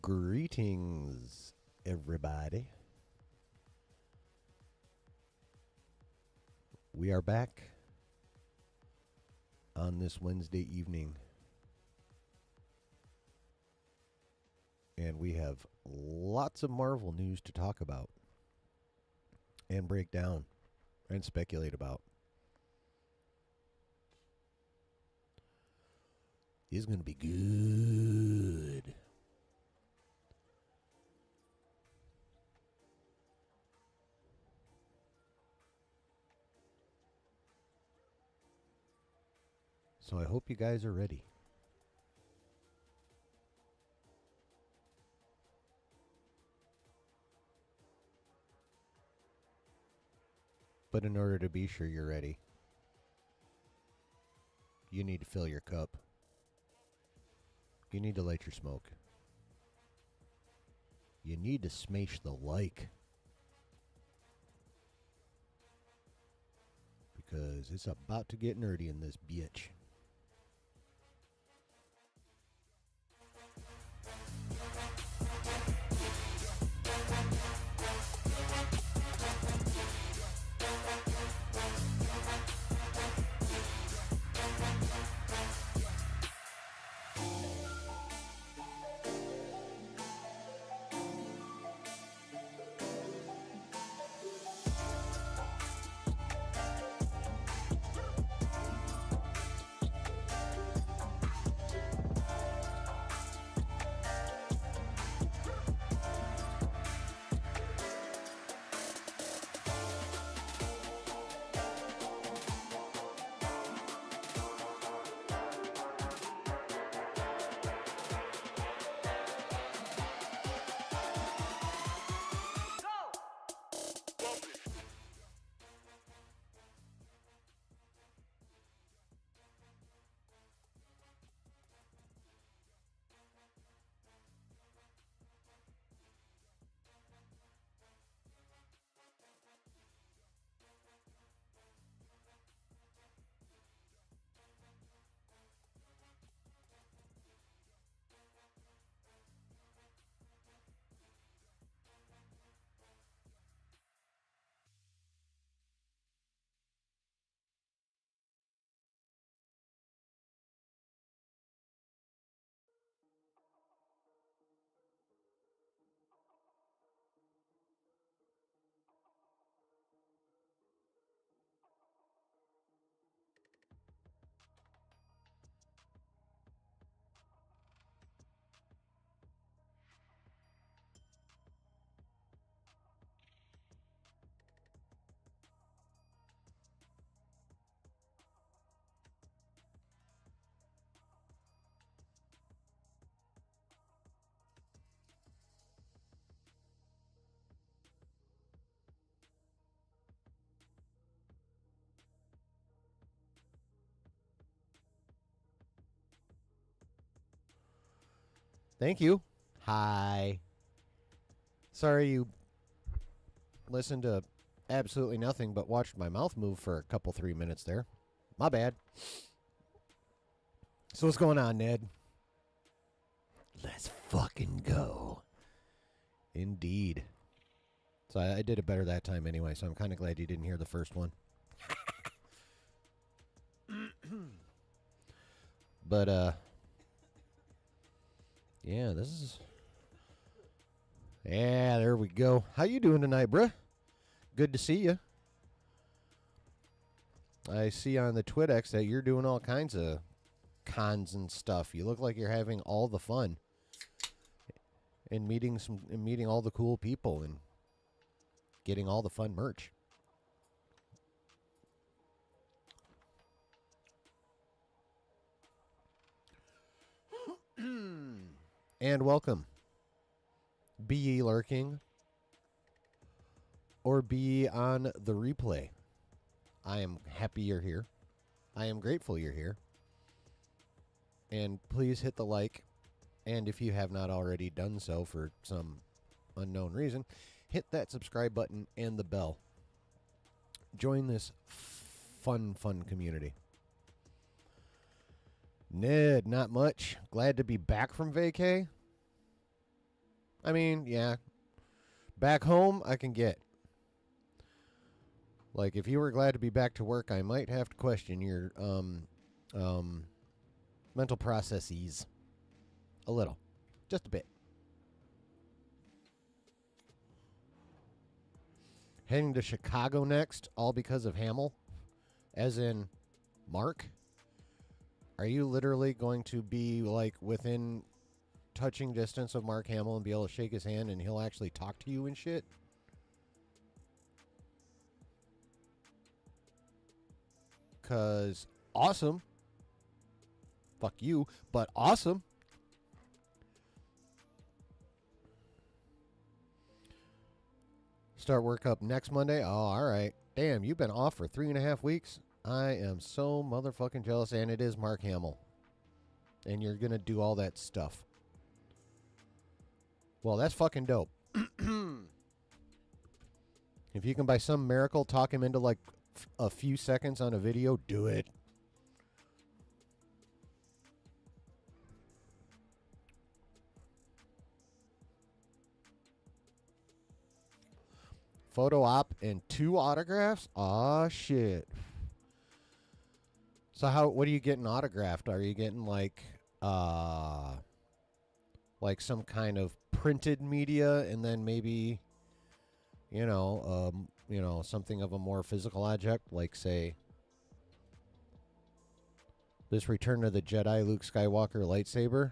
Greetings, everybody. We are back on this Wednesday evening, and we have lots of Marvel news to talk about and break down and speculate about. It's going to be good. So I hope you guys are ready. But in order to be sure you're ready, you need to fill your cup. You need to light your smoke. You need to smash the like. Because it's about to get nerdy in this bitch. Thank you. Hi. Sorry you listened to absolutely nothing but watched my mouth move for a couple 3 minutes there. My bad. So what's going on, Ned? Let's fucking go. Indeed. So I did it better that time anyway, so I'm kind of glad you didn't hear the first one. But, yeah, this is... Yeah, there we go. How you doing tonight, bruh? Good to see you. I see on the TwitX that you're doing all kinds of cons and stuff. You look like you're having all the fun. And meeting all the cool people and getting all the fun merch. And welcome. Be ye lurking or be ye on the replay. I am happy you're here. I am grateful you're here. And please hit the like. And if you have not already done so for some unknown reason, hit that subscribe button and the bell. Join this fun community. Ned, not much. Glad to be back from vacay. I mean, yeah. Back home, I can get. Like, if you were glad to be back to work, I might have to question your mental processes. A little. Just a bit. Heading to Chicago next, all because of Hamill. As in, Mark. Are you literally going to be, like, within touching distance of Mark Hamill and be able to shake his hand and he'll actually talk to you and shit? Because awesome. Fuck you, but awesome. Start work up next Monday? Oh, all right. Damn, you've been off for 3.5 weeks? I am so motherfucking jealous, and it is Mark Hamill. And you're going to do all that stuff. Well, that's fucking dope. If you can, by some miracle, talk him into, like, a few seconds on a video, do it. Photo op and 2 autographs? Aw, shit. So what are you getting autographed? Are you getting like some kind of printed media and then maybe something of a more physical object, like say this Return of the Jedi Luke Skywalker lightsaber?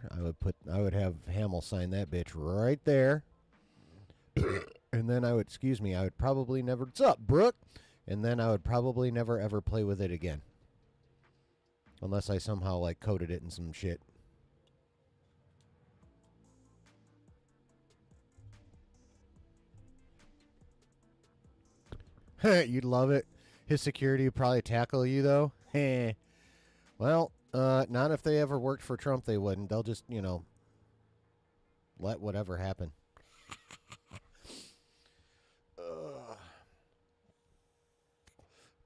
I would have Hamill sign that bitch right there. And then I would probably never, what's up, Brooke? And then I would probably never ever play with it again. Unless I somehow, like, coated it in some shit. You'd love it. His security would probably tackle you, though. Well, not if they ever worked for Trump, they wouldn't. They'll just, let whatever happen.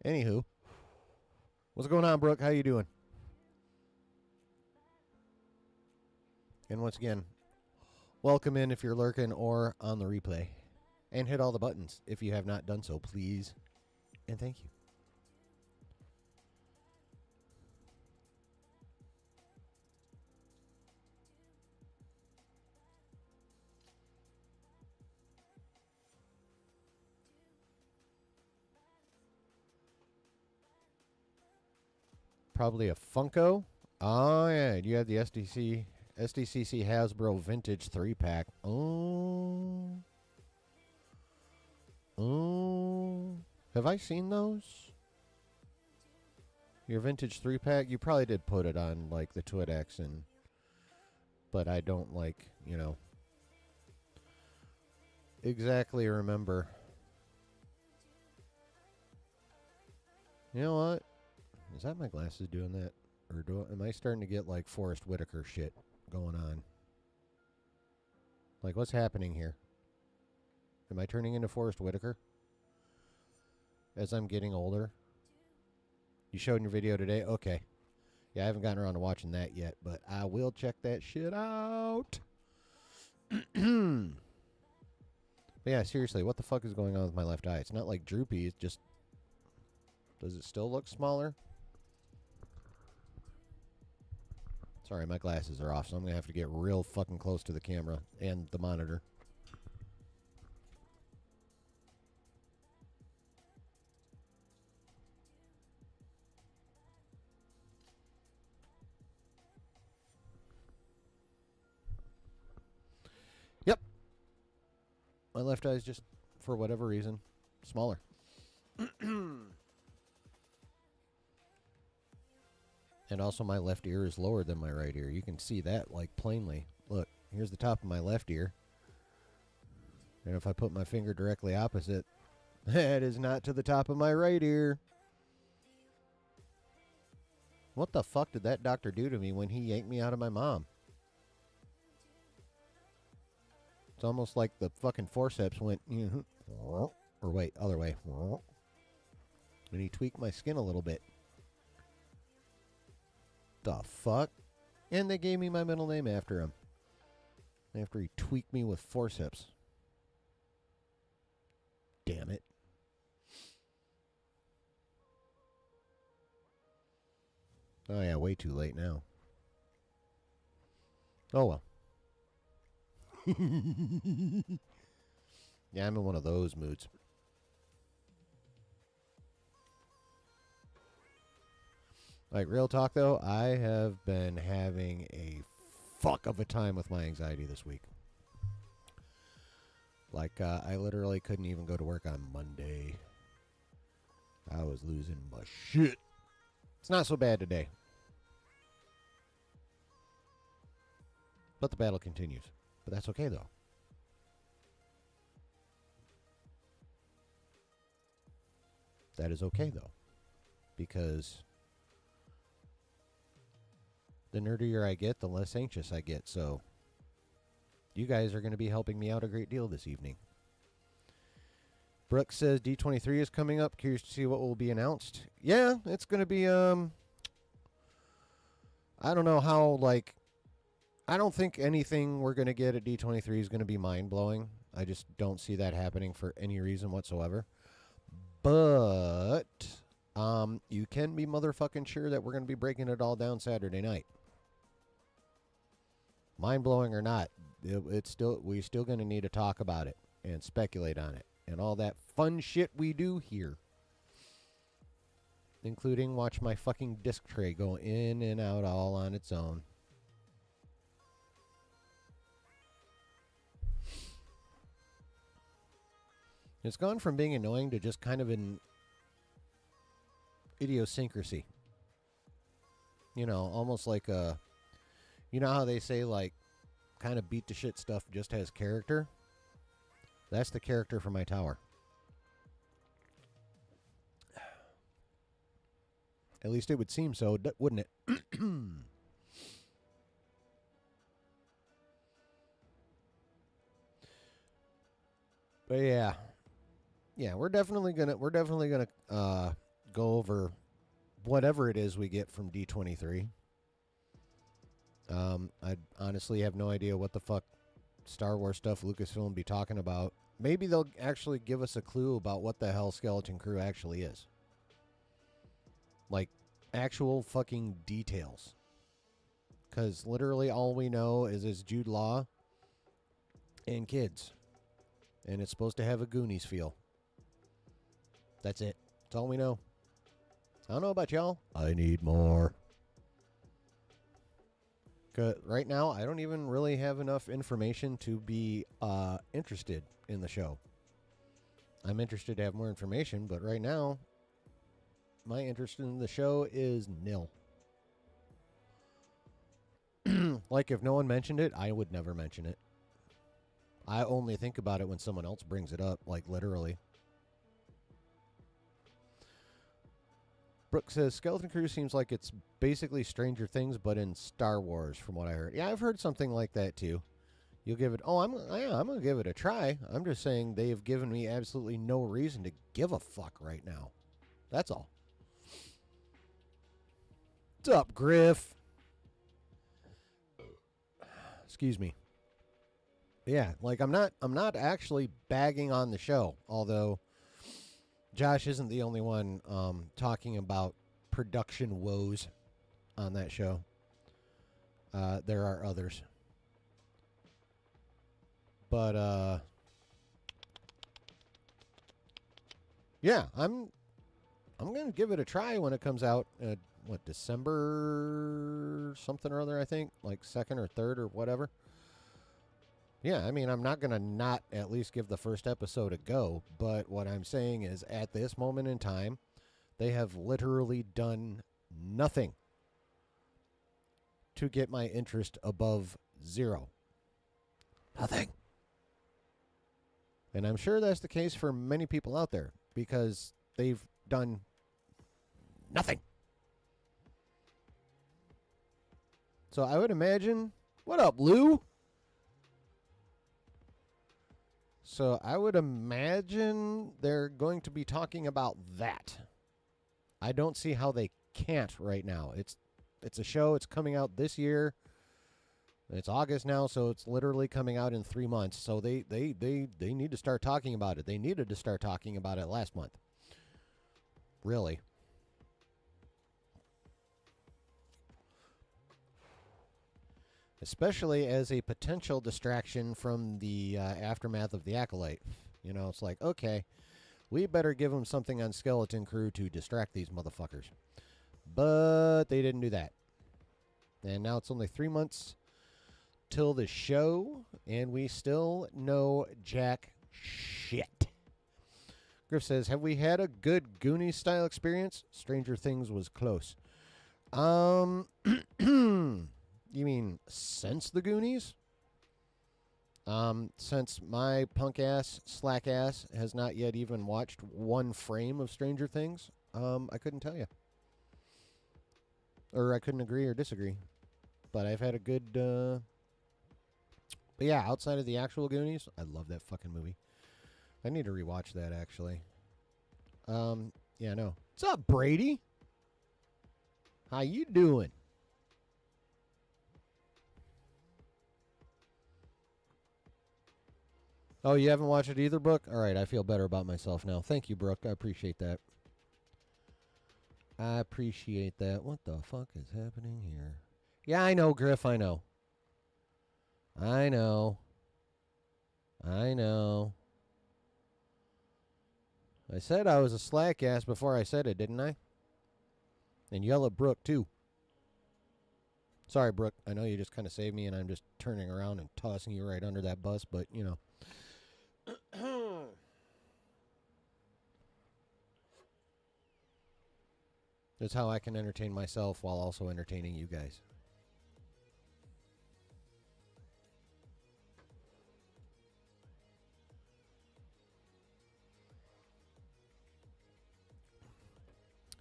Anywho. What's going on, Brooke? How you doing? And once again, welcome in if you're lurking or on the replay. And hit all the buttons if you have not done so, please. And thank you. Probably a Funko. Oh, yeah. You have the SDCC Hasbro Vintage 3-pack. Oh. Oh. Have I seen those? Your Vintage 3-pack? You probably did put it on, like, the TwitX, but I don't, like, exactly remember. You know what? Is that my glasses doing that? Or am I starting to get, like, Forrest Whitaker shit going on? Like, what's happening here? Am I turning into Forrest Whitaker as I'm getting older? You showed in your video today? Okay. Yeah, I haven't gotten around to watching that yet, but I will check that shit out. But yeah, seriously, what the fuck is going on with my left eye? It's not like droopy. It's just... Does it still look smaller? Sorry, my glasses are off, so I'm going to have to get real fucking close to the camera and the monitor. Yep. My left eye is just, for whatever reason, smaller. And also my left ear is lower than my right ear. You can see that, like, plainly. Look, here's the top of my left ear. And if I put my finger directly opposite, that is not to the top of my right ear. What the fuck did that doctor do to me when he yanked me out of my mom? It's almost like the fucking forceps went, or wait, other way. And he tweaked my skin a little bit. The fuck? And they gave me my middle name after him. After he tweaked me with forceps. Damn it. Oh yeah, way too late now. Oh well. Yeah, I'm in one of those moods. Like, real talk, though, I have been having a fuck of a time with my anxiety this week. Like, I literally couldn't even go to work on Monday. I was losing my shit. It's not so bad today. But the battle continues. But that's okay, though. That is okay, though. Because the nerdier I get, the less anxious I get. So you guys are going to be helping me out a great deal this evening. Brooke says D23 is coming up. Curious to see what will be announced. Yeah, it's going to be, I don't know how, like, I don't think anything we're going to get at D23 is going to be mind-blowing. I just don't see that happening for any reason whatsoever. But you can be motherfucking sure that we're going to be breaking it all down Saturday night. Mind-blowing or not, we're still going to need to talk about it and speculate on it and all that fun shit we do here. Including watch my fucking disc tray go in and out all on its own. It's gone from being annoying to just kind of an idiosyncrasy. You know, almost like a... You know how they say, like, kind of beat the shit stuff just has character? That's the character for my tower. At least it would seem so, wouldn't it? But yeah. Yeah, we're definitely gonna go over whatever it is we get from D23. I honestly have no idea what the fuck Star Wars stuff Lucasfilm be talking about. Maybe they'll actually give us a clue about what the hell Skeleton Crew actually is. Like, actual fucking details. Because literally all we know is it's Jude Law and kids. And it's supposed to have a Goonies feel. That's it. That's all we know. I don't know about y'all. I need more. 'Cause right now, I don't even really have enough information to be interested in the show. I'm interested to have more information, but right now, my interest in the show is nil. Like, if no one mentioned it, I would never mention it. I only think about it when someone else brings it up, like literally. Brooke says, Skeleton Crew seems like it's basically Stranger Things, but in Star Wars, from what I heard. Yeah, I've heard something like that, too. You'll give it. Oh, I'm gonna give it a try. I'm just saying they have given me absolutely no reason to give a fuck right now. That's all. What's up, Griff? Excuse me. Yeah, like I'm not actually bagging on the show, although Josh isn't the only one talking about production woes on that show. There are others. But yeah, I'm gonna give it a try when it comes out. What, December something or other? I think like 2nd or 3rd or whatever. Yeah, I mean, I'm not gonna not at least give the first episode a go. But what I'm saying is, at this moment in time, they have literally done nothing to get my interest above 0. Nothing. And I'm sure that's the case for many people out there because they've done nothing. So I would imagine. What up, Lou? So I would imagine they're going to be talking about that. I don't see how they can't right now. It's a show. It's coming out this year. It's August now, so it's literally coming out in 3 months. So they need to start talking about it. They needed to start talking about it last month. Really. Especially as a potential distraction from the aftermath of The Acolyte. You know, it's like, okay, we better give them something on Skeleton Crew to distract these motherfuckers. But they didn't do that. And now it's only 3 months till the show, and we still know jack shit. Griff says, have we had a good Goonies-style experience? Stranger Things was close. You mean since the Goonies? Since my punk ass, slack ass, has not yet even watched one frame of Stranger Things, I couldn't tell you. Or I couldn't agree or disagree. But I've had a good, but yeah, outside of the actual Goonies, I love that fucking movie. I need to rewatch that, actually. Yeah, no. What's up, Brady? How you doing? Oh, you haven't watched it either, Brooke? All right, I feel better about myself now. Thank you, Brooke. I appreciate that. I appreciate that. What the fuck is happening here? Yeah, I know, Griff. I know. I know. I know. I said I was a slack ass before I said it, didn't I? And yell at Brooke, too. Sorry, Brooke. I know you just kind of saved me, and I'm just turning around and tossing you right under that bus, but, you know. That's how I can entertain myself while also entertaining you guys.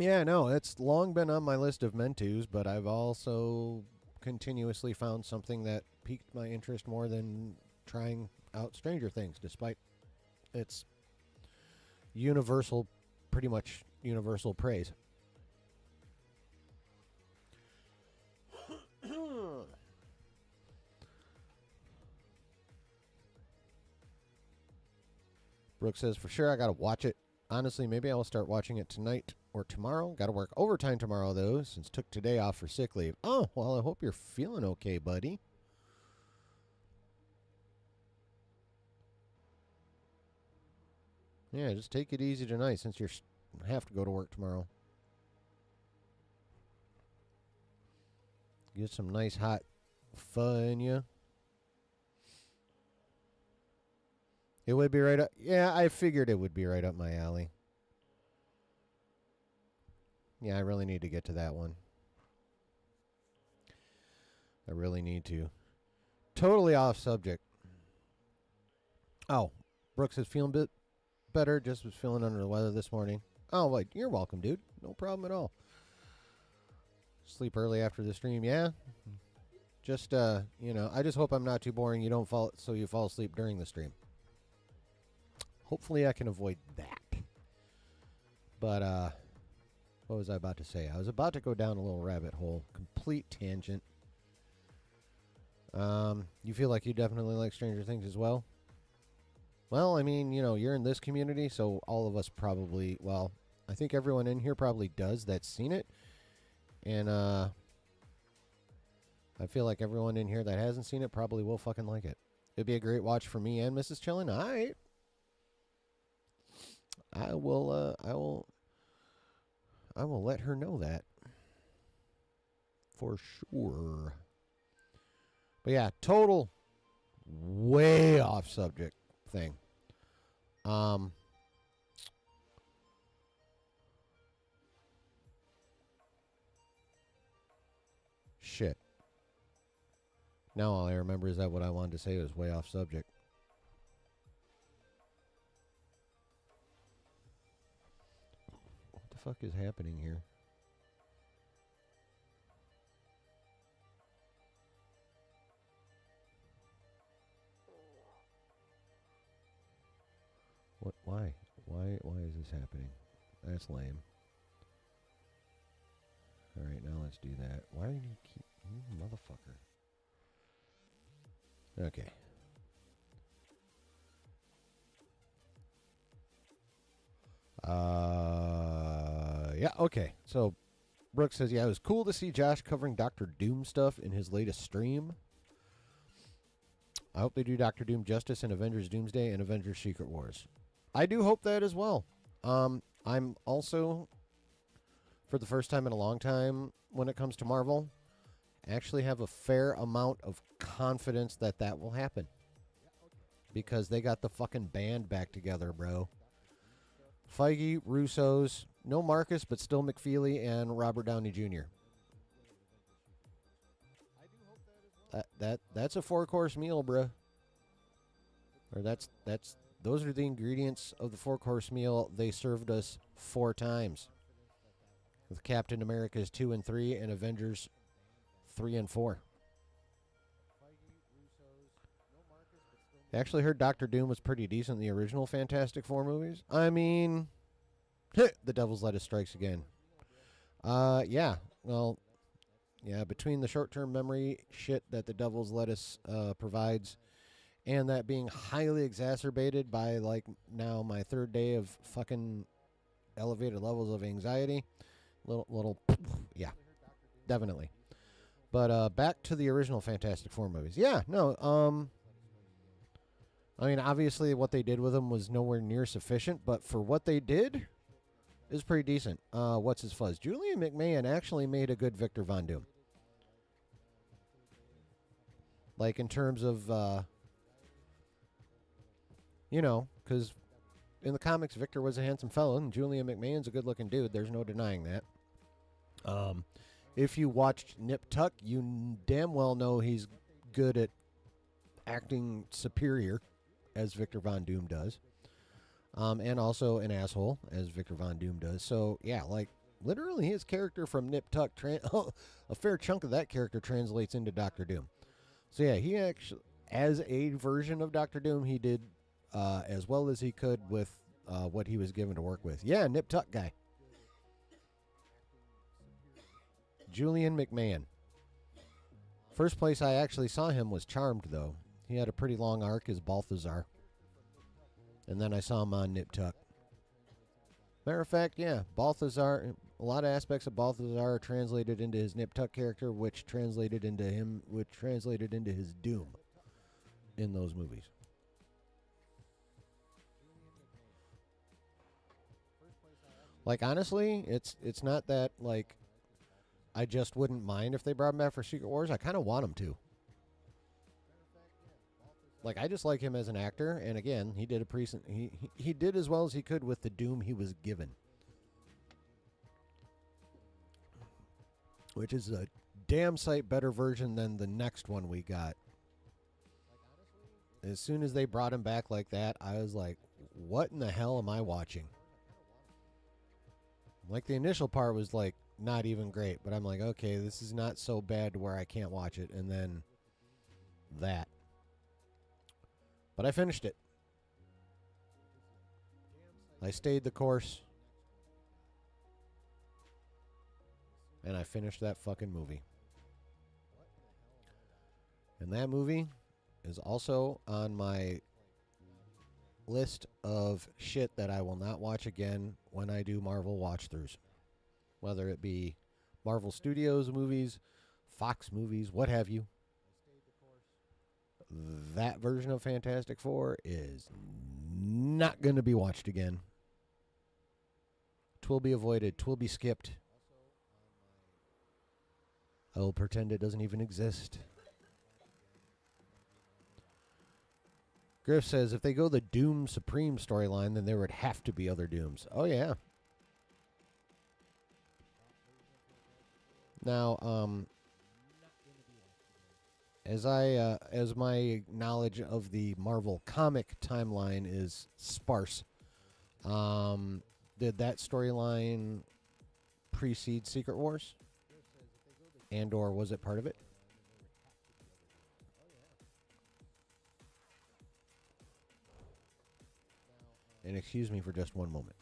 Yeah, no, it's long been on my list of men-tos, but I've also continuously found something that piqued my interest more than trying out Stranger Things, despite its pretty much universal praise. Brooke says, for sure, I got to watch it. Honestly, maybe I will start watching it tonight or tomorrow. Got to work overtime tomorrow, though, since took today off for sick leave. Oh, well, I hope you're feeling okay, buddy. Yeah, just take it easy tonight since you have to go to work tomorrow. Get some nice hot pho in you. It would be right up. Yeah, I figured it would be right up my alley. Yeah, I really need to get to that one. I really need to. Totally off subject. Oh, Brooks is feeling a bit better. Just was feeling under the weather this morning. Oh, wait, you're welcome, dude. No problem at all. Sleep early after the stream, yeah. Just I just hope I'm not too boring. You don't fall so you fall asleep during the stream. Hopefully I can avoid that. But what was I about to say? I was about to go down a little rabbit hole. Complete tangent. You feel like you definitely like Stranger Things as well? Well, I mean, you're in this community, so all of us probably, well, I think everyone in here probably does that's seen it. And I feel like everyone in here that hasn't seen it probably will fucking like it. It'd be a great watch for me and Mrs. Chillin. All right. I will let her know that. For sure. But yeah, total way off subject thing. Shit. Now all I remember is that what I wanted to say was way off subject. What the fuck is happening here? What? Why? Why is this happening? That's lame. All right, now let's do that. Why do you keep... You motherfucker. Okay. Yeah, okay. So, Brooke says, yeah, it was cool to see Josh covering Doctor Doom stuff in his latest stream. I hope they do Doctor Doom justice in Avengers Doomsday and Avengers Secret Wars. I do hope that as well. I'm also, for the first time in a long time, when it comes to Marvel, actually have a fair amount of confidence that that will happen. Because they got the fucking band back together, bro. Feige, Russo's, no Marcus, but still McFeely and Robert Downey Jr. That's a 4-course meal, bro. Or those are the ingredients of the 4-course meal they served us 4 times. With Captain America's 2 and 3 and Avengers 3 and 4. I actually heard Doctor Doom was pretty decent in the original Fantastic Four movies. I mean, the Devil's Lettuce strikes again. Yeah. Well, yeah, between the short-term memory shit that the Devil's Lettuce provides and that being highly exacerbated by, like, now my 3rd day of fucking elevated levels of anxiety. Yeah, definitely. But back to the original Fantastic Four movies. Yeah, no, I mean, obviously what they did with them was nowhere near sufficient, but for what they did, it was pretty decent. What's his fuzz? Julian McMahon actually made a good Victor Von Doom. Like, in terms of, because in the comics, Victor was a handsome fellow, and Julian McMahon's a good-looking dude. There's no denying that. If you watched Nip Tuck, you damn well know he's good at acting superior, as Victor Von Doom does. And also an asshole, as Victor Von Doom does. So, yeah, like, literally his character from Nip Tuck, a fair chunk of that character translates into Doctor Doom. So, yeah, he actually, as a version of Doctor Doom, he did as well as he could with what he was given to work with. Yeah, Nip Tuck guy. Julian McMahon. First place I actually saw him was Charmed, though. He had a pretty long arc as Balthazar. And then I saw him on Nip Tuck. Matter of fact, yeah, Balthazar, a lot of aspects of Balthazar are translated into his Nip Tuck character, which translated into his Doom in those movies. Like, honestly, it's not that, like, I just wouldn't mind if they brought him back for Secret Wars. I kind of want him to. Like, I just like him as an actor, and again, he did he did as well as he could with the Doom he was given. Which is a damn sight better version than the next one we got. As soon as they brought him back like that, I was like, what in the hell am I watching? Like, the initial part was like, not even great. But I'm like, okay, this is not so bad where I can't watch it. And then that. But I finished it. I stayed the course. And I finished that fucking movie. And that movie is also on my list of shit that I will not watch again when I do Marvel watch throughs. Whether it be Marvel Studios movies, Fox movies, what have you. That version of Fantastic Four is not going to be watched again. Twill be avoided. Twill be skipped. I will pretend it doesn't even exist. Griff says, if they go the Doom Supreme storyline, then there would have to be other Dooms. Oh, yeah. Now, as my knowledge of the Marvel comic timeline is sparse, did that storyline precede Secret Wars? And or was it part of it? And excuse me for just one moment.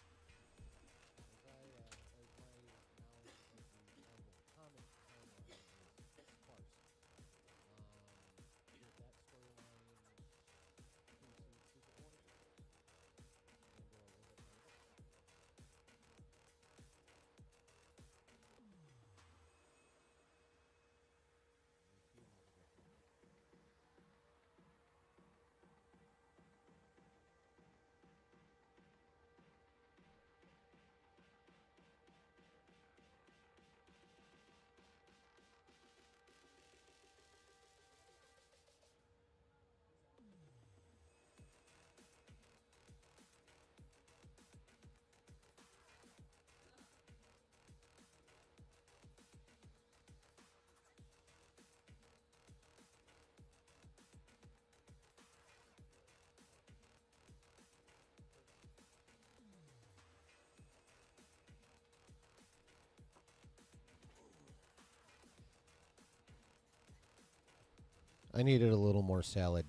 I needed a little more salad.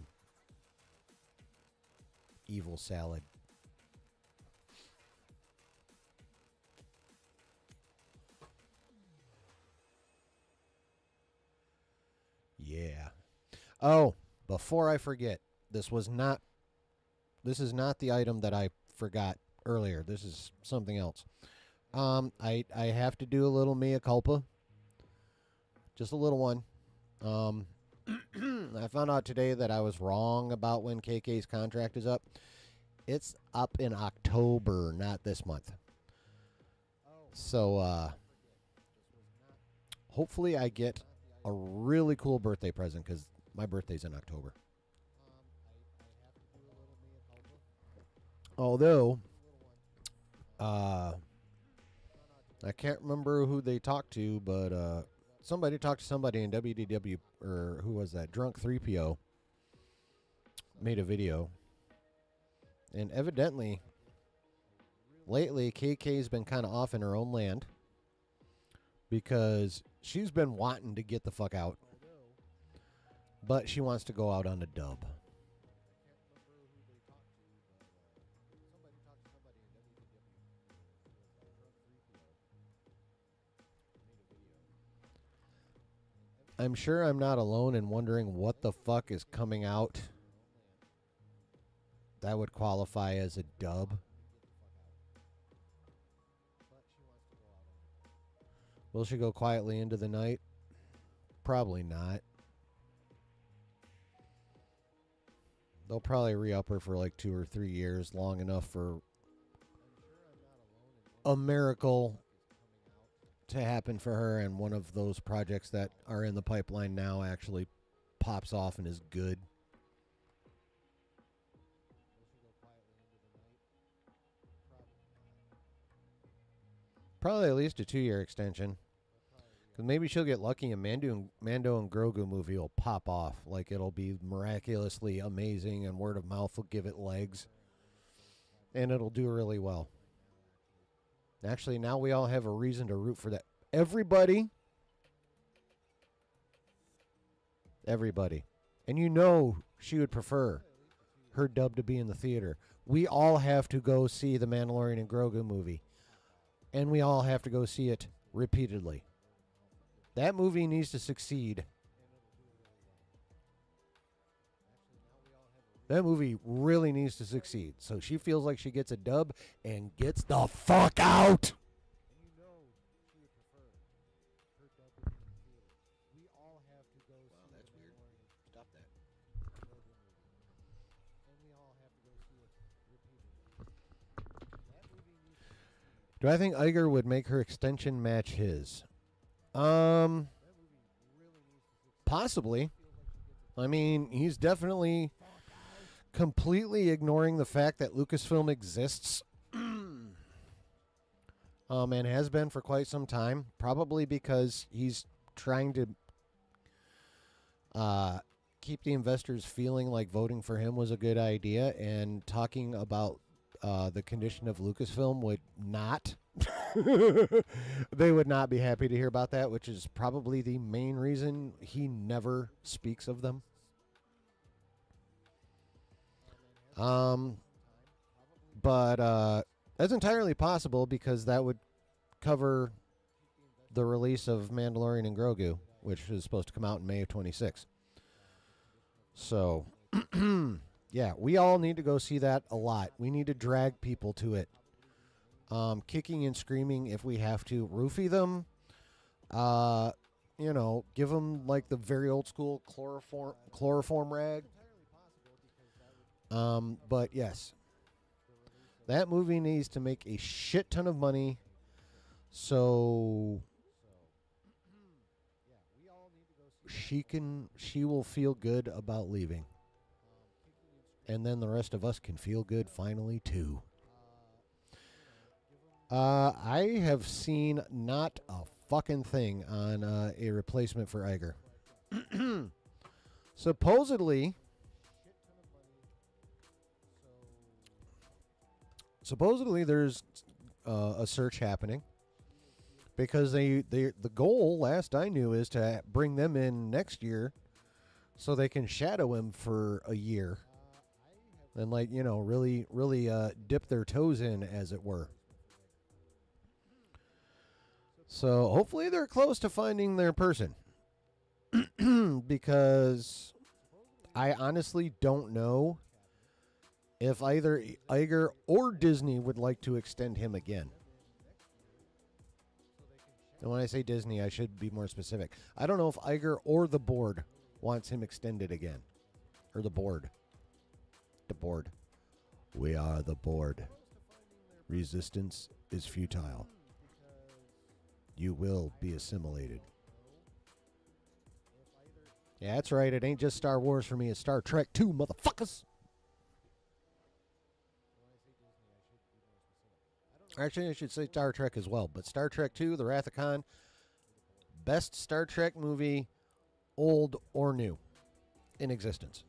Evil salad. Yeah. Oh, before I forget, this is not the item that I forgot earlier. This is something else. I have to do a little mea culpa. Just a little one. I found out today that I was wrong about when KK's contract is up. It's up in October, not this month. So hopefully I get a really cool birthday present because my birthday's in October. Although, I can't remember who they talked to, but somebody talked to somebody in WDW, or who was that? Drunk 3PO made a video. And evidently, lately, KK's been kind of off in her own land because she's been wanting to get the fuck out, but she wants to go out on a dub. I'm sure I'm not alone in wondering what the fuck is coming out that would qualify as a dub. Will she go quietly into the night? Probably not. They'll probably re-up her for like 2 or 3 years, long enough for a miracle to happen for her, and one of those projects that are in the pipeline now actually pops off and is good. Probably at least a 2-year extension. Because maybe she'll get lucky and Mando and Grogu movie will pop off. Like, it'll be miraculously amazing and word of mouth will give it legs. And it'll do really well. Actually, now we all have a reason to root for that. everybody, and you know she would prefer her dub to be in the theater. We all have to go see the Mandalorian and Grogu movie, and we all have to go see it repeatedly. That movie needs to succeed. That movie really needs to succeed. So she feels like she gets a dub and gets the fuck out. Wow, that's weird. Stop that. Do I think Iger would make her extension match his? Possibly. I mean, he's definitely completely ignoring the fact that Lucasfilm exists. And has been for quite some time. Probably because he's trying to keep the investors feeling like voting for him was a good idea, and talking about the condition of Lucasfilm would not. They would not be happy to hear about that, which is probably the main reason he never speaks of them. But that's entirely possible because that would cover the release of Mandalorian and Grogu, which is supposed to come out in May of 26. So, yeah, we all need to go see that a lot. We need to drag people to it. Kicking and screaming if we have to. Roofie them. Give them like the very old school chloroform rag. But yes, that movie needs to make a shit ton of money. So she will feel good about leaving. And then the rest of us can feel good finally too. I have seen not a fucking thing on a replacement for Iger. Supposedly, there's a search happening because the goal, last I knew, is to bring them in next year so they can shadow him for a year and really dip their toes in, as it were. So hopefully they're close to finding their person. Because I honestly don't know if either Iger or Disney would like to extend him again. And when I say Disney, I should be more specific. I don't know if Iger or the board wants him extended again. Or the board. The board. We are the board. Resistance is futile. You will be assimilated. Yeah, that's right. It ain't just Star Wars for me. It's Star Trek 2, motherfuckers. Actually, I should say Star Trek as well. But Star Trek 2, The Wrath of Khan, best Star Trek movie, old or new, in existence.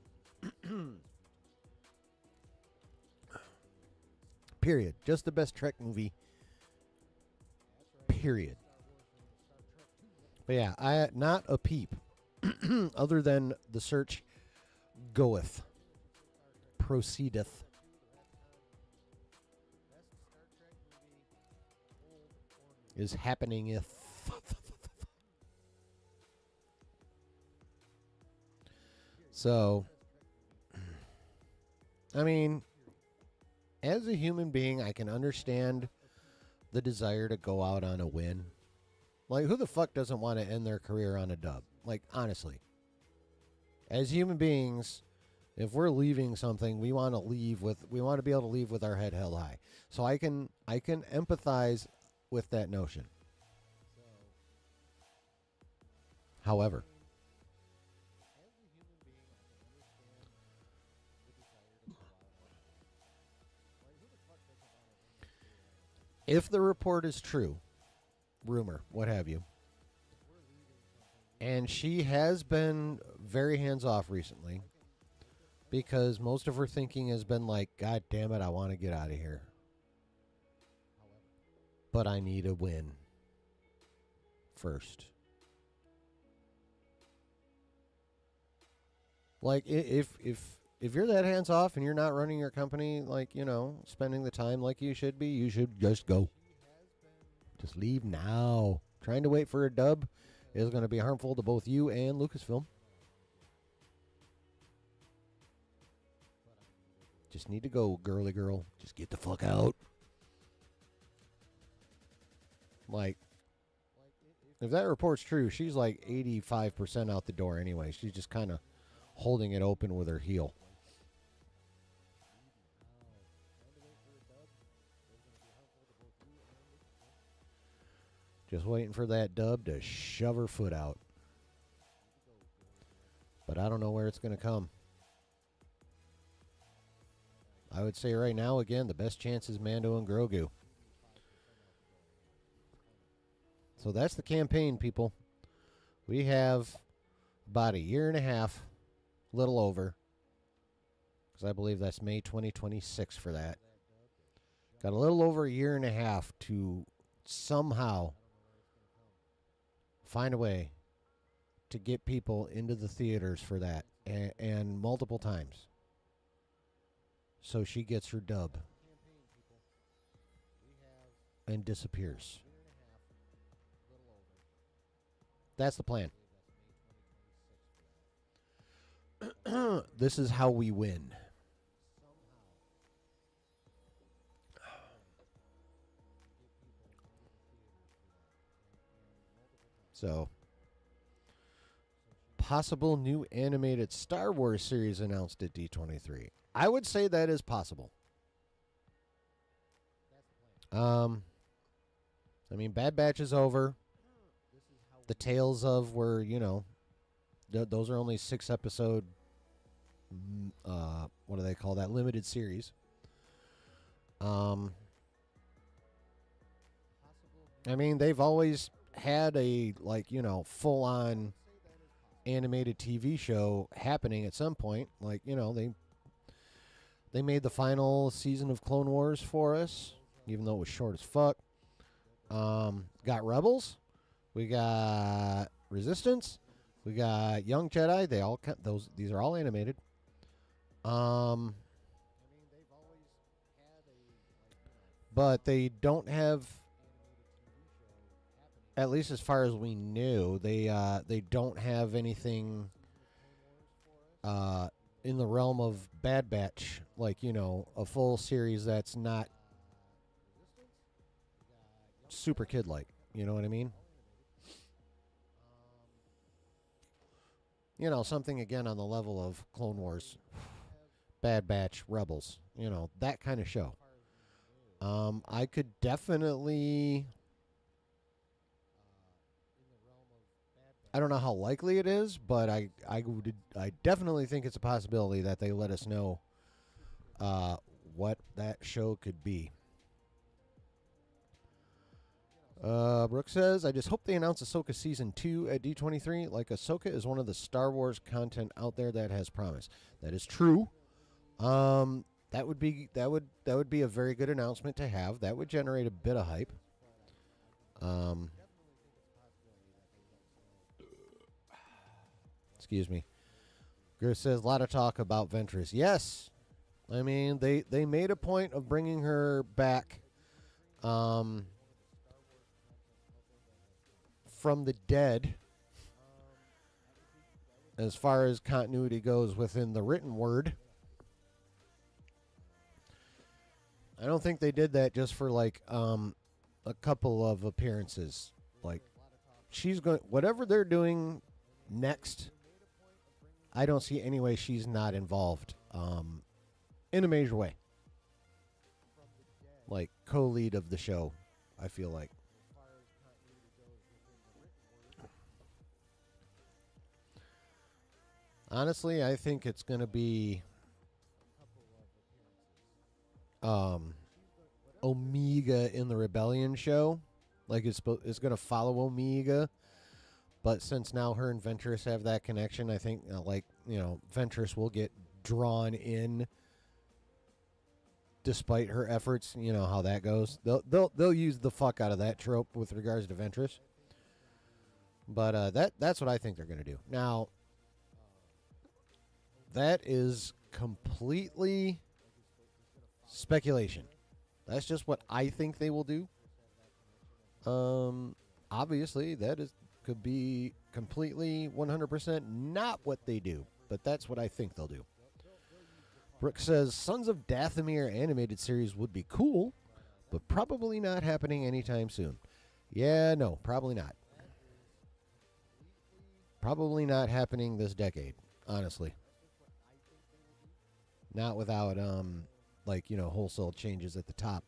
Period. Just the best Trek movie. Period. But yeah, I not a peep. Other than the search goeth. Proceedeth. Is happening if. So, I mean, as a human being, I can understand the desire to go out on a win. Like, who the fuck doesn't want to end their career on a dub? Like, honestly. As human beings, if we're leaving something, we want to be able to leave with our head held high. So I can empathize with that notion. However, if the report is true, rumor, what have you, and she has been very hands-off recently because most of her thinking has been like, God damn it, I want to get out of here. But I need a win. first. Like if you're that hands off and you're not running your company like, spending the time like you should be, you should just go. Just leave now. Trying to wait for a dub is going to be harmful to both you and Lucasfilm. Just need to go, girly girl. Just get the fuck out. Like, if that report's true, she's like 85% out the door anyway. She's just kind of holding it open with her heel. Just waiting for that dub to shove her foot out. But I don't know where it's going to come. I would say right now, again, the best chance is Mando and Grogu. So that's the campaign, people. We have about a year and a half, little over, because I believe that's May 2026 for that. Got a little over a year and a half to somehow find a way to get people into the theaters for that, and multiple times. So she gets her dub and disappears. That's the plan. This is how we win. So, possible new animated Star Wars series announced at D23. I would say that is possible. I mean, Bad Batch is over. The Tales of were, those are only 6 episode, what do they call that? Limited series. I mean, they've always had a, full on animated TV show happening at some point. Like, they made the final season of Clone Wars for us, even though it was short as fuck. Got Rebels. We got Resistance. We got Young Jedi. These are all animated. But they don't have, at least as far as we knew, they don't have anything in the realm of Bad Batch, like, a full series that's not super kid-like. You know what I mean? Something, again, on the level of Clone Wars, Bad Batch, Rebels, that kind of show. I could definitely, I don't know how likely it is, but I definitely think it's a possibility that they let us know what that show could be. Brooke says, I just hope they announce Ahsoka Season 2 at D23. Like, Ahsoka is one of the Star Wars content out there that has promise. That is true. That would be a very good announcement to have. That would generate a bit of hype. Excuse me. Griff says, a lot of talk about Ventress. Yes. I mean, they made a point of bringing her back from the dead, as far as continuity goes within the written word. I don't think they did that just for like a couple of appearances. Like, she's going, whatever they're doing next, I don't see any way she's not involved in a major way. Like, co-lead of the show, I feel like. Honestly, I think it's going to be Omega in the Rebellion show. Like, it's going to follow Omega. But since now her and Ventress have that connection, I think, Ventress will get drawn in despite her efforts. You know how that goes. They'll use the fuck out of that trope with regards to Ventress. But that's what I think they're going to do. Now, that is completely speculation. That's just what I think they will do. Obviously, that is could be completely 100% not what they do, but that's what I think they'll do. Brooke says Sons of Dathomir animated series would be cool, but probably not happening anytime soon. Yeah, no, probably not. Probably not happening this decade, honestly. Not without wholesale changes at the top.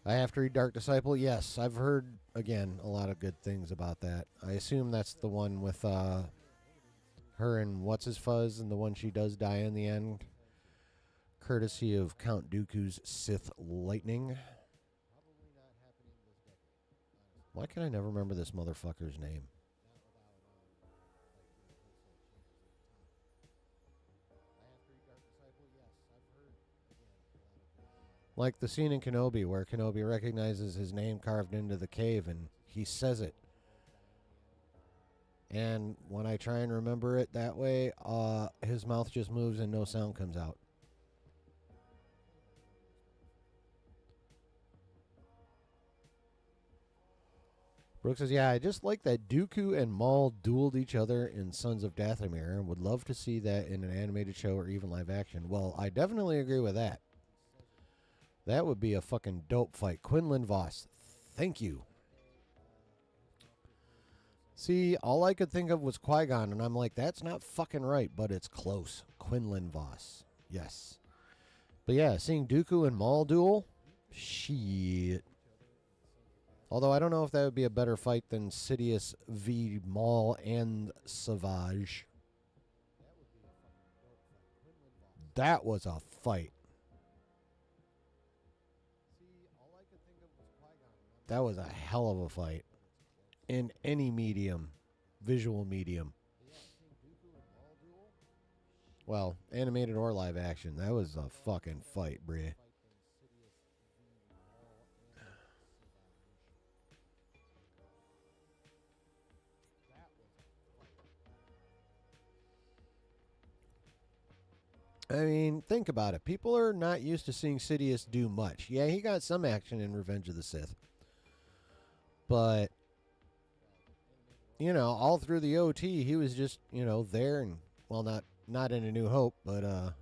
I have to read Dark Disciple. Yes, I've heard again a lot of good things about that. I assume that's the one with her and what's his fuzz, and the one she does die in the end, courtesy of Count Dooku's Sith lightning. Why can I never remember this motherfucker's name? Like the scene in Kenobi where Kenobi recognizes his name carved into the cave and he says it. And when I try and remember it that way, his mouth just moves and no sound comes out. Brooke says, yeah, I just like that Dooku and Maul dueled each other in Sons of Dathomir and would love to see that in an animated show or even live action. Well, I definitely agree with that. That would be a fucking dope fight. Quinlan Voss, thank you. See, all I could think of was Qui-Gon, and I'm like, that's not fucking right, but it's close. Quinlan Voss. Yes. But yeah, seeing Dooku and Maul duel, shit. Although I don't know if that would be a better fight than Sidious v. Maul and Savage. That was a fight. That was a hell of a fight. In any medium, visual medium. Well, animated or live action. That was a fucking fight, bruh. I mean, think about it. People are not used to seeing Sidious do much. Yeah, he got some action in Revenge of the Sith. But, all through the OT, he was just, there and, well, not in A New Hope, but,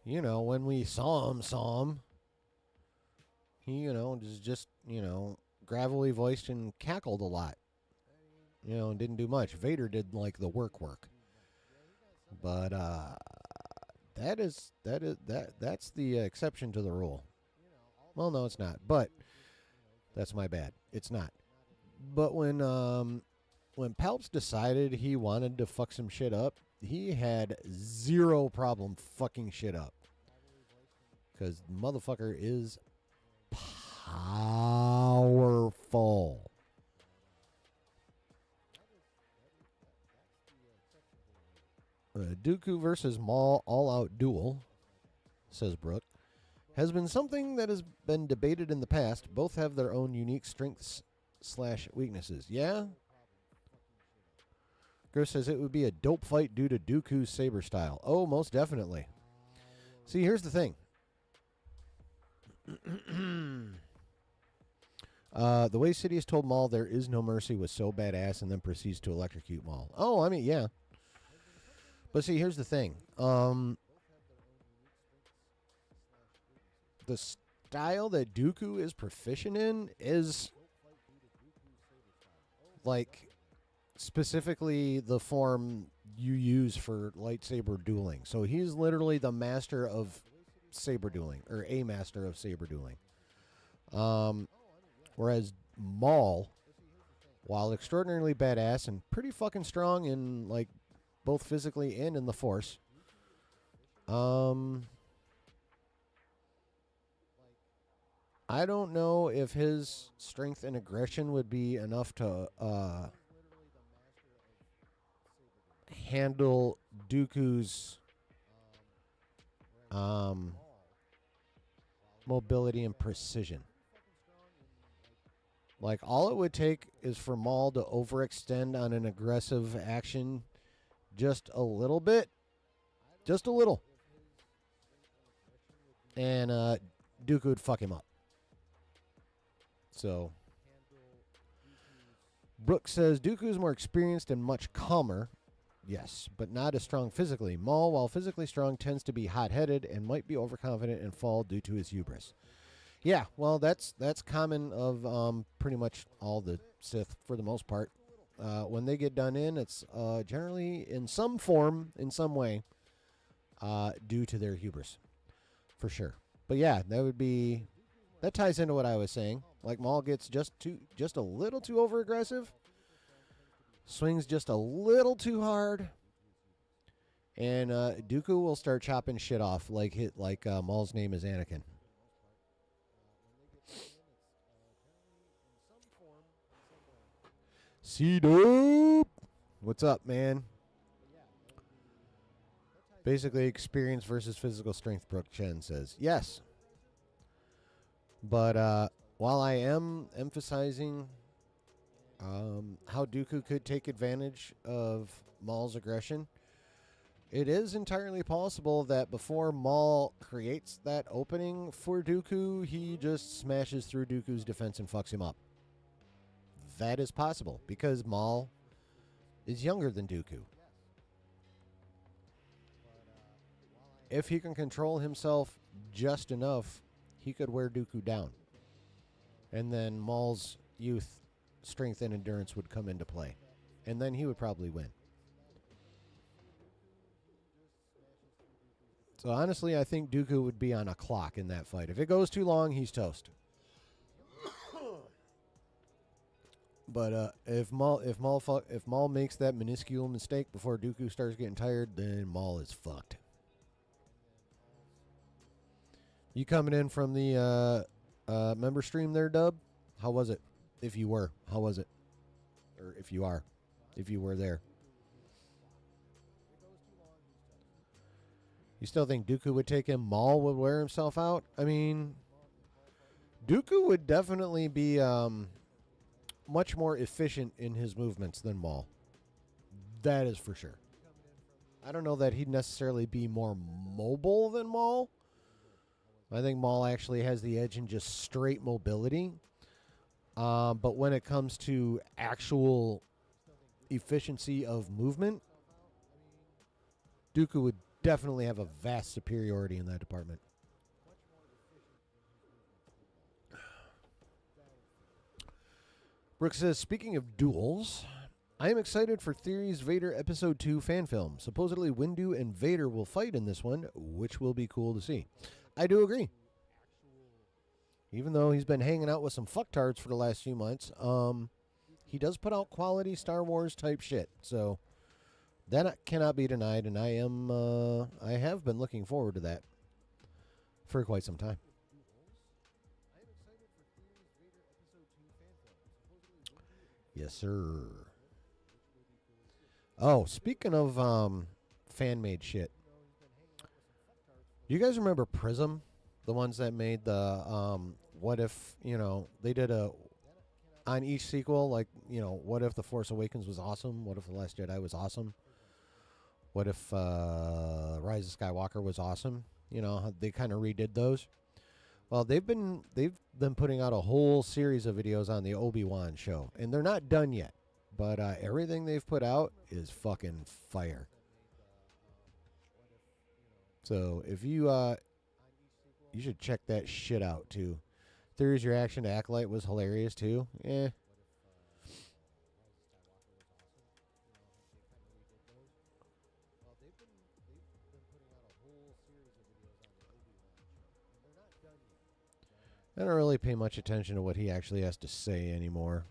when we saw him, he, just, gravelly voiced and cackled a lot. And didn't do much. Vader did, like, the work. But, that's the exception to the rule. Well, no, it's not. But that's my bad. It's not. But when Palps decided he wanted to fuck some shit up, he had zero problem fucking shit up. Because motherfucker is powerful. Dooku versus Maul all-out duel, says Brooke, has been something that has been debated in the past. Both have their own unique strengths / weaknesses. Yeah? Griff says it would be a dope fight due to Dooku's saber style. Oh, most definitely. See, here's the thing. The way Sidious told Maul there is no mercy was so badass and then proceeds to electrocute Maul. Oh, I mean, yeah. But see, here's the thing. The style that Dooku is proficient in is, like, specifically the form you use for lightsaber dueling. So he's literally the master of saber dueling, or a master of saber dueling. Whereas Maul, while extraordinarily badass and pretty fucking strong in, like, both physically and in the Force, I don't know if his strength and aggression would be enough to handle Dooku's mobility and precision. Like, all it would take is for Maul to overextend on an aggressive action just a little bit. Just a little. And Dooku would fuck him up. So, Brooks says Dooku is more experienced and much calmer. Yes, but not as strong physically. Maul, while physically strong, tends to be hot-headed and might be overconfident and fall due to his hubris. Yeah, well, that's common of pretty much all the Sith for the most part. When they get done in, it's generally in some form, in some way, due to their hubris, for sure. But yeah, that ties into what I was saying. Like, Maul gets just a little too over aggressive, swings just a little too hard, and Dooku will start chopping shit off like Maul's name is Anakin. C-Dope! What's up, man? Basically, experience versus physical strength, Brooke Chen says. Yes. But while I am emphasizing how Dooku could take advantage of Maul's aggression, it is entirely possible that before Maul creates that opening for Dooku, he just smashes through Dooku's defense and fucks him up. That is possible because Maul is younger than Dooku. If he can control himself just enough, he could wear Dooku down. And then Maul's youth, strength, and endurance would come into play. And then he would probably win. So honestly, I think Dooku would be on a clock in that fight. If it goes too long, he's toast. But if Maul makes that minuscule mistake before Dooku starts getting tired, then Maul is fucked. You coming in from the member stream there, Dub? How was it? If you were, how was it? Or if you were there. You still think Dooku would take him? Maul would wear himself out? I mean, Dooku would definitely be much more efficient in his movements than Maul. That is for sure. I don't know that he'd necessarily be more mobile than Maul. I think Maul actually has the edge in just straight mobility. But when it comes to actual efficiency of movement, Dooku would definitely have a vast superiority in that department. Brooks says, speaking of duels, I am excited for Theory's Vader Episode 2 fan film. Supposedly Windu and Vader will fight in this one, which will be cool to see. I do agree. Even though he's been hanging out with some fucktards for the last few months, he does put out quality Star Wars type shit. So that cannot be denied, and I have been looking forward to that for quite some time. Yes, sir. Oh, speaking of fan-made shit, you guys remember Prism? The ones that made the what if, they did on each sequel, like, what if The Force Awakens was awesome? What if The Last Jedi was awesome? What if Rise of Skywalker was awesome? They kind of redid those. Well, they've been putting out a whole series of videos on the Obi-Wan show, and they're not done yet. But everything they've put out is fucking fire. So if you should check that shit out too. Theory's reaction to Acolyte was hilarious too. Eh. I don't really pay much attention to what he actually has to say anymore.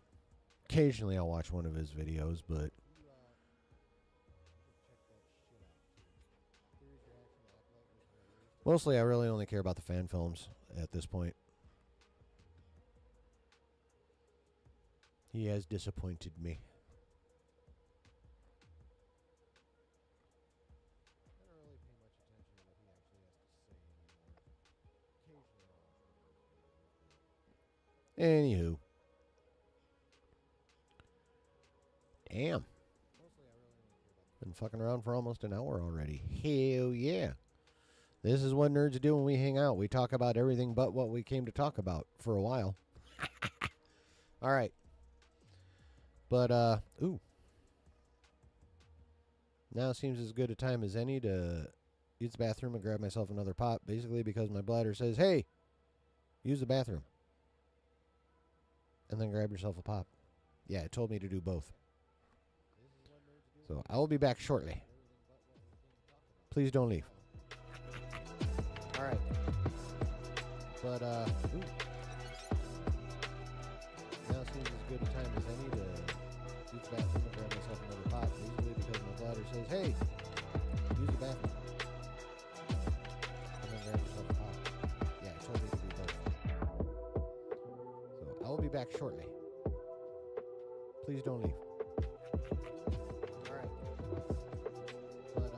Occasionally I'll watch one of his videos, but mostly I really only care about the fan films at this point. He has disappointed me. Anywho. Damn. Been fucking around for almost an hour already. Hell yeah. This is what nerds do when we hang out. We talk about everything but what we came to talk about for a while. All right. But, ooh. Now seems as good a time as any to use the bathroom and grab myself another pop, basically because my bladder says, hey, use the bathroom. And then grab yourself a pop. Yeah, it told me to do both. So I will be back shortly. Please don't leave. All right. But, ooh. Now seems as good a time as any to use the bathroom and grab myself another pop, basically because my bladder says, hey, use the bathroom. And then grab yourself a pop. Yeah, it told me to do both. So I will be back shortly. Please don't leave. All right. But,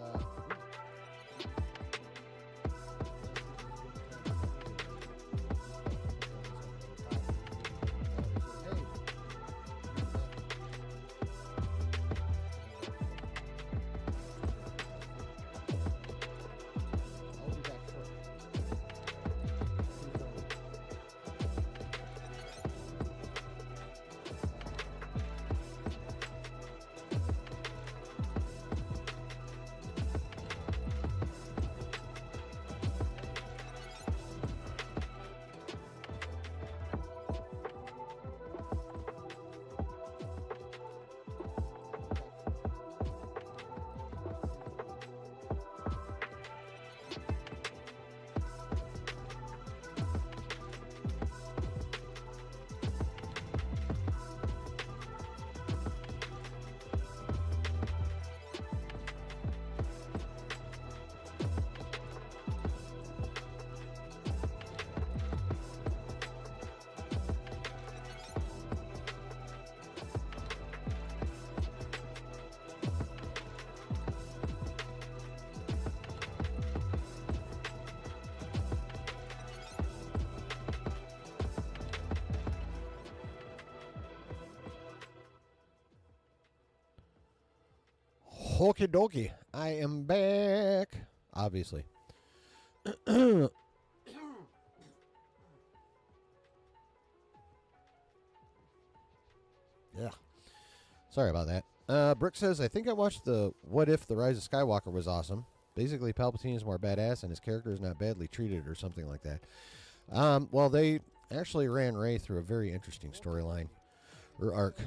Okie dokie. I am back. Obviously. Yeah. Sorry about that. Brooke says, I think I watched the What If The Rise of Skywalker was awesome. Basically, Palpatine is more badass and his character is not badly treated or something like that. Well, they actually ran Rey through a very interesting storyline or arc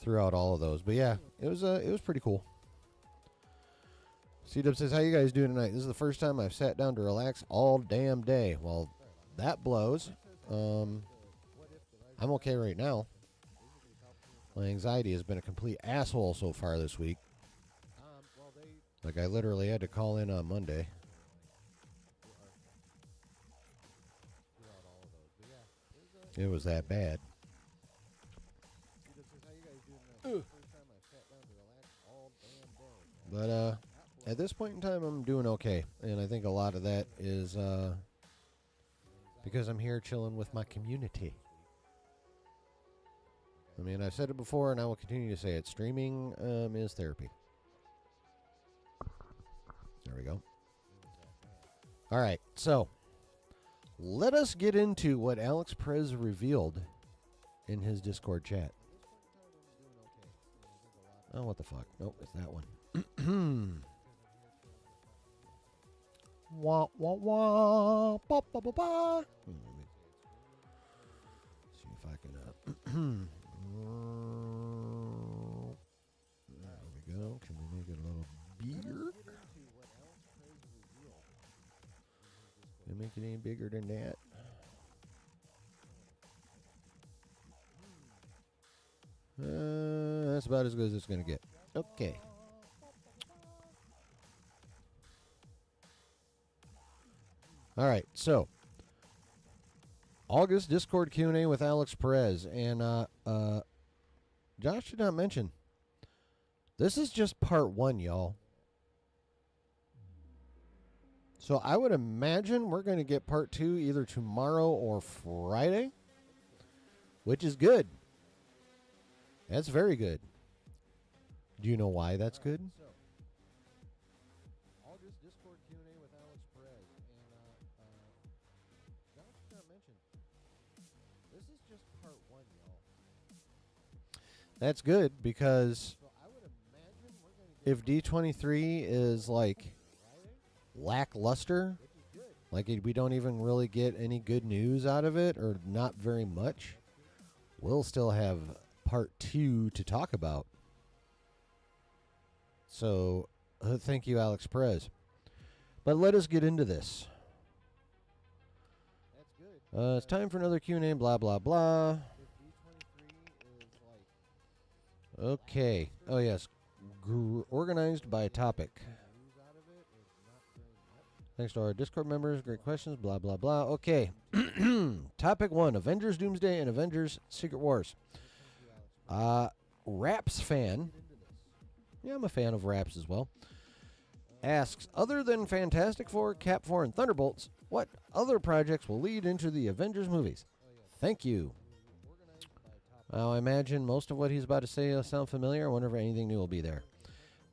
throughout all of those. But yeah, it was pretty cool. C-Dub says, how you guys doing tonight? This is the first time I've sat down to relax all damn day. Well, that blows. I'm okay right now. My anxiety has been a complete asshole so far this week. Like, I literally had to call in on Monday. It was that bad. But at this point in time, I'm doing okay. And I think a lot of that is because I'm here chilling with my community. I mean, I've said it before, and I will continue to say it. Streaming is therapy. There we go. All right, so let us get into what Alex Perez revealed in his Discord chat. Oh, what the fuck? Nope, it's that one. Wah, wah, wah. Ba, ba, ba, ba. Let me see if I can... there we go. Can we make it a little bigger? Can we make it any bigger than that? That's about as good as it's going to get. Okay. All right, so August Discord Q&A with Alex Perez, and Josh did not mention this is just part one, y'all. So I would imagine we're going to get part two either tomorrow or Friday, which is good. That's very good. Do you know why that's good? So, all just Discord Q&A with Alex Perez. And John forgot to mention, this is just part one, y'all. That's good because So I would imagine we're going to get if D23 is like Friday, lackluster, which is good. like we don't even really get any good news out of it or not very much, we'll still have part 2 to talk about. So thank you, Alex Perez. But let us get into this. That's good. It's time for another Q&A, blah, blah, blah. If D23 is like Okay. Oh, yes. Organized by topic. news out of it is not very much. Thanks to our Discord members. Great questions. Blah, blah, blah. Okay. Topic 1. Avengers Doomsday and Avengers Secret Wars. Raps fan. Get into this. Yeah, I'm a fan of Raps as well. Asks, other than Fantastic Four, Cap 4, and Thunderbolts, what other projects will lead into the Avengers movies? Thank you. Organized by topic. I imagine most of what he's about to say will sound familiar. I wonder if anything new will be there.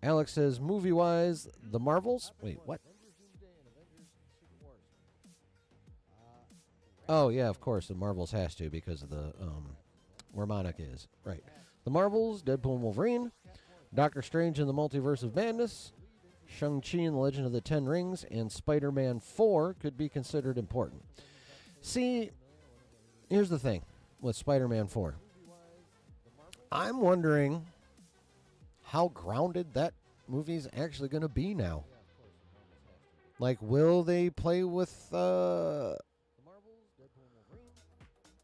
Alex says, movie-wise, The Marvels. Wait, what? Avengers Doomsday and Avengers Secret Wars. Oh, yeah, of course. The Marvels has to because of the where Monica is. Right. The Marvels, Deadpool and Wolverine, Doctor Strange and the Multiverse of Madness, Shang-Chi and the Legend of the Ten Rings, and Spider-Man 4 could be considered important. See, here's the thing with Spider-Man 4. I'm wondering how grounded that movie's actually going to be now. Like, will they play with The Marvels, Deadpool and Wolverine,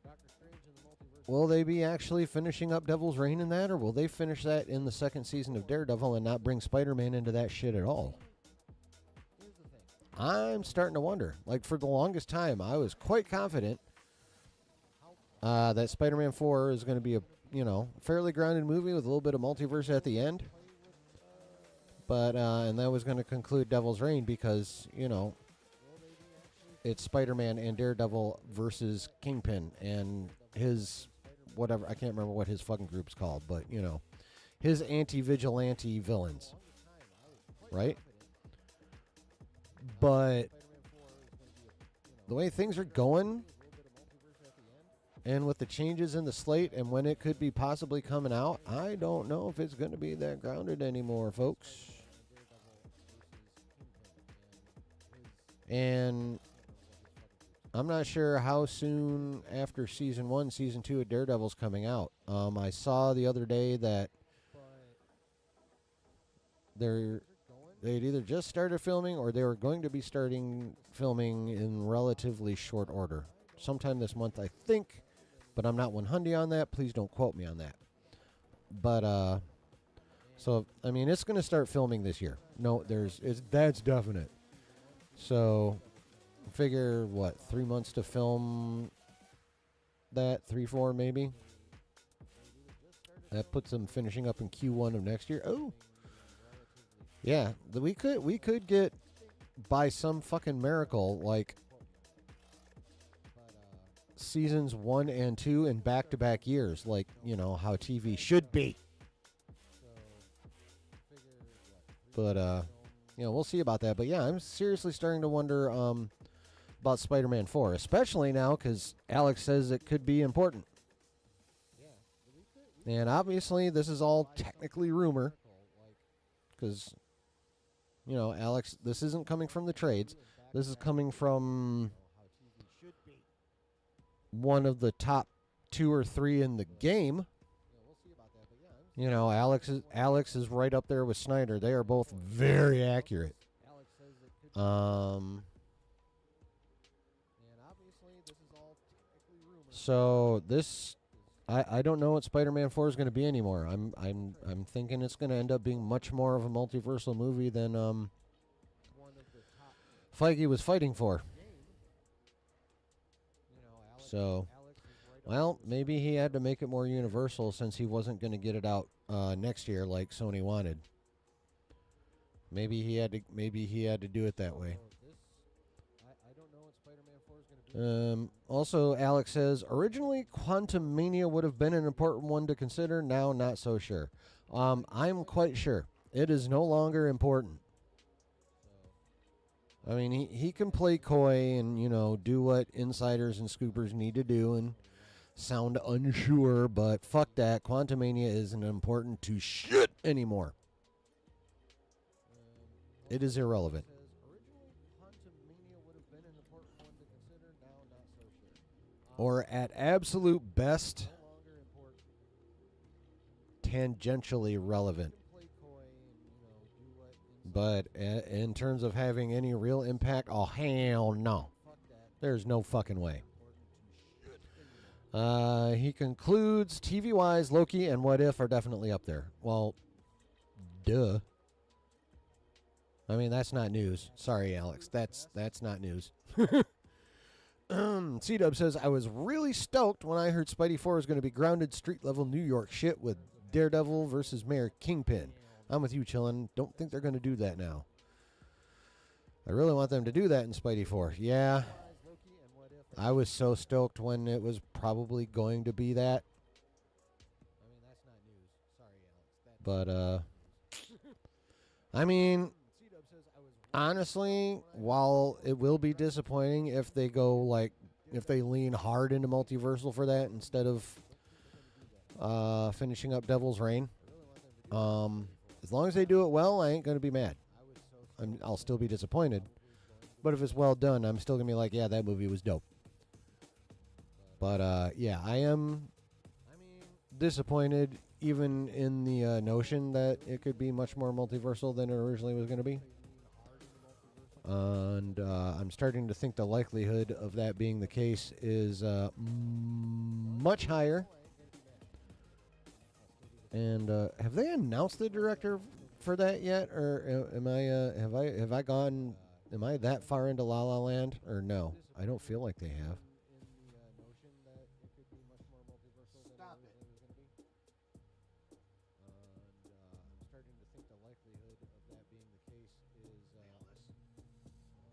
Doctor Strange and the Multiverse. will they be actually finishing up Devil's Reign in that, or will they finish that in the second season of Daredevil and not bring Spider-Man into that shit at all? Here's the thing. I'm starting to wonder. Like, for the longest time, I was quite confident that Spider-Man 4 is going to be a, fairly grounded movie with a little bit of multiverse at the end. But, and that was going to conclude Devil's Reign because, it's Spider-Man and Daredevil versus Kingpin and his, whatever, I can't remember what his fucking group's called, but, his anti-vigilante villains. Right? But the way things are going, and with the changes in the slate and when it could be possibly coming out, I don't know if it's going to be that grounded anymore, folks. And I'm not sure how soon after Season 1, Season 2 of Daredevil's coming out. I saw the other day that they'd either just started filming or they were going to be starting filming in relatively short order. Sometime this month, I think, but I'm not 100 on that. Please don't quote me on that. But, so, I mean, it's going to start filming this year. No, that's definite. So, figure, 3 months to film that? 3, 4 maybe? That puts them finishing up in Q1 of next year. Oh. Yeah, we could get, by some fucking miracle, like, seasons 1 and 2 in back-to-back years, like, how TV should be. But, we'll see about that. But, yeah, I'm seriously starting to wonder about Spider-Man 4, especially now because Alex says it could be important. And, obviously, this is all technically rumor because, Alex, this isn't coming from the trades. This is coming from one of the top 2 or 3 in the game. Alex is right up there with Snyder. They are both very accurate. So this, I don't know what Spider-Man 4 is going to be anymore. I'm thinking it's going to end up being much more of a multiversal movie than Feige was fighting for. So, well, maybe he had to make it more universal since he wasn't going to get it out next year like Sony wanted. Maybe he had to do it that way. Also, Alex says, originally Quantum Mania would have been an important one to consider. Now, not so sure. I'm quite sure. It is no longer important. I mean, he can play coy and, do what insiders and scoopers need to do and sound unsure, but fuck that. Quantumania isn't important to shit anymore. It is irrelevant. Or at absolute best, tangentially relevant. But in terms of having any real impact, oh, hell no. There's no fucking way. He concludes, TV-wise, Loki and What If are definitely up there. Well, duh. I mean, that's not news. Sorry, Alex. That's not news. C-Dub says, I was really stoked when I heard Spidey 4 was going to be grounded street-level New York shit with Daredevil versus Mayor Kingpin. I'm with you, chillin'. Don't think they're going to do that now. I really want them to do that in Spidey 4. Yeah. I was so stoked when it was probably going to be that. But, I mean, honestly, while it will be disappointing if they go, if they lean hard into multiversal for that instead of finishing up Devil's Reign, as long as they do it well, I ain't going to be mad. I'll still be disappointed. But if it's well done, I'm still going to be like, yeah, that movie was dope. But, yeah, I am disappointed even in the notion that it could be much more multiversal than it originally was going to be. And I'm starting to think the likelihood of that being the case is much higher. And have they announced the director for that yet, or am I that far into La La Land, or no? I don't feel like they have. Stop it. I'm starting to think the likelihood of that being the case is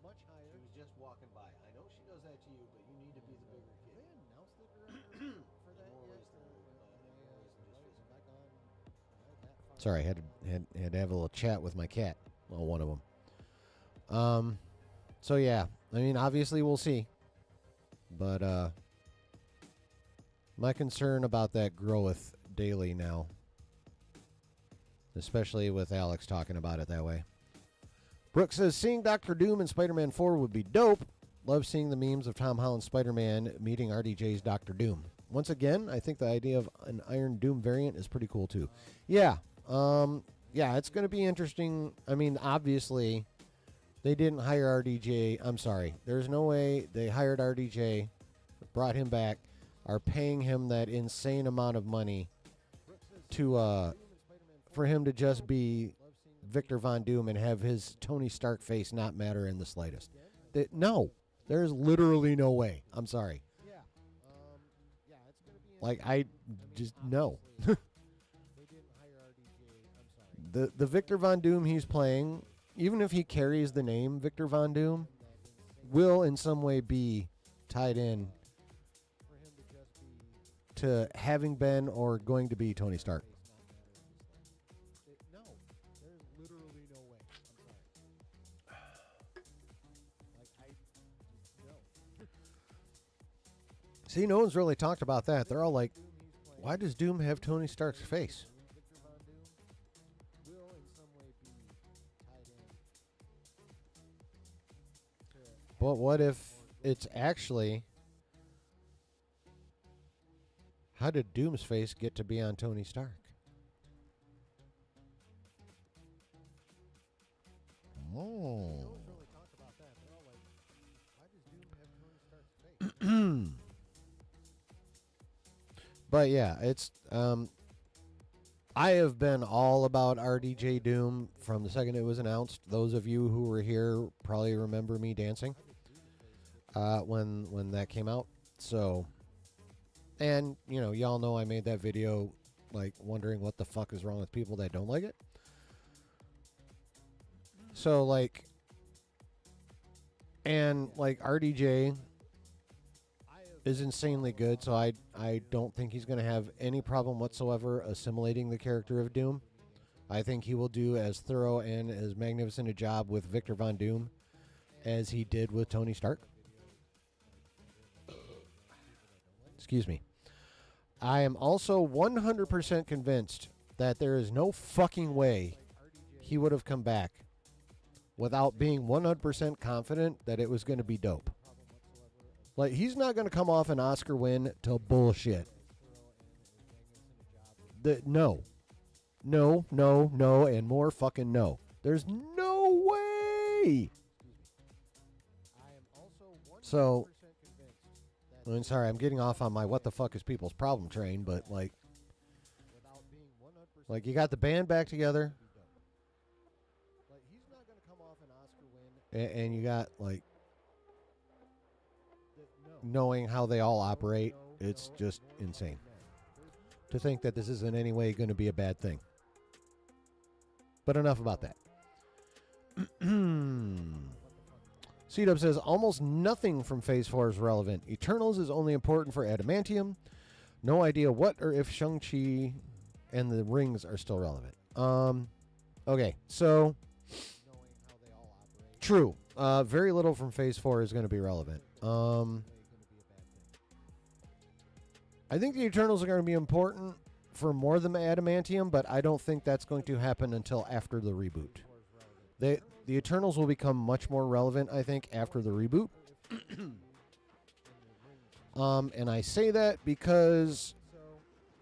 much higher. She was just walking by. I know she does that to you, but you need to be the bigger kid. Have they announced the director for that yet? Sorry, I had to have a little chat with my cat. Well, one of them. So yeah, I mean, obviously we'll see. But my concern about that groweth daily now. Especially with Alex talking about it that way. Brooke says, seeing Doctor Doom in Spider-Man 4 would be dope. Love seeing the memes of Tom Holland's Spider-Man meeting RDJ's Doctor Doom. Once again, I think the idea of an Iron Doom variant is pretty cool too. Yeah. Yeah, it's going to be interesting. I mean, obviously, they didn't hire RDJ. I'm sorry. There's no way they hired RDJ, brought him back, are paying him that insane amount of money to for him to just be Victor Von Doom and have his Tony Stark face not matter in the slightest. No, there's literally no way. I'm sorry. Like, I just, no. The Victor Von Doom he's playing, even if he carries the name Victor Von Doom, will in some way be tied in to having been or going to be Tony Stark. No, there's literally no way. I'm sorry. No. See, no one's really talked about that. They're all like, why does Doom have Tony Stark's face? But what if it's actually, how did Doom's face get to be on Tony Stark? Oh. But yeah, it's I have been all about RDJ Doom from the second it was announced. Those of you who were here probably remember me dancing when that came out. So, and y'all know I made that video like wondering what the fuck is wrong with people that don't like it. So and RDJ, is insanely good, so I don't think he's going to have any problem whatsoever assimilating the character of Doom. I think he will do as thorough and as magnificent a job with Victor Von Doom as he did with Tony Stark. Excuse me. I am also 100% convinced that there is no fucking way he would have come back without being 100% confident that it was going to be dope. Like, he's not going to come off an Oscar win to bullshit. No, and more fucking no. There's no way. So, I'm sorry, I'm getting off on my what the fuck is people's problem train, but like you got the band back together, and you got like knowing how they all operate. It's just insane to think that this is in any way going to be a bad thing. But enough about that. C-Dub says, almost nothing from Phase 4 is relevant. Eternals is only important for Adamantium. No idea what or if Shang-Chi and the rings are still relevant. Okay, so true. Very little from Phase 4 is going to be relevant. I think the Eternals are going to be important for more than Adamantium, but I don't think that's going to happen until after the reboot. The Eternals will become much more relevant, I think, after the reboot. And I say that because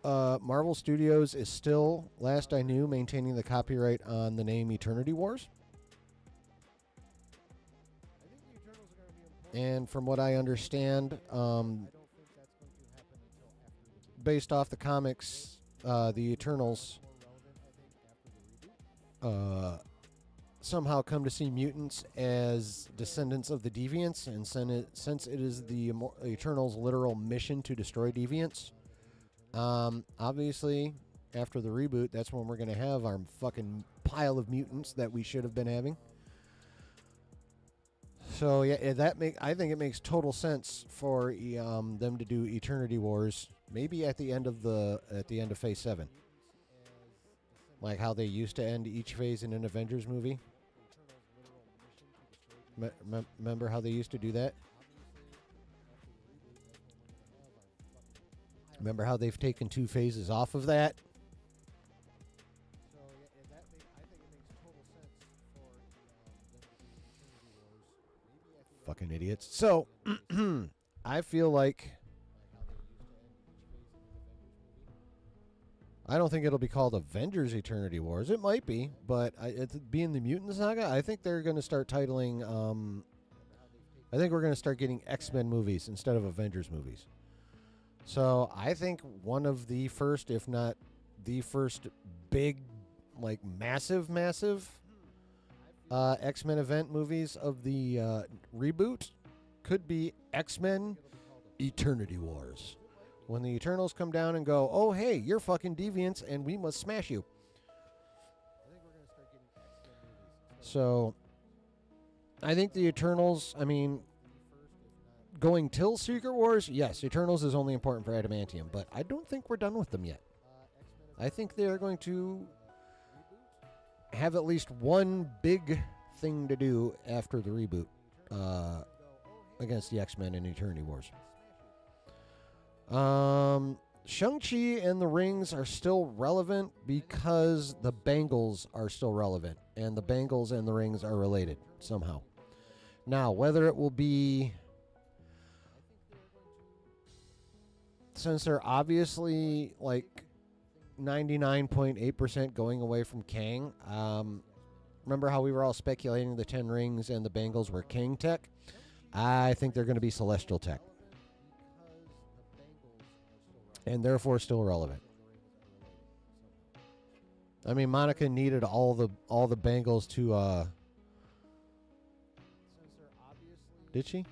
Marvel Studios is still, last I knew, maintaining the copyright on the name Eternity Wars. And from what I understand, based off the comics, the Eternals somehow come to see mutants as descendants of the Deviants, and since it is the Eternals' literal mission to destroy Deviants, obviously, after the reboot, that's when we're going to have our fucking pile of mutants that we should have been having. So yeah, I think it makes total sense for them to do Eternity Wars, maybe at the end of Phase 7, like how they used to end each phase in an Avengers movie. Remember how they used to do that? Remember how they've taken 2 phases off of that? Fucking idiots. So, I feel like I don't think it'll be called Avengers Eternity Wars. It might be, but it's being the Mutant Saga, I think they're going to start titling I think we're going to start getting X-Men movies instead of Avengers movies. So, I think one of the first, if not the first big, like massive X-Men event movies of the reboot could be X-Men Eternity Wars. When the Eternals come down and go, oh, hey, you're fucking deviants, and we must smash you. So, I think the Eternals, going till Secret Wars, yes, Eternals is only important for Adamantium, but I don't think we're done with them yet. I think they're going to have at least one big thing to do after the reboot against the X-Men in Eternity Wars. Shang-Chi and the rings are still relevant because the bangles are still relevant, and the bangles and the rings are related somehow. Now, whether it will be, since they're obviously like 99.8% going away from Kang, remember how we were all speculating the 10 rings and the bangles were Kang tech? I think they're going to be Celestial tech, and therefore still relevant. Monica needed all the bangles to did she?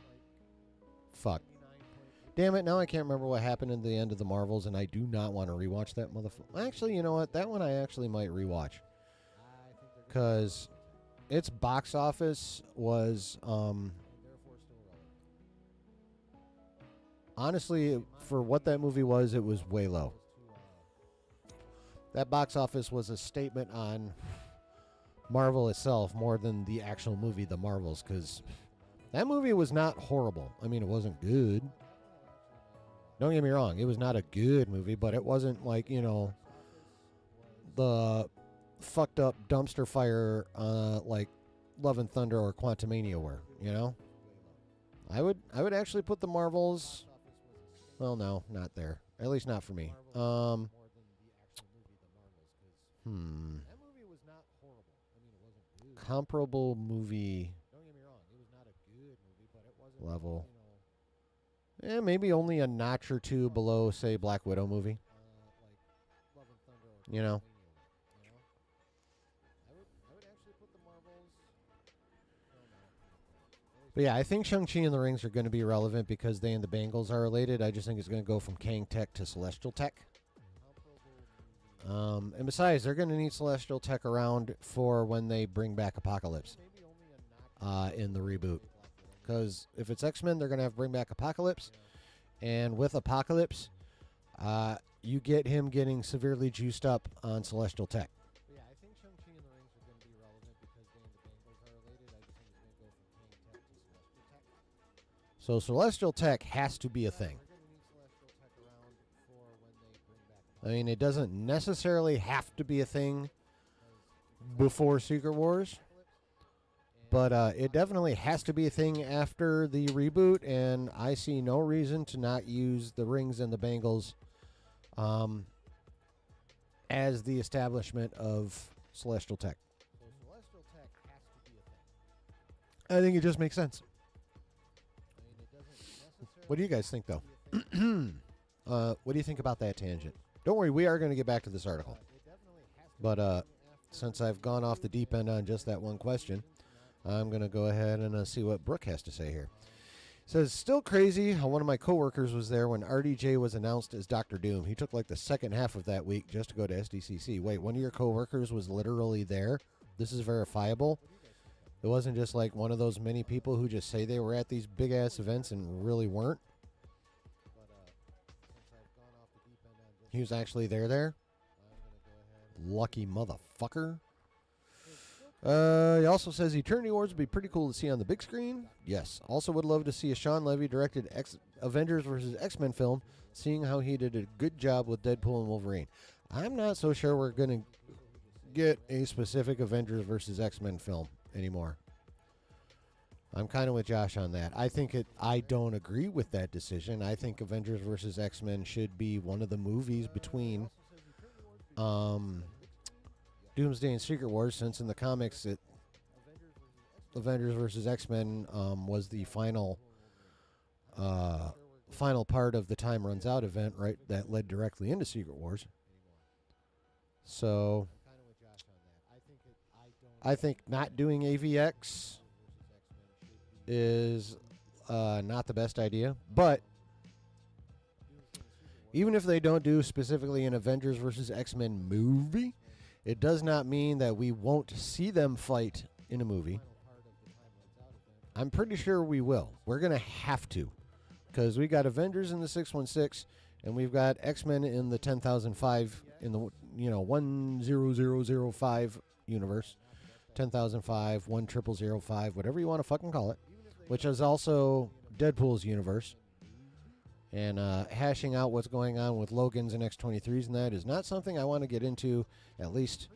Fuck. Damn it, now I can't remember what happened in the end of the Marvels, and I do not want to rewatch that motherfucker. Actually, you know what? That one I actually might rewatch. Because its box office was honestly, for what that movie was, it was way low. That box office was a statement on Marvel itself more than the actual movie, The Marvels, because that movie was not horrible. I mean, it wasn't good. Don't get me wrong, it was not a good movie, but it wasn't like, the fucked up dumpster fire like Love and Thunder or Quantumania were, I would actually put The Marvels, well, no, not there. At least not for me. Comparable movie level. Maybe only a notch or two below, say, Black Widow movie. But yeah, I think Shang-Chi and the Rings are going to be relevant because they and the Bengals are related. I just think it's going to go from Kang Tech to Celestial Tech. And besides, they're going to need Celestial Tech around for when they bring back Apocalypse in the reboot. Because if it's X-Men, they're going to have to bring back Apocalypse. And with Apocalypse, you get him getting severely juiced up on Celestial Tech. Yeah, I think Shang-Chi and the Rings are going to be relevant because they and the Bengals are related. I just think it's going to go from Kang Tech to Celestial Tech. So Celestial Tech has to be a thing. I mean, it doesn't necessarily have to be a thing before Secret Wars, but it definitely has to be a thing after the reboot, and I see no reason to not use the Rings and the Bengals as the establishment of Celestial Tech. I think it just makes sense. What do you guys think, though? What do you think about that tangent? Don't worry, we are going to get back to this article. But since I've gone off the deep end on just that one question, I'm going to go ahead and see what Brooke has to say here. It says, still crazy how one of my coworkers was there when RDJ was announced as Dr. Doom. He took like the second half of that week just to go to SDCC. Wait, one of your coworkers was literally there? This is verifiable? It wasn't just like one of those many people who just say they were at these big-ass events and really weren't? He was actually there? Lucky motherfucker. He also says Eternity Wars would be pretty cool to see on the big screen. Yes. Also would love to see a Sean Levy directed Avengers vs. X-Men film, seeing how he did a good job with Deadpool and Wolverine. I'm not so sure we're going to get a specific Avengers vs. X-Men film anymore. I'm kind of with Josh on that. I don't agree with that decision. I think Avengers vs. X-Men should be one of the movies between Doomsday and Secret Wars, since in the comics Avengers vs. X-Men was the final part of the Time Runs Out event, right, that led directly into Secret Wars. So I think not doing AVX is not the best idea, but even if they don't do specifically an Avengers vs. X-Men movie, it does not mean that we won't see them fight in a movie. I'm pretty sure we will. We're going to have to, because we got Avengers in the 616, and we've got X-Men in the 10,005 in the 10005 universe, 10,005, 10005, whatever you want to fucking call it, which is also Deadpool's universe. And hashing out what's going on with Logan's and X-23s and that is not something I want to get into, at least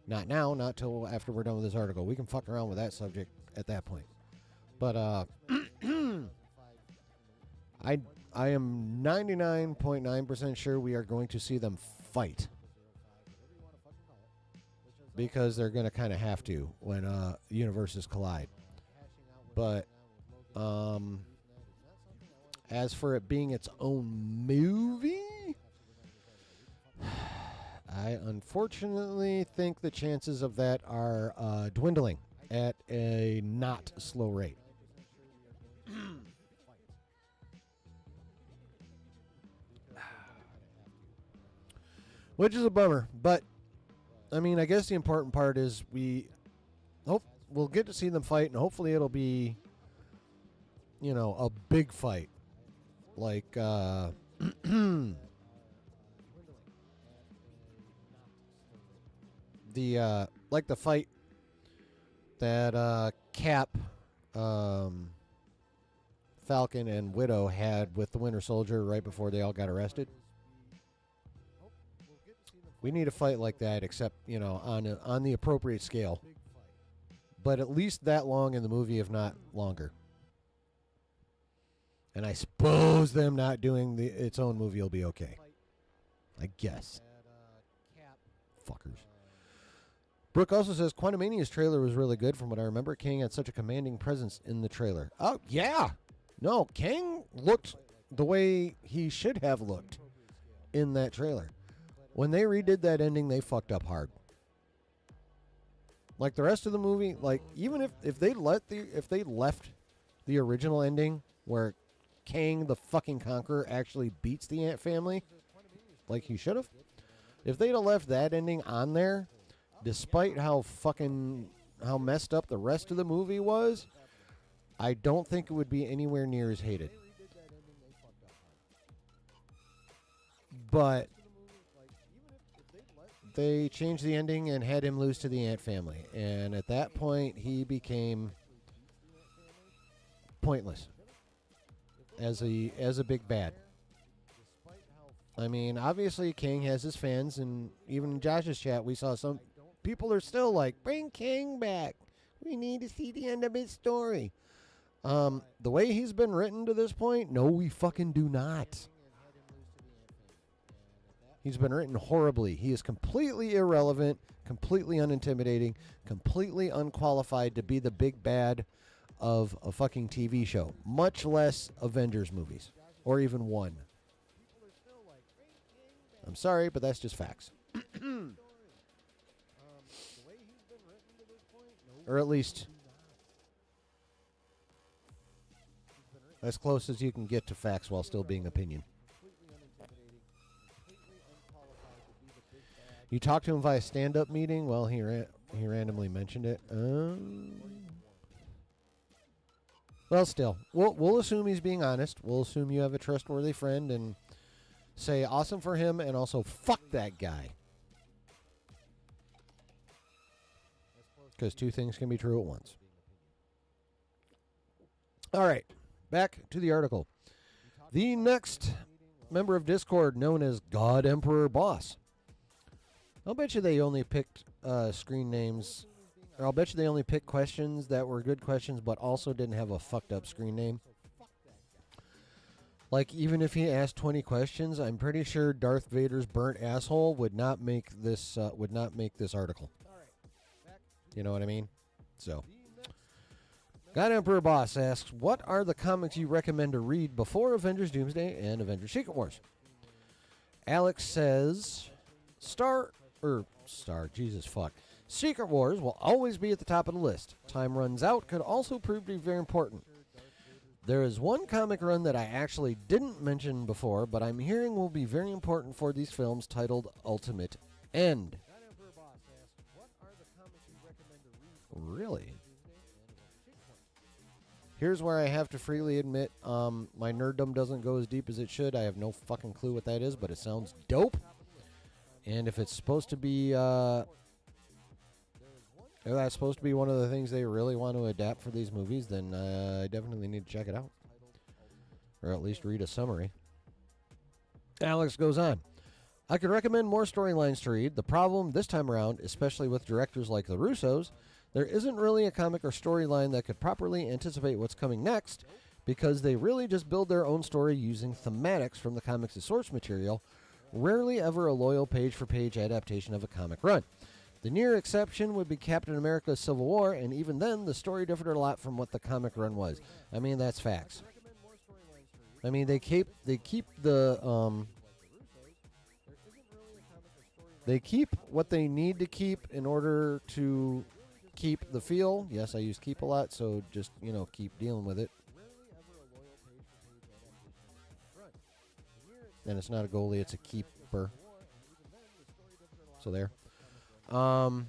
not now, not till after we're done with this article. We can fuck around with that subject at that point. But I am 99.9% sure we are going to see them fight, because they're going to kind of have to when universes collide. But as for it being its own movie, I unfortunately think the chances of that are dwindling at a not slow rate. Which is a bummer, but I mean, I guess the important part is we'll get to see them fight, and hopefully it'll be, a big fight. like the like the fight that Cap, Falcon, and Widow had with the Winter Soldier right before they all got arrested. We need a fight like that, except on the appropriate scale, but at least that long in the movie, if not longer. And I suppose them not doing its own movie will be okay. I guess. Fuckers. Brooke also says Quantumania's trailer was really good. From what I remember, Kang had such a commanding presence in the trailer. Oh, yeah. No, Kang looked the way he should have looked in that trailer. When they redid that ending, they fucked up hard. Like the rest of the movie, like even if they left the original ending where Kang the fucking Conqueror actually beats the Ant family, like he should have, if they'd have left that ending on there, despite how messed up the rest of the movie was, I don't think it would be anywhere near as hated. But they changed the ending and had him lose to the Ant family, and at that point he became pointless as a big bad. I mean, obviously King has his fans, and even in Josh's chat we saw some people are still like, bring King back. We need to see the end of his story. The way he's been written to this point, no, we fucking do not. He's been written horribly. He is completely irrelevant, completely unintimidating, completely unqualified to be the big bad of a fucking TV show, much less Avengers movies, or even one. I'm sorry, but that's just facts. Or at least as close as you can get to facts while still being opinion. You talked to him via stand-up meeting? Well, he randomly mentioned it. Well, still, we'll assume he's being honest. We'll assume you have a trustworthy friend and say awesome for him and also fuck that guy. Because two things can be true at once. All right, back to the article. The next member of Discord, known as God Emperor Boss. I'll bet you they only picked screen names, or I'll bet you they only picked questions that were good questions, but also didn't have a fucked up screen name. Like, even if he asked 20 questions, I'm pretty sure Darth Vader's burnt asshole would not make this article. You know what I mean? So, God Emperor Boss asks, what are the comics you recommend to read before Avengers Doomsday and Avengers Secret Wars? Alex says, Secret Wars will always be at the top of the list. Time Runs Out could also prove to be very important. There is one comic run that I actually didn't mention before, but I'm hearing will be very important for these films, titled Ultimate End. Really? Here's where I have to freely admit, my nerddom doesn't go as deep as it should. I have no fucking clue what that is, but it sounds dope. And if it's supposed to be, if that's supposed to be one of the things they really want to adapt for these movies, then I definitely need to check it out. Or at least read a summary. Alex goes on. I could recommend more storylines to read. The problem this time around, especially with directors like the Russos, there isn't really a comic or storyline that could properly anticipate what's coming next, because they really just build their own story using thematics from the comics' source material, rarely ever a loyal page-for-page adaptation of a comic run. The near exception would be Captain America Civil War, and even then, the story differed a lot from what the comic run was. I mean, that's facts. I mean, they keep what they need to keep in order to keep the feel. Yes, I use keep a lot, so just, keep dealing with it. And it's not a goalie, it's a keeper. So there. But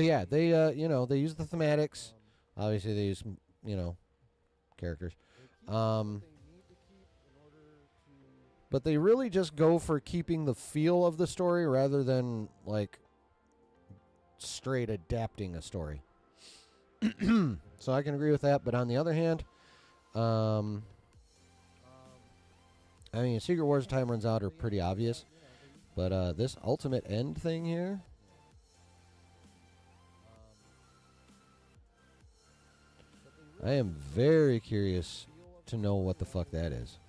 yeah, they use the thematics. Obviously, they use, characters. But they really just go for keeping the feel of the story rather than like straight adapting a story. So I can agree with that. But on the other hand, I mean, Secret Wars Time Runs Out are pretty obvious. But this Ultimate End thing here, I am very curious to know what the fuck that is.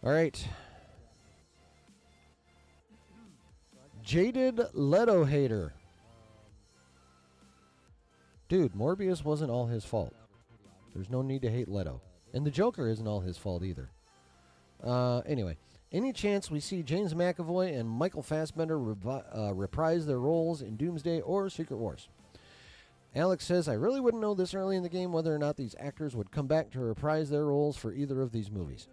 All right. Jaded Leto hater. Dude, Morbius wasn't all his fault. There's no need to hate Leto. And the Joker isn't all his fault either. Anyway, any chance we see James McAvoy and Michael Fassbender reprise their roles in Doomsday or Secret Wars? Alex says, I really wouldn't know this early in the game whether or not these actors would come back to reprise their roles for either of these movies.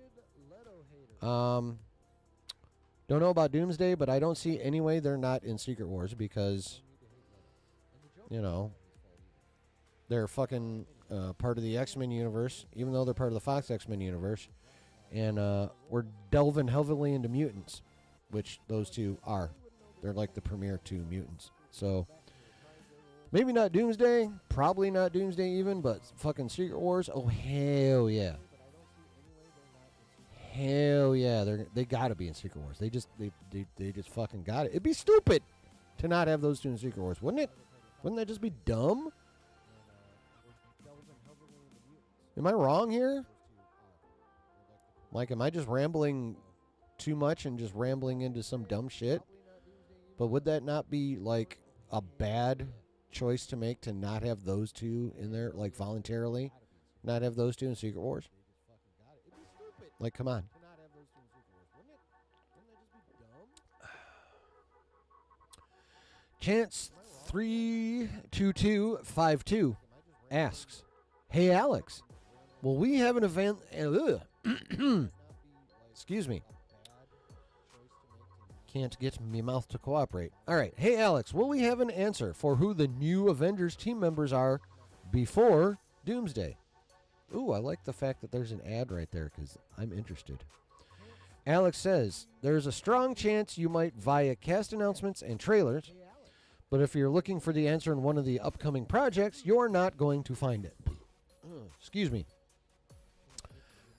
Don't know about Doomsday, but I don't see any way they're not in Secret Wars because, you know, they're fucking part of the X-Men universe, even though they're part of the Fox X-Men universe. And we're delving heavily into mutants, which those two are. They're like the premier two mutants. So maybe not Doomsday, probably not Doomsday even, but fucking Secret Wars. Oh, hell yeah. Hell yeah, they gotta be in Secret Wars. They just fucking got it. It'd be stupid to not have those two in Secret Wars, wouldn't it? Wouldn't that just be dumb? Am I wrong here? Like, am I just rambling too much and just rambling into some dumb shit? But would that not be like a bad choice to make to not have those two in there, like voluntarily, not have those two in Secret Wars? Like, come on. Chance 32252 asks, hey, Alex, will we have an event? Excuse me. Can't get me mouth to cooperate. All right. Hey, Alex, will we have an answer for who the new Avengers team members are before Doomsday? Ooh, I like the fact that there's an ad right there because I'm interested. Alex says, there's a strong chance you might via cast announcements and trailers, but if you're looking for the answer in one of the upcoming projects, you're not going to find it. Excuse me.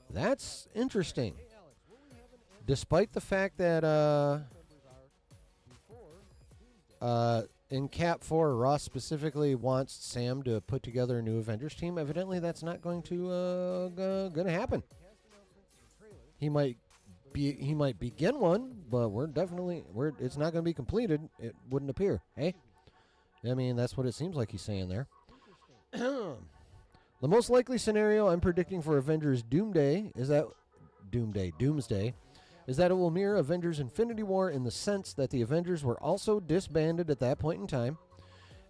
That's interesting. Despite the fact that in Cap 4, Ross specifically wants Sam to put together a new Avengers team. Evidently, that's not going to happen. He might begin one, but it's not going to be completed. It wouldn't appear. Hey, I mean, that's what it seems like he's saying there. The most likely scenario I'm predicting for Avengers Doomsday is that it will mirror Avengers Infinity War in the sense that the Avengers were also disbanded at that point in time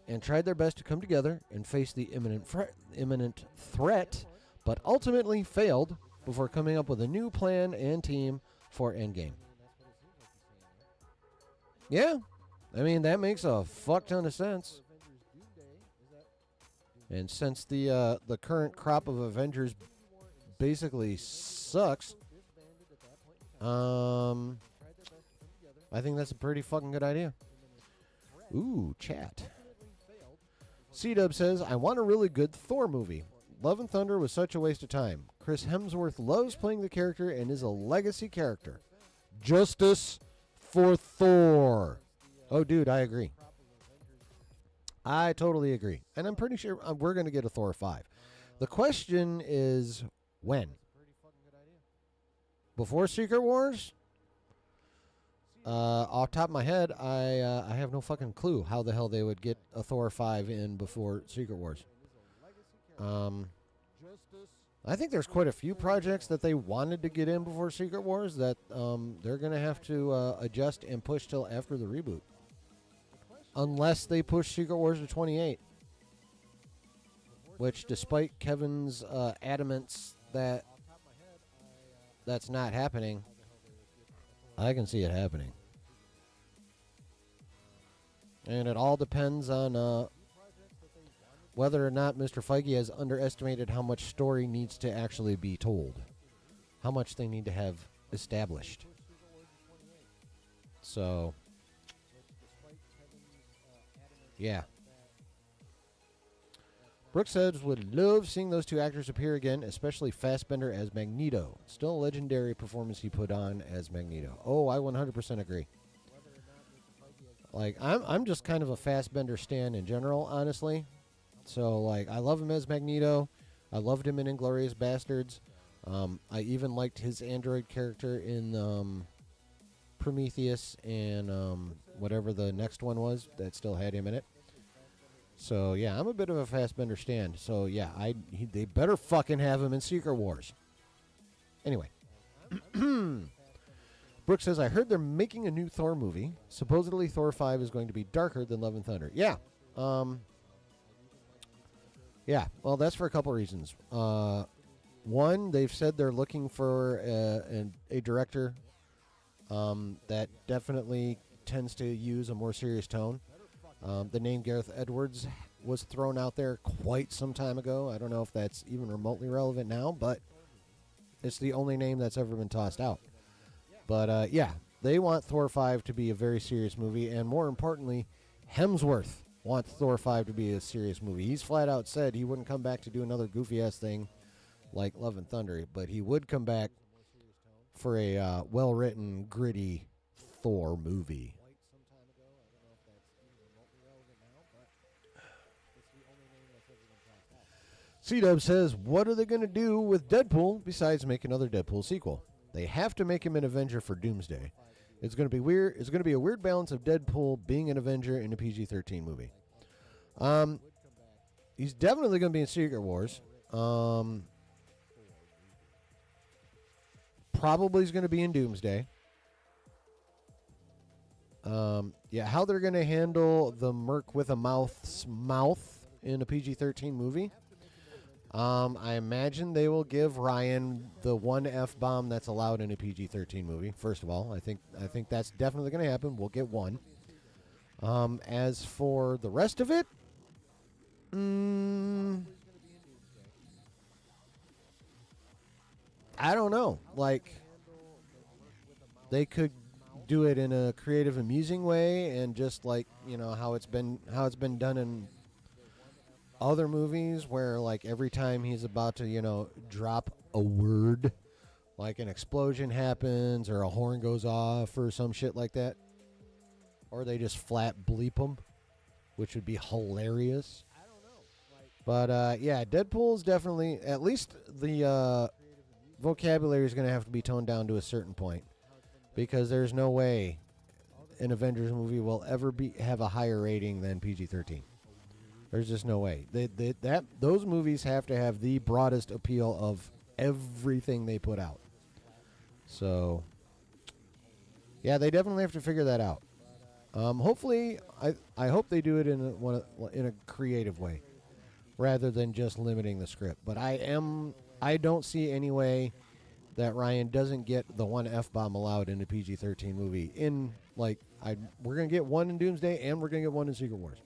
and tried their best to come together and face the imminent threat, but ultimately failed before coming up with a new plan and team for Endgame. Yeah, I mean, that makes a fuck ton of sense. And since the current crop of Avengers basically sucks, I think that's a pretty fucking good idea. Ooh, chat. C-Dub says, I want a really good Thor movie. Love and Thunder was such a waste of time. Chris Hemsworth loves playing the character and is a legacy character. Justice for Thor. Oh, dude, I agree. I totally agree. And I'm pretty sure we're going to get a Thor 5. The question is, when? Before Secret Wars? Off the top of my head, I have no fucking clue how the hell they would get a Thor 5 in before Secret Wars. I think there's quite a few projects that they wanted to get in before Secret Wars that they're going to have to adjust and push till after the reboot. Unless they push Secret Wars to 28. Which, despite Kevin's adamance that that's not happening, I can see it happening. And it all depends on whether or not Mr. Feige has underestimated how much story needs to actually be told, how much they need to have established. So, yeah. Brooks says would love seeing those two actors appear again, especially Fassbender as Magneto. Still a legendary performance he put on as Magneto. Oh, I 100% agree. Like, I'm just kind of a Fassbender stan in general, honestly. So, like, I love him as Magneto. I loved him in Inglourious Bastards. I even liked his android character in Prometheus and whatever the next one was that still had him in it. So, yeah, I'm a bit of a Fassbender stan. So, yeah, they better fucking have him in Secret Wars. Anyway. Brooks says, I heard they're making a new Thor movie. Supposedly Thor 5 is going to be darker than Love and Thunder. Yeah. Yeah, well, that's for a couple reasons. One, they've said they're looking for a director that definitely tends to use a more serious tone. The name Gareth Edwards was thrown out there quite some time ago. I don't know if that's even remotely relevant now, but it's the only name that's ever been tossed out. But, yeah, they want Thor 5 to be a very serious movie, and more importantly, Hemsworth wants Thor 5 to be a serious movie. He's flat out said he wouldn't come back to do another goofy-ass thing like Love and Thunder, but he would come back for a well-written, gritty Thor movie. C-Dub says, what are they going to do with Deadpool besides make another Deadpool sequel? They have to make him an Avenger for Doomsday. It's going to be weird. It's going to be a weird balance of Deadpool being an Avenger in a PG-13 movie. He's definitely going to be in Secret Wars. Probably is going to be in Doomsday. Yeah, how they're going to handle the Merc with a mouth's mouth in a PG-13 movie. I imagine they will give Ryan the one F-bomb that's allowed in a PG-13 movie. First of all, I think that's definitely going to happen. We'll get one. As for the rest of it, I don't know. Like, they could do it in a creative, amusing way, and just like, you know, how it's been done in other movies, where like every time he's about to, you know, drop a word, like an explosion happens or a horn goes off or some shit like that, or they just flat bleep him, which would be hilarious. But yeah, Deadpool's definitely, at least the vocabulary is going to have to be toned down to a certain point, because there's no way an Avengers movie will ever have a higher rating than PG-13. There's just no way. Those movies have to have the broadest appeal of everything they put out. So, yeah, they definitely have to figure that out. Hopefully, I hope they do it in a creative way, rather than just limiting the script. But I don't see any way that Ryan doesn't get the one F-bomb allowed in a PG-13 movie. We're gonna get one in Doomsday, and we're gonna get one in Secret Wars.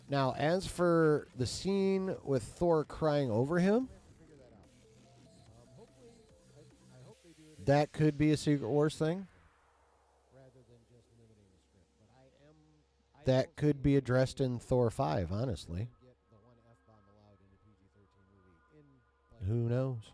Now, as for the scene with Thor crying over him, that could be a Secret Wars thing. That could be addressed in Thor 5, honestly. Who knows?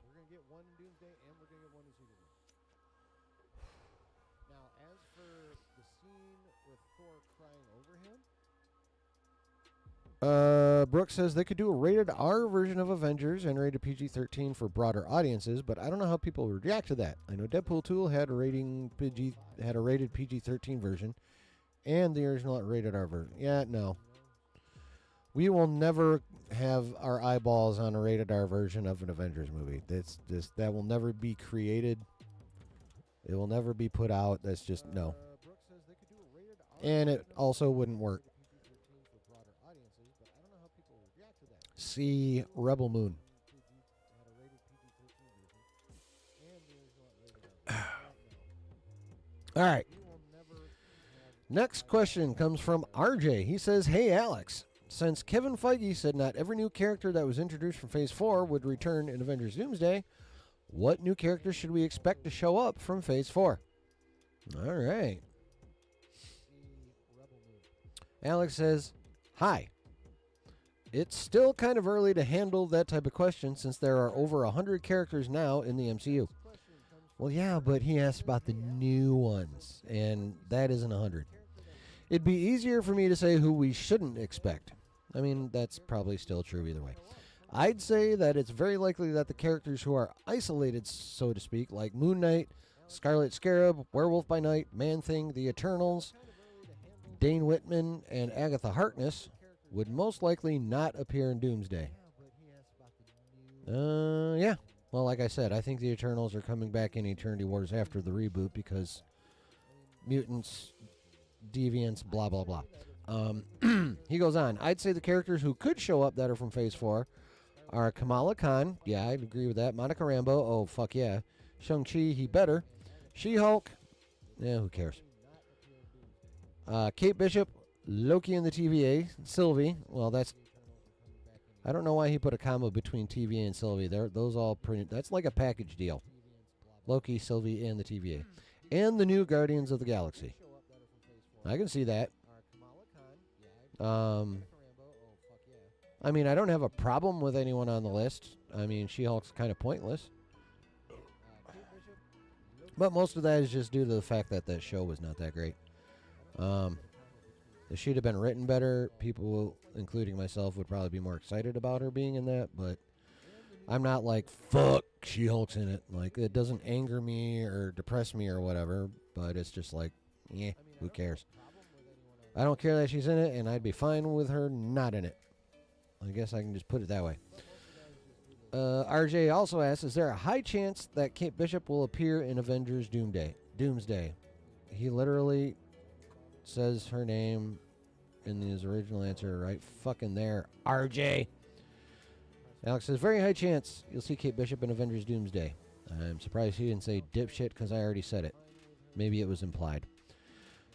Brooks says they could do a rated R version of Avengers and rated PG-13 for broader audiences, but I don't know how people would react to that. I know Deadpool 2 had a rated PG-13 version, and the original rated R version. Yeah, no. We will never have our eyeballs on a rated R version of an Avengers movie. That will never be created. It will never be put out. That's just no. And it also wouldn't work. See Rebel Moon. All right. Next question comes from RJ. He says, hey, Alex, since Kevin Feige said not every new character that was introduced from Phase 4 would return in Avengers Doomsday, what new characters should we expect to show up from Phase 4? All right. Alex says, hi. It's still kind of early to handle that type of question since there are over 100 characters now in the MCU. Well, yeah, but he asked about the new ones, and that isn't 100. It'd be easier for me to say who we shouldn't expect. I mean, that's probably still true either way. I'd say that it's very likely that the characters who are isolated, so to speak, like Moon Knight, Scarlet Scarab, Werewolf by Night, Man-Thing, The Eternals, Dane Whitman, and Agatha Harkness, would most likely not appear in Doomsday. Yeah. Well, like I said, I think the Eternals are coming back in Eternity Wars after the reboot because mutants, deviants, blah, blah, blah. He goes on. I'd say the characters who could show up that are from Phase 4 are Kamala Khan. Yeah, I'd agree with that. Monica Rambeau. Oh, fuck yeah. Shang-Chi, he better. She-Hulk. Yeah, who cares? Kate Bishop, Loki in the TVA, Sylvie. Well, that's... I don't know why he put a comma between TVA and Sylvie. Those all pretty... That's like a package deal. Loki, Sylvie, and the TVA. And the new Guardians of the Galaxy. I can see that. I mean, I don't have a problem with anyone on the list. I mean, She-Hulk's kind of pointless. But most of that is just due to the fact that that show was not that great. If she'd have been written better, people, including myself, would probably be more excited about her being in that. But I'm not like, fuck, She-Hulk's in it. Like, it doesn't anger me or depress me or whatever. But it's just like, yeah, who cares? I don't care that she's in it, and I'd be fine with her not in it. I guess I can just put it that way. RJ also asks, is there a high chance that Kate Bishop will appear in Avengers Doomsday? He literally says her name in his original answer right fucking there. RJ. Alex says, very high chance you'll see Kate Bishop in Avengers Doomsday. I'm surprised he didn't say dipshit because I already said it. Maybe it was implied.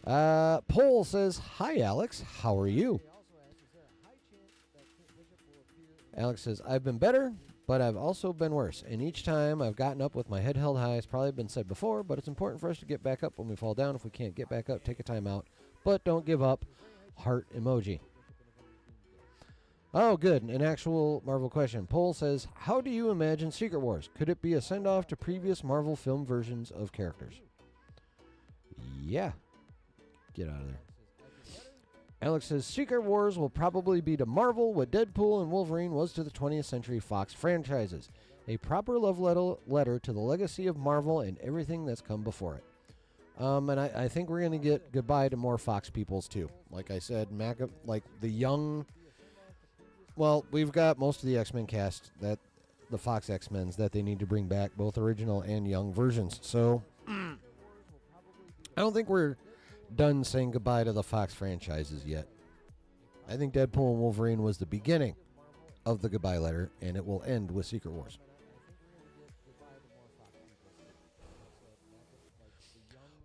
Paul says, hi, Alex. How are you? Alex says, I've been better, but I've also been worse. And each time I've gotten up with my head held high. It's probably been said before, but it's important for us to get back up when we fall down. If we can't get back up, take a time out. But don't give up. Heart emoji. Oh, good. An actual Marvel question. Paul says, how do you imagine Secret Wars? Could it be a send-off to previous Marvel film versions of characters? Yeah. Get out of there. Alex says, Secret Wars will probably be to Marvel what Deadpool and Wolverine was to the 20th Century Fox franchises. A proper love letter to the legacy of Marvel and everything that's come before it. And I think we're going to get goodbye to more Fox peoples, too. Like I said, like the young... Well, we've got most of the X-Men cast, that the Fox X-Men's, that they need to bring back, both original and young versions. So, I don't think we're done saying goodbye to the Fox franchises yet. I think Deadpool and Wolverine was the beginning of the goodbye letter, and it will end with Secret Wars.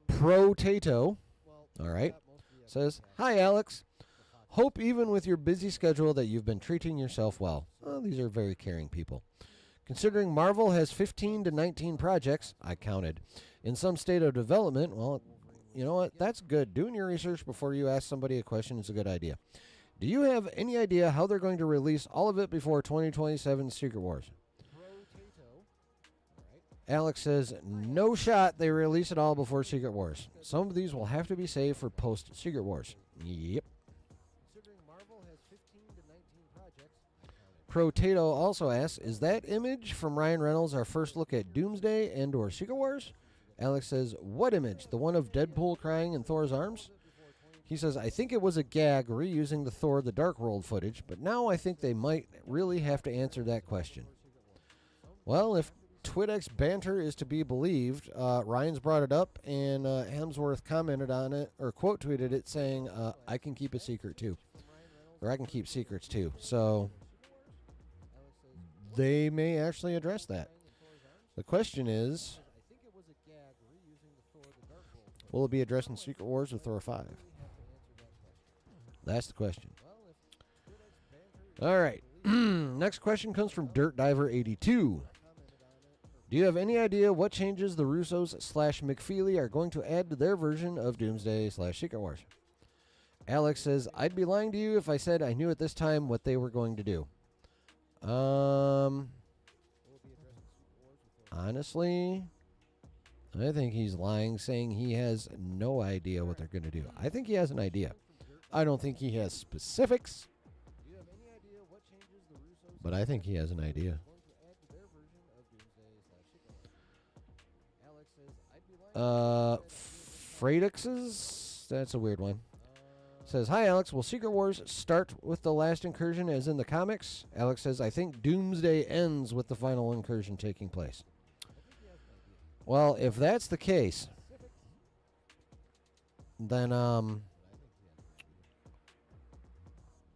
Pro-Tato, all right, says, hi, Alex. Hope even with your busy schedule that you've been treating yourself well. Well, these are very caring people. Considering Marvel has 15 to 19 projects, I counted, in some state of development, well, you know what? That's good. Doing your research before you ask somebody a question is a good idea. Do you have any idea how they're going to release all of it before 2027 Secret Wars? Alex says, no shot they release it all before Secret Wars. Some of these will have to be saved for post-Secret Wars. Yep. Pro-Tato also asks, is that image from Ryan Reynolds our first look at Doomsday and or Secret Wars? Alex says, what image? The one of Deadpool crying in Thor's arms? He says, I think it was a gag reusing the Thor The Dark World footage, but now I think they might really have to answer that question. Well, if TwitX banter is to be believed, Ryan's brought it up, and Hemsworth commented on it, or quote tweeted it, saying, I can keep a secret too. Or I can keep secrets too. So they may actually address that. The question is, will it be addressed in Secret Wars or Thor 5? That's the question. All right. Next question comes from Dirt Diver 82. Do you have any idea what changes the Russos / McFeely are going to add to their version of Doomsday / Secret Wars? Alex says, I'd be lying to you if I said I knew at this time what they were going to do. Honestly, I think he's lying, saying he has no idea what they're going to do. I think he has an idea. I don't think he has specifics, but I think he has an idea. Fradix's? That's a weird one. Says, hi, Alex. Will Secret Wars start with the last incursion as in the comics? Alex says, I think Doomsday ends with the final incursion taking place. Well, if that's the case, then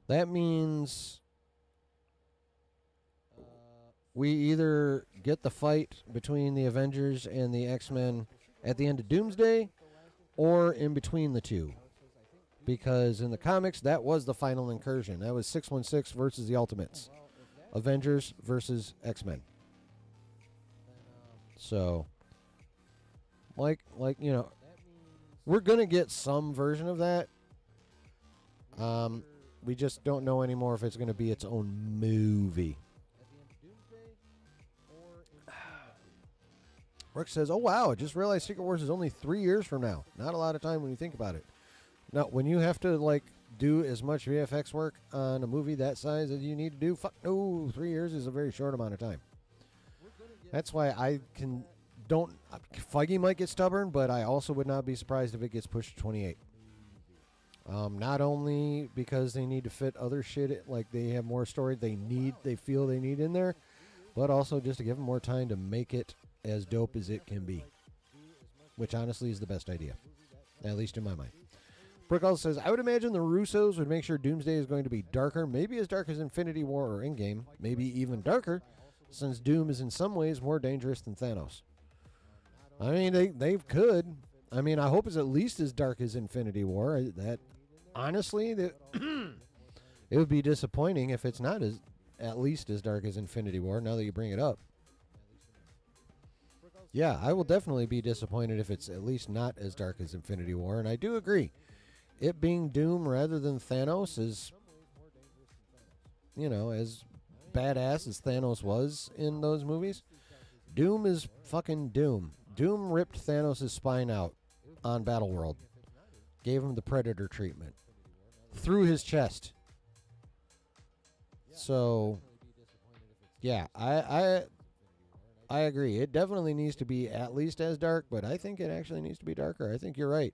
that means we either get the fight between the Avengers and the X-Men at the end of Doomsday or in between the two. Because in the comics, that was the final incursion. That was 616 versus the Ultimates. Avengers versus X-Men. So, like you know, we're going to get some version of that. We just don't know anymore if it's going to be its own movie. Rick says, oh, wow, I just realized Secret Wars is only 3 years from now. Not a lot of time when you think about it. Now, when you have to, do as much VFX work on a movie that size as you need to do, no, 3 years is a very short amount of time. That's why Feige might get stubborn, but I also would not be surprised if it gets pushed to 28. Not only because they need to fit other shit, like they have more story they feel they need in there, but also just to give them more time to make it as dope as it can be, which honestly is the best idea, at least in my mind. Brooke also says, I would imagine the Russos would make sure Doomsday is going to be darker, maybe as dark as Infinity War or Endgame, maybe even darker, since Doom is in some ways more dangerous than Thanos. I mean, they could. I mean, I hope it's at least as dark as Infinity War. Honestly, it would be disappointing if it's not at least as dark as Infinity War, now that you bring it up. Yeah, I will definitely be disappointed if it's at least not as dark as Infinity War, and I do agree. It being Doom rather than Thanos is, as badass as Thanos was in those movies. Doom is fucking Doom. Doom ripped Thanos' spine out on Battleworld. Gave him the Predator treatment. Through his chest. So, yeah, I agree. It definitely needs to be at least as dark, but I think it actually needs to be darker. I think you're right.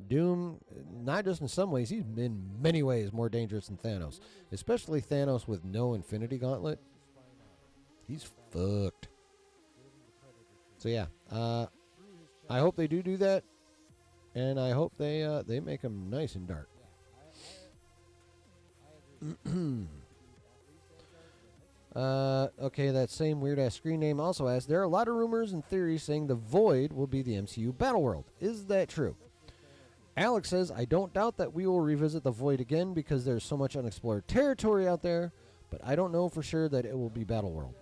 Doom, not just in some ways, he's in many ways more dangerous than Thanos. Especially Thanos with no Infinity Gauntlet. He's fucked. So yeah, I hope they do that, and I hope they make him nice and dark. Okay, that same weird-ass screen name also asks, there are a lot of rumors and theories saying the Void will be the MCU Battleworld. Is that true? Alex says, I don't doubt that we will revisit the Void again because there's so much unexplored territory out there, but I don't know for sure that it will be Battleworld.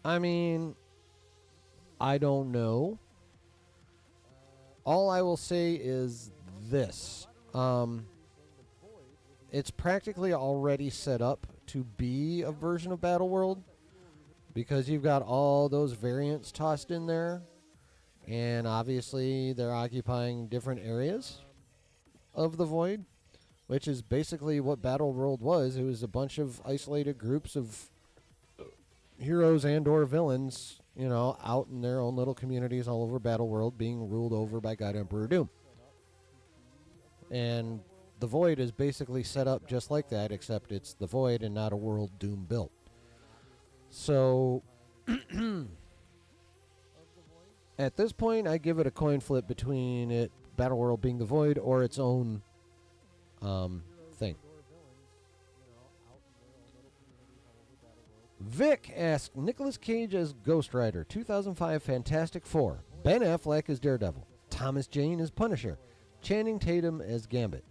I mean, I don't know. All I will say is this. It's practically already set up to be a version of Battleworld because you've got all those variants tossed in there, and obviously they're occupying different areas of the Void, which is basically what Battleworld was. It was a bunch of isolated groups of heroes and or villains, out in their own little communities all over Battleworld being ruled over by God Emperor Doom. And the Void is basically set up just like that, except it's the Void and not a world Doom built. So, at this point, I give it a coin flip between it Battleworld being the Void or its own thing. Vic asks, Nicolas Cage as Ghost Rider, 2005 Fantastic Four, Ben Affleck as Daredevil, Thomas Jane as Punisher, Channing Tatum as Gambit.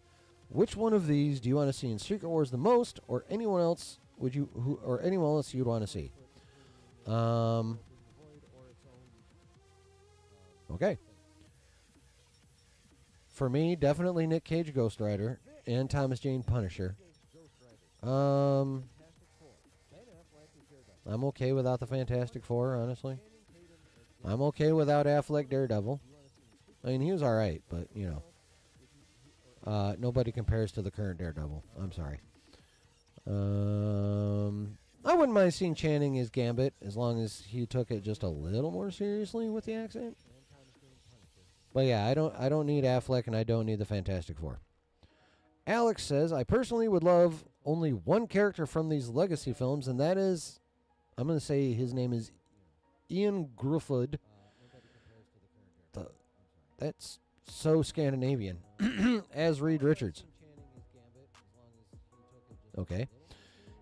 Which one of these do you want to see in Secret Wars the most, or anyone else anyone else you'd want to see? Okay. For me, definitely Nick Cage Ghost Rider and Thomas Jane Punisher. I'm okay without the Fantastic Four, honestly. I'm okay without Affleck Daredevil. I mean, he was all right, but, nobody compares to the current Daredevil. I'm sorry. I wouldn't mind seeing Channing as Gambit as long as he took it just a little more seriously with the accent. But yeah, I don't need Affleck and I don't need the Fantastic Four. Alex says, I personally would love only one character from these legacy films, and that is, I'm going to say his name is Ian Gruffudd. That's so Scandinavian. As Reed Richards. Okay.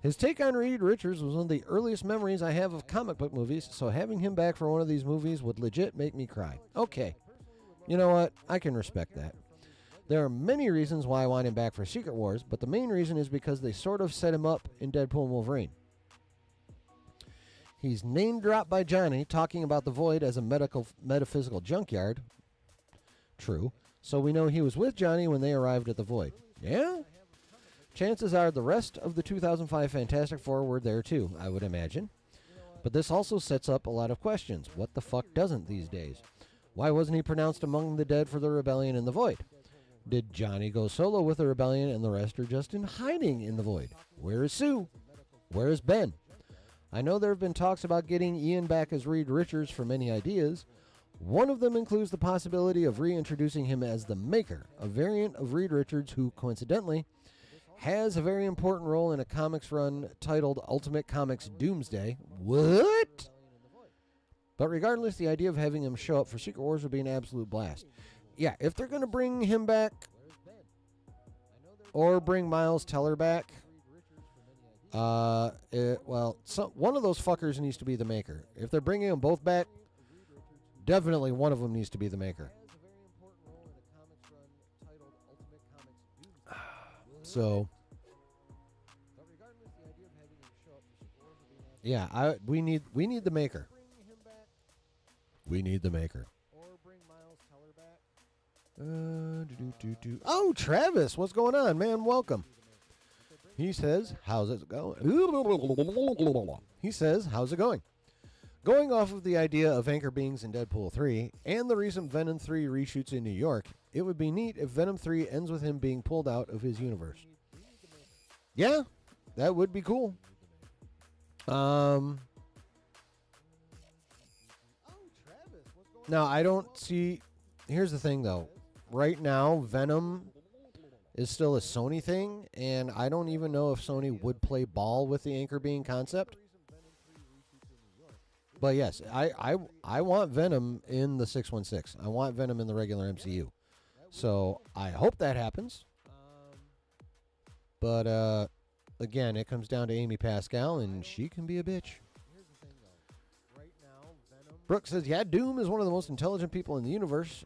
His take on Reed Richards was one of the earliest memories I have of comic book movies, so having him back for one of these movies would legit make me cry. Okay. You know what? I can respect that. There are many reasons why I want him back for Secret Wars, but the main reason is because they sort of set him up in Deadpool and Wolverine. He's name-dropped by Johnny, talking about the Void as a metaphysical junkyard. True. So we know he was with Johnny when they arrived at the Void. Yeah? Chances are the rest of the 2005 Fantastic Four were there too, I would imagine. But this also sets up a lot of questions. What the fuck doesn't these days? Why wasn't he pronounced among the dead for the Rebellion in the Void? Did Johnny go solo with the Rebellion and the rest are just in hiding in the Void? Where is Sue? Where is Ben? I know there have been talks about getting Ian back as Reed Richards for many ideas. One of them includes the possibility of reintroducing him as the Maker, a variant of Reed Richards who, coincidentally, has a very important role in a comics run titled Ultimate Comics Doomsday. What? But regardless, the idea of having him show up for Secret Wars would be an absolute blast. Yeah, if they're going to bring him back or bring Miles Teller back, one of those fuckers needs to be the Maker. If they're bringing them both back, definitely one of them needs to be the Maker. So, yeah, we need the Maker. We need the Maker. Oh, Travis, what's going on, man? Welcome. He says, how's it going? He says, how's it going? Going off of the idea of anchor beings in Deadpool 3 and the recent Venom 3 reshoots in New York, it would be neat if Venom 3 ends with him being pulled out of his universe. Yeah, that would be cool. Now, I don't see... Here's the thing, though. Right now, Venom is still a Sony thing, and I don't even know if Sony would play ball with the anchor being concept. But yes, I want Venom in the 616. I want Venom in the regular MCU. So I hope that happens. But again, it comes down to Amy Pascal, and she can be a bitch. Brooke says, yeah, Doom is one of the most intelligent people in the universe.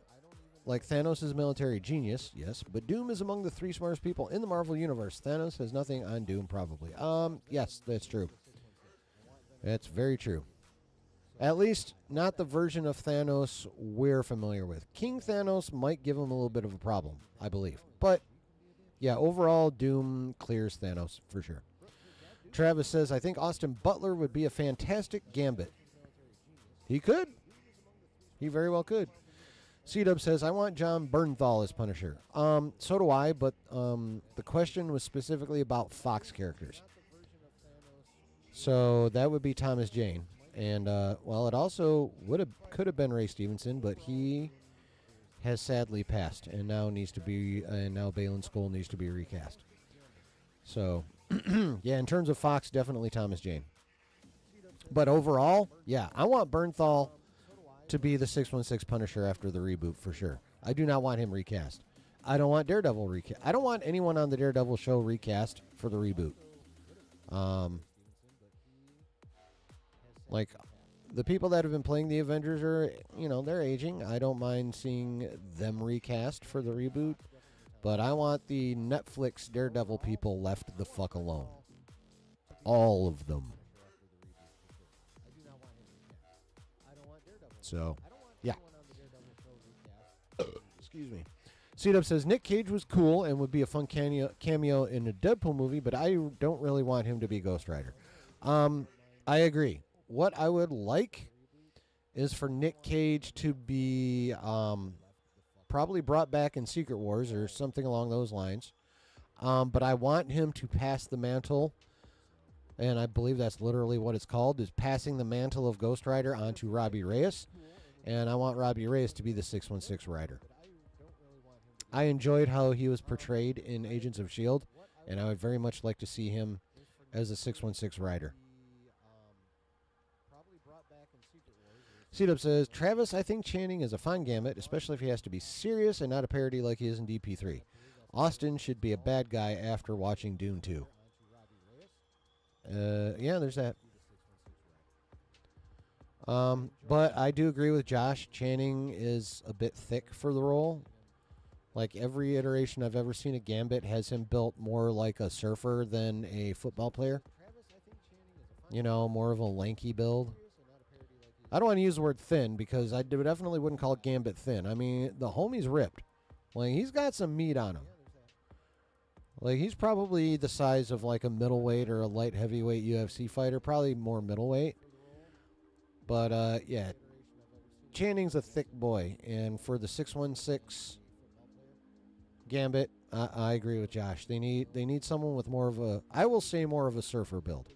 Like Thanos is a military genius, yes, but Doom is among the 3 smartest people in the Marvel Universe. Thanos has nothing on Doom, probably. Yes, that's true. That's very true. At least not the version of Thanos we're familiar with. King Thanos might give him a little bit of a problem, I believe. But, yeah, overall, Doom clears Thanos, for sure. Travis says, I think Austin Butler would be a fantastic Gambit. He could. He very well could. C-Dub says, I want John Bernthal as Punisher. So do I, but the question was specifically about Fox characters. So that would be Thomas Jane. And, it also could have been Ray Stevenson, but he has sadly passed and now Balin Skoll needs to be recast. So, yeah, in terms of Fox, definitely Thomas Jane. But overall, yeah, I want Bernthal to be the 616 Punisher after the reboot for sure. I do not want him recast. I don't want Daredevil recast. I don't want anyone on the Daredevil show recast for the reboot. Like, the people that have been playing the Avengers are, they're aging. I don't mind seeing them recast for the reboot. But I want the Netflix Daredevil people left the fuck alone. All of them. So, yeah. Excuse me. C-Dub says, Nick Cage was cool and would be a fun cameo in a Deadpool movie, but I don't really want him to be Ghost Rider. I agree. What I would like is for Nick Cage to be probably brought back in Secret Wars or something along those lines. But I want him to pass the mantle, and I believe that's literally what it's called, is passing the mantle of Ghost Rider onto Robbie Reyes. And I want Robbie Reyes to be the 616 Rider. I enjoyed how he was portrayed in Agents of S.H.I.E.L.D., and I would very much like to see him as a 616 Rider. C-Dub says, Travis, I think Channing is a fine Gambit, especially if he has to be serious and not a parody like he is in DP3. Austin should be a bad guy after watching Dune 2. Yeah, there's that. But I do agree with Josh. Channing is a bit thick for the role. Like every iteration I've ever seen of Gambit has him built more like a surfer than a football player. You know, more of a lanky build. I don't want to use the word thin because I definitely wouldn't call Gambit thin. I mean, the homie's ripped. Like, he's got some meat on him. Like, he's probably the size of like a middleweight or a light heavyweight UFC fighter. Probably more middleweight. But, yeah. Channing's a thick boy. And for the 616 Gambit, I agree with Josh. They need someone with more of a, I will say more of a surfer build.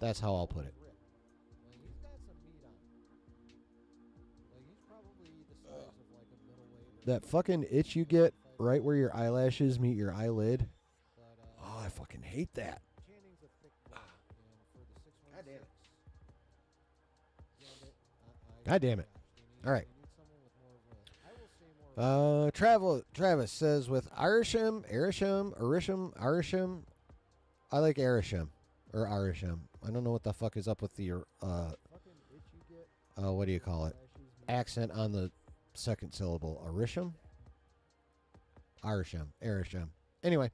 That's how I'll put it. That fucking itch you get right where your eyelashes meet your eyelid. Oh, I fucking hate that. God damn it. God damn it. All right. Travis says with Arisham, I like Arisham or Arisham. I don't know what the fuck is up with the what do you call it? Accent on the second syllable. Arisham. Anyway,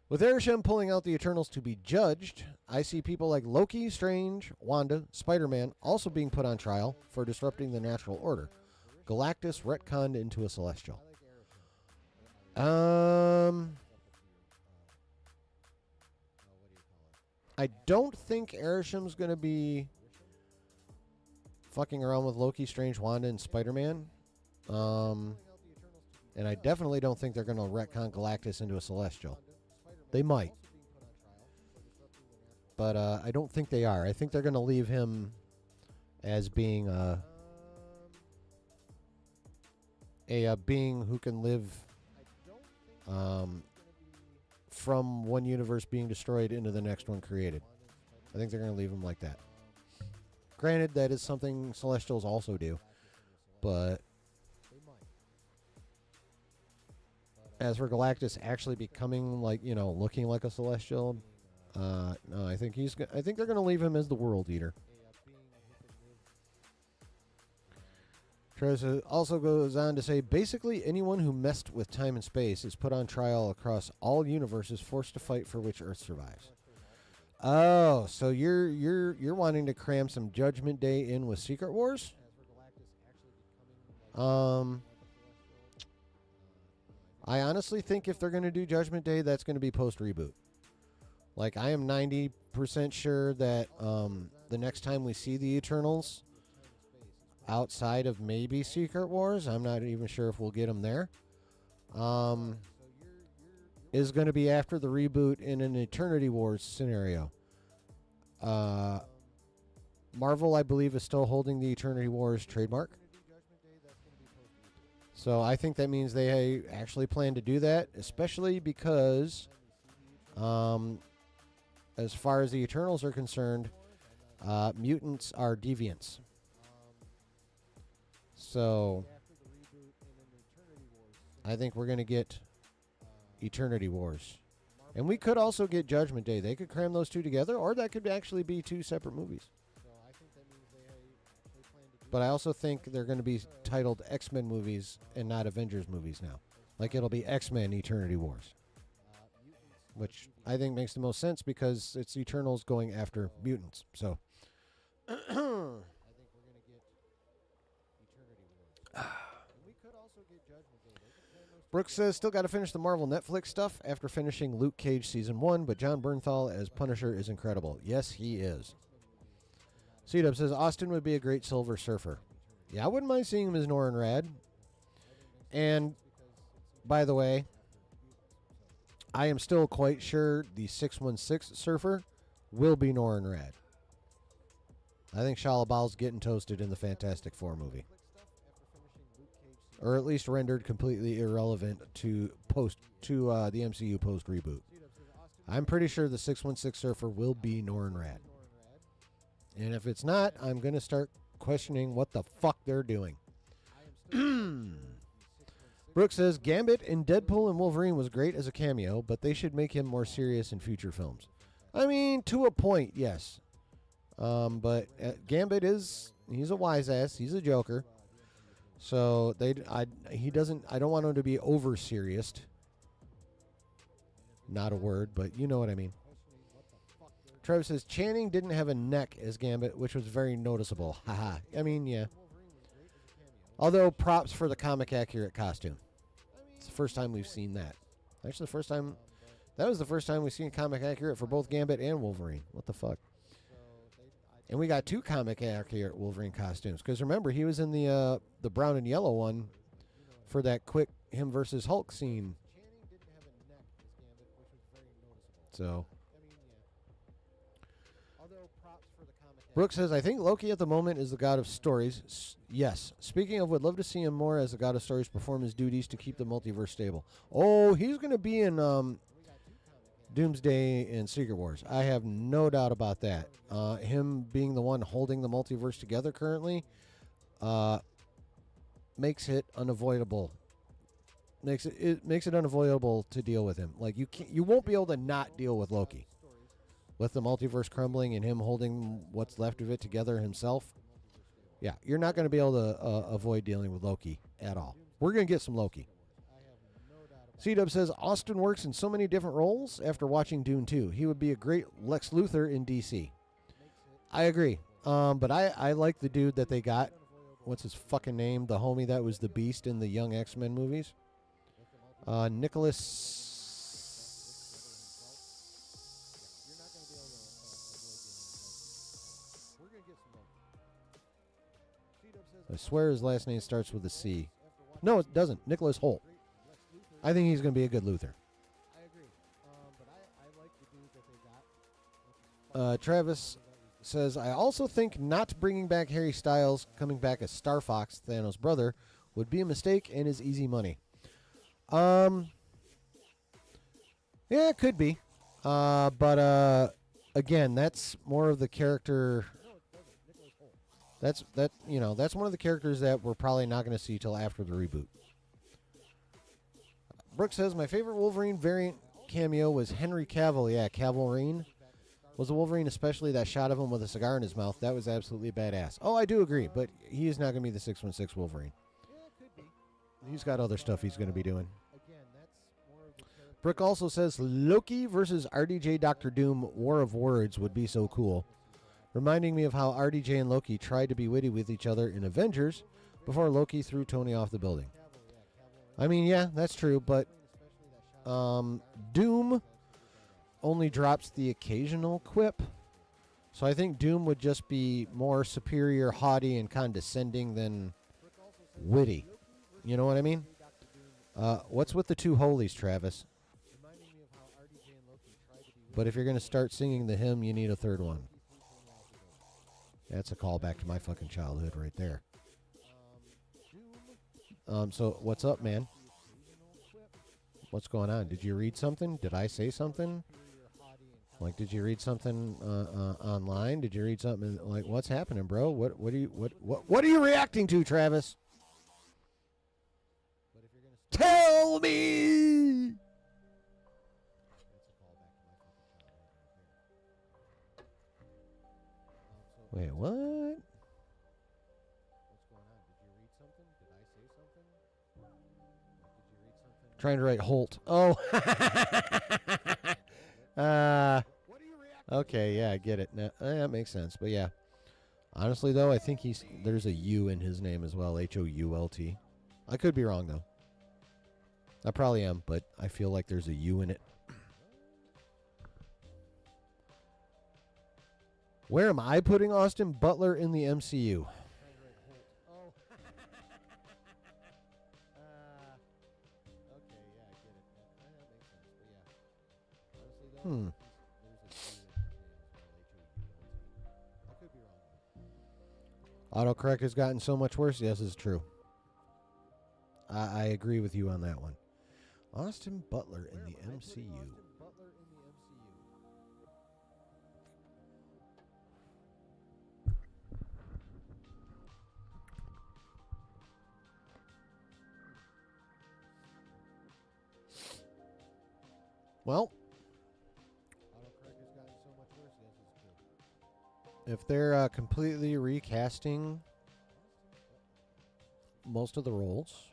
with Arisham pulling out the Eternals to be judged, I see people like Loki, Strange, Wanda, Spider-Man also being put on trial for disrupting the natural order. Galactus retconned into a Celestial. I don't think Arisham's going to be fucking around with Loki, Strange, Wanda, and Spider-Man. And I definitely don't think they're going to retcon Galactus into a Celestial. They might. But I don't think they are. I think they're going to leave him as being a being who can live from one universe being destroyed into the next one created. I think they're going to leave him like that. Granted, that is something Celestials also do. But as for Galactus actually becoming like, you know, looking like a Celestial, no, I think they're going to leave him as the World Eater. Trez also goes on to say, basically anyone who messed with time and space is put on trial across all universes, forced to fight for which Earth survives. Oh, so you're wanting to cram some Judgment Day in with Secret Wars? I honestly think if they're going to do Judgment Day, that's going to be post-reboot. Like, I am 90% sure that the next time we see the Eternals, outside of maybe Secret Wars, I'm not even sure if we'll get them there, is going to be after the reboot in an Eternity Wars scenario. Marvel, I believe, is still holding the Eternity Wars trademark. So I think that means they actually plan to do that, especially because as far as the Eternals are concerned, mutants are deviants. So I think we're going to get Eternity Wars. And we could also get Judgment Day. They could cram those two together, or that could actually be two separate movies. But I also think they're going to be titled X-Men movies and not Avengers movies now. Like it'll be X-Men Eternity Wars, which I think makes the most sense because it's Eternals going after mutants. So I think we're gonna get Eternity Wars. And we could also get Judgment Day. They could plan those Brooks says still got to finish the Marvel Netflix stuff after finishing Luke Cage season 1, but John Bernthal as Punisher is incredible. Yes, he is. C-Dub says Austin would be a great Silver Surfer. Yeah, I wouldn't mind seeing him as Norrin Rad. And by the way, I am still quite sure the 616 Surfer will be Norrin Rad. I think Shalabal's getting toasted in the Fantastic Four movie. Or at least rendered completely irrelevant to the MCU post reboot. I'm pretty sure the 616 Surfer will be Norrin Rad. And if it's not, I'm going to start questioning what the fuck they're doing. Brooks says Gambit in Deadpool and Wolverine was great as a cameo, but they should make him more serious in future films. I mean, to a point, yes. But Gambit he's a wise ass. He's a Joker. So I don't want him to be over serious. Not a word, but you know what I mean. Trevor says Channing didn't have a neck as Gambit, which was very noticeable. Haha. I mean, yeah. Although props for the comic accurate costume. It's the first time we've seen that. Actually, that was the first time we've seen comic accurate for both Gambit and Wolverine. What the fuck? And we got 2 comic accurate Wolverine costumes. Because remember, he was in the brown and yellow one for that quick him versus Hulk scene. So Brooks says, I think Loki at the moment is the god of stories. Yes. Speaking of, would love to see him more as the god of stories perform his duties to keep the multiverse stable. Oh, he's going to be in Doomsday and Secret Wars. I have no doubt about that. Him being the one holding the multiverse together currently makes it unavoidable. Makes it unavoidable to deal with him. Like you won't be able to not deal with Loki. With the multiverse crumbling and him holding what's left of it together himself. Yeah, you're not going to be able to avoid dealing with Loki at all. We're going to get some Loki. C-Dub says, Austin works in so many different roles after watching Dune 2. He would be a great Lex Luthor in DC. I agree. But I like the dude that they got. What's his fucking name? The homie that was the Beast in the Young X-Men movies. Nicholas... I swear his last name starts with a C. No, it doesn't. Nicholas Hoult. I think he's going to be a good Luthor. I agree. But I like the dude that they got. Travis says, I also think not bringing back Harry Styles, coming back as Star Fox, Thanos' brother, would be a mistake and is easy money. Yeah, it could be. But again, that's more of the character... That's one of the characters that we're probably not going to see till after the reboot. Brooks says, my favorite Wolverine variant cameo was Henry Cavill. Yeah, Cavill was a Wolverine, especially that shot of him with a cigar in his mouth. That was absolutely badass. Oh, I do agree, but he is not going to be the 616 Wolverine. He's got other stuff he's going to be doing. Brooke also says, Loki versus RDJ Doctor Doom War of Words would be so cool. Reminding me of how RDJ and Loki tried to be witty with each other in Avengers before Loki threw Tony off the building. I mean, yeah, that's true, but Doom only drops the occasional quip. So I think Doom would just be more superior, haughty, and condescending than witty. You know what I mean? What's with the two holies, Travis? But if you're going to start singing the hymn, you need a third one. That's a callback to my fucking childhood right there. So what's up, man? What's going on? Did you read something? Did I say something? Like, did you read something online? Did you read something? Like, what's happening, bro? What are you reacting to, Travis? Tell me. Wait, what? What's going on? Did you read something? Did I say something? Trying to write Holt. Oh. Okay, yeah, I get it. Now, that makes sense. But yeah. Honestly, though, I think there's a U in his name as well. Hoult. I could be wrong, though. I probably am, but I feel like there's a U in it. Where am I putting Austin Butler in the MCU? Hmm. Autocorrect has gotten so much worse. Yes, it's true. I agree with you on that one. Austin Butler in the MCU. Well, if they're completely recasting most of the roles,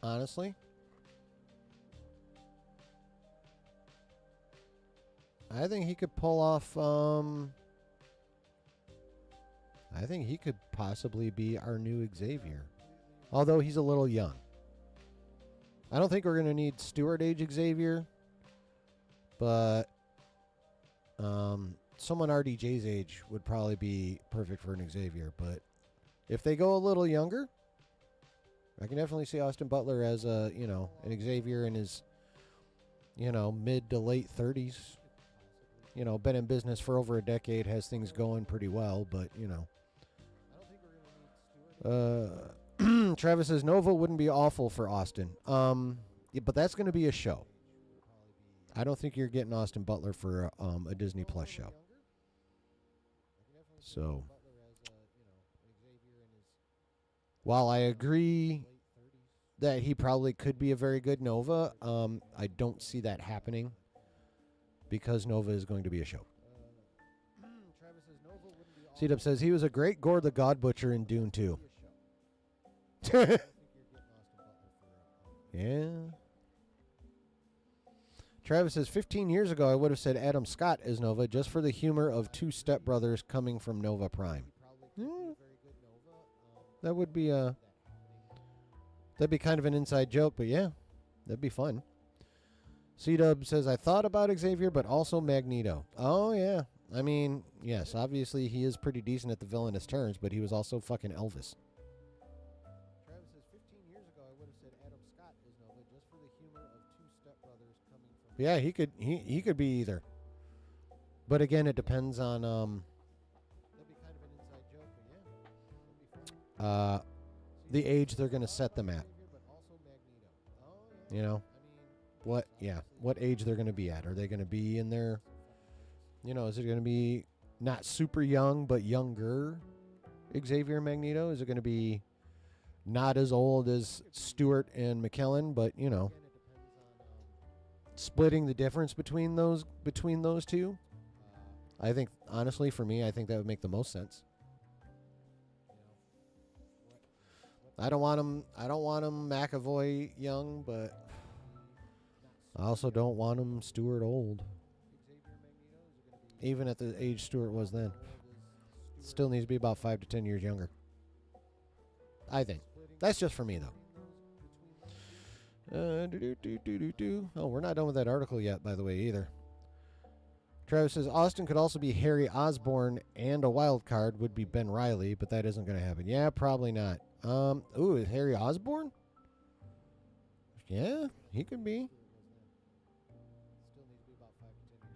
honestly, I think he could pull off. I think he could possibly be our new Xavier, although he's a little young. I don't think we're going to need Stewart age Xavier, but someone RDJ's age would probably be perfect for an Xavier. But if they go a little younger, I can definitely see Austin Butler as an Xavier in his, mid to late 30s. Been in business for over a decade, has things going pretty well, but, Travis says Nova wouldn't be awful for Austin. Yeah, but that's going to be a show. I don't think you're getting Austin Butler for a Disney Plus show. So, while I agree that he probably could be a very good Nova, I don't see that happening because Nova is going to be a show. C-Dub says he was a great Gore the God Butcher in Dune 2. Yeah. Travis says 15 years ago I would have said Adam Scott as Nova just for the humor of two stepbrothers coming from Nova Prime. That would be that'd be kind of an inside joke, but yeah, that'd be fun. C-Dub says I thought about Xavier, but also Magneto. Oh yeah, I mean yes, obviously he is pretty decent at the villainous turns, but he was also fucking Elvis. Yeah, he could be either. But again, it depends on the age they're going to set them at. What age they're going to be at. Are they going to be in their is it going to be not super young but younger Xavier and Magneto? Is it going to be not as old as Stewart and McKellen, but splitting the difference between those two? I think honestly for me, I think that would make the most sense. I don't want him McAvoy young, but I also don't want him Stewart old. Even at the age Stewart was then. Still needs to be about 5 to 10 years younger. I think. That's just for me though. Oh, we're not done with that article yet, by the way, either. Travis says Austin could also be Harry Osborn, and a wild card would be Ben Reilly, but that isn't going to happen. Yeah, probably not. Is Harry Osborn? Yeah, he could be.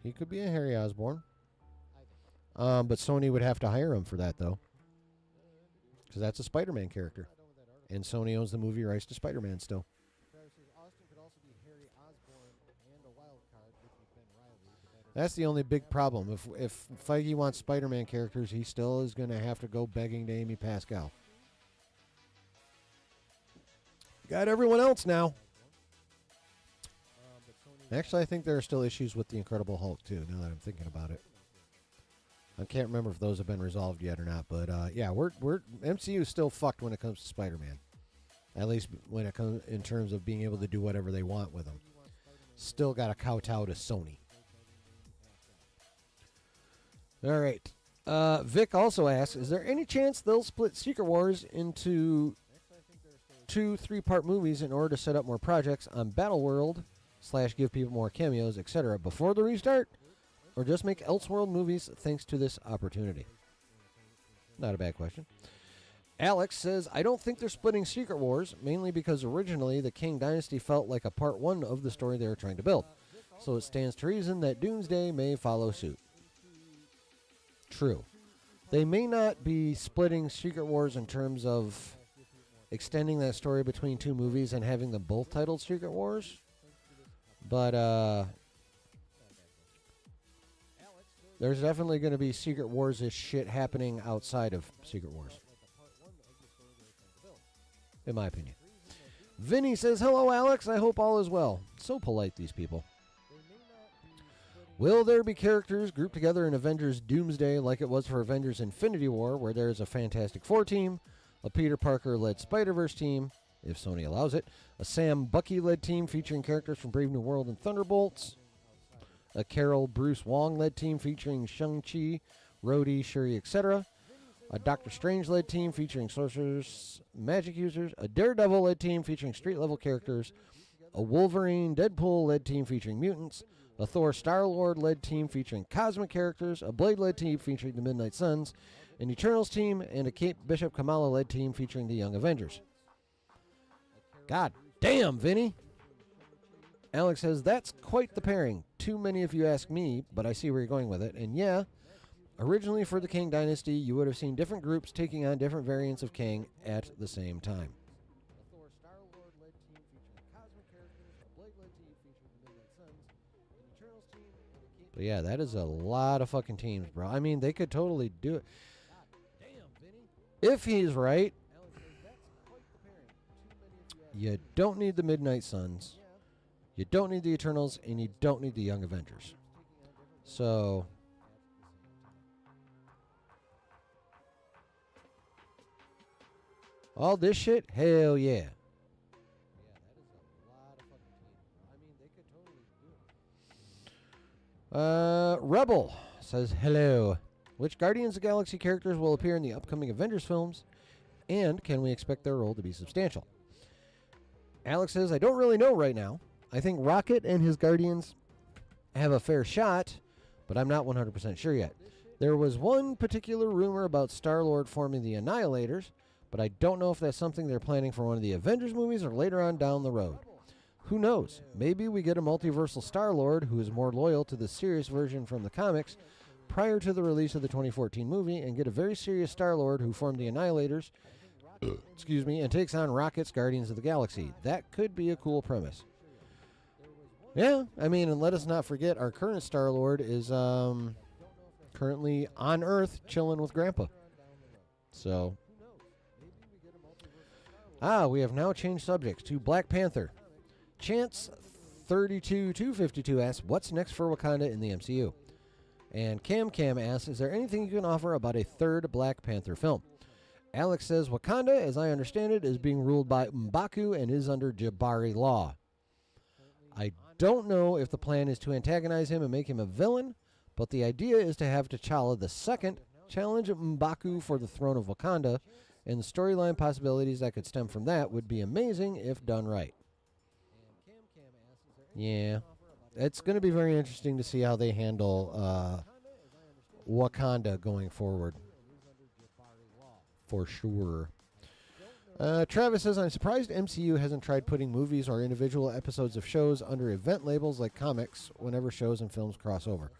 He could be a Harry Osborn. But Sony would have to hire him for that, though. Because that's a Spider-Man character. And Sony owns the movie rights to Spider-Man still. That's the only big problem. If Feige wants Spider-Man characters, he still is going to have to go begging to Amy Pascal. Got everyone else now. Actually, I think there are still issues with the Incredible Hulk, too, now that I'm thinking about it. I can't remember if those have been resolved yet or not, but yeah, we're MCU is still fucked when it comes to Spider-Man. At least when it comes in terms of being able to do whatever they want with them. Still got to kowtow to Sony. All right. Vic also asks, is there any chance they'll split Secret Wars into 2 3-part movies in order to set up more projects on Battleworld / give people more cameos, etc. before the restart? Or just make Elseworld movies thanks to this opportunity? Not a bad question. Alex says, I don't think they're splitting Secret Wars, mainly because originally the King Dynasty felt like a part 1 of the story they were trying to build. So it stands to reason that Doomsday may follow suit. True. They may not be splitting Secret Wars in terms of extending that story between 2 movies and having them both titled Secret Wars. But, there's definitely going to be Secret Wars-ish shit happening outside of Secret Wars. In my opinion. Vinny says, hello, Alex. I hope all is well. So polite, these people. Will there be characters grouped together in Avengers Doomsday like it was for Avengers Infinity War, where there is a Fantastic Four team, a Peter Parker-led Spider-Verse team, if Sony allows it, a Sam Bucky-led team featuring characters from Brave New World and Thunderbolts, a Carol Bruce Wong-led team featuring Shang-Chi, Rhodey, Shuri, etc., a Doctor Strange-led team featuring sorcerers, magic users, a Daredevil-led team featuring street-level characters, a Wolverine, Deadpool-led team featuring mutants, a Thor Star-Lord-led team featuring cosmic characters, a Blade-led team featuring the Midnight Suns, an Eternals team, and a Kate Bishop Kamala-led team featuring the Young Avengers. God damn, Vinny! Alex says, that's quite the pairing. Too many if you ask me, but I see where you're going with it. And yeah, originally for the Kang Dynasty, you would have seen different groups taking on different variants of Kang at the same time. But yeah, that is a lot of fucking teams, bro. I mean, they could totally do it. If he's right, you don't need the Midnight Suns, you don't need the Eternals, and you don't need the Young Avengers. So, all this shit, hell yeah. Rebel says, hello. Which Guardians of the Galaxy characters will appear in the upcoming Avengers films? And can we expect their role to be substantial? Alex says, I don't really know right now. I think Rocket and his Guardians have a fair shot, but I'm not 100% sure yet. There was one particular rumor about Star-Lord forming the Annihilators, but I don't know if that's something they're planning for one of the Avengers movies or later on down the road. Who knows? Maybe we get a multiversal Star-Lord who is more loyal to the serious version from the comics prior to the release of the 2014 movie and get a very serious Star-Lord who formed the Annihilators, excuse me, and takes on Rocket's Guardians of the Galaxy. That could be a cool premise. Yeah, I mean, and let us not forget our current Star-Lord is currently on Earth chilling with Grandpa. So, we have now changed subjects to Black Panther. Chance 32252 asks, what's next for Wakanda in the MCU? And Cam asks, is there anything you can offer about a third Black Panther film? Alex says, Wakanda, as I understand it, is being ruled by M'Baku and is under Jabari law. I don't know if the plan is to antagonize him and make him a villain, but the idea is to have T'Challa II challenge M'Baku for the throne of Wakanda, and the storyline possibilities that could stem from that would be amazing if done right. Yeah, it's going to be very interesting to see how they handle Wakanda going forward. For sure. Travis says, I'm surprised MCU hasn't tried putting movies or individual episodes of shows under event labels like comics whenever shows and films cross over.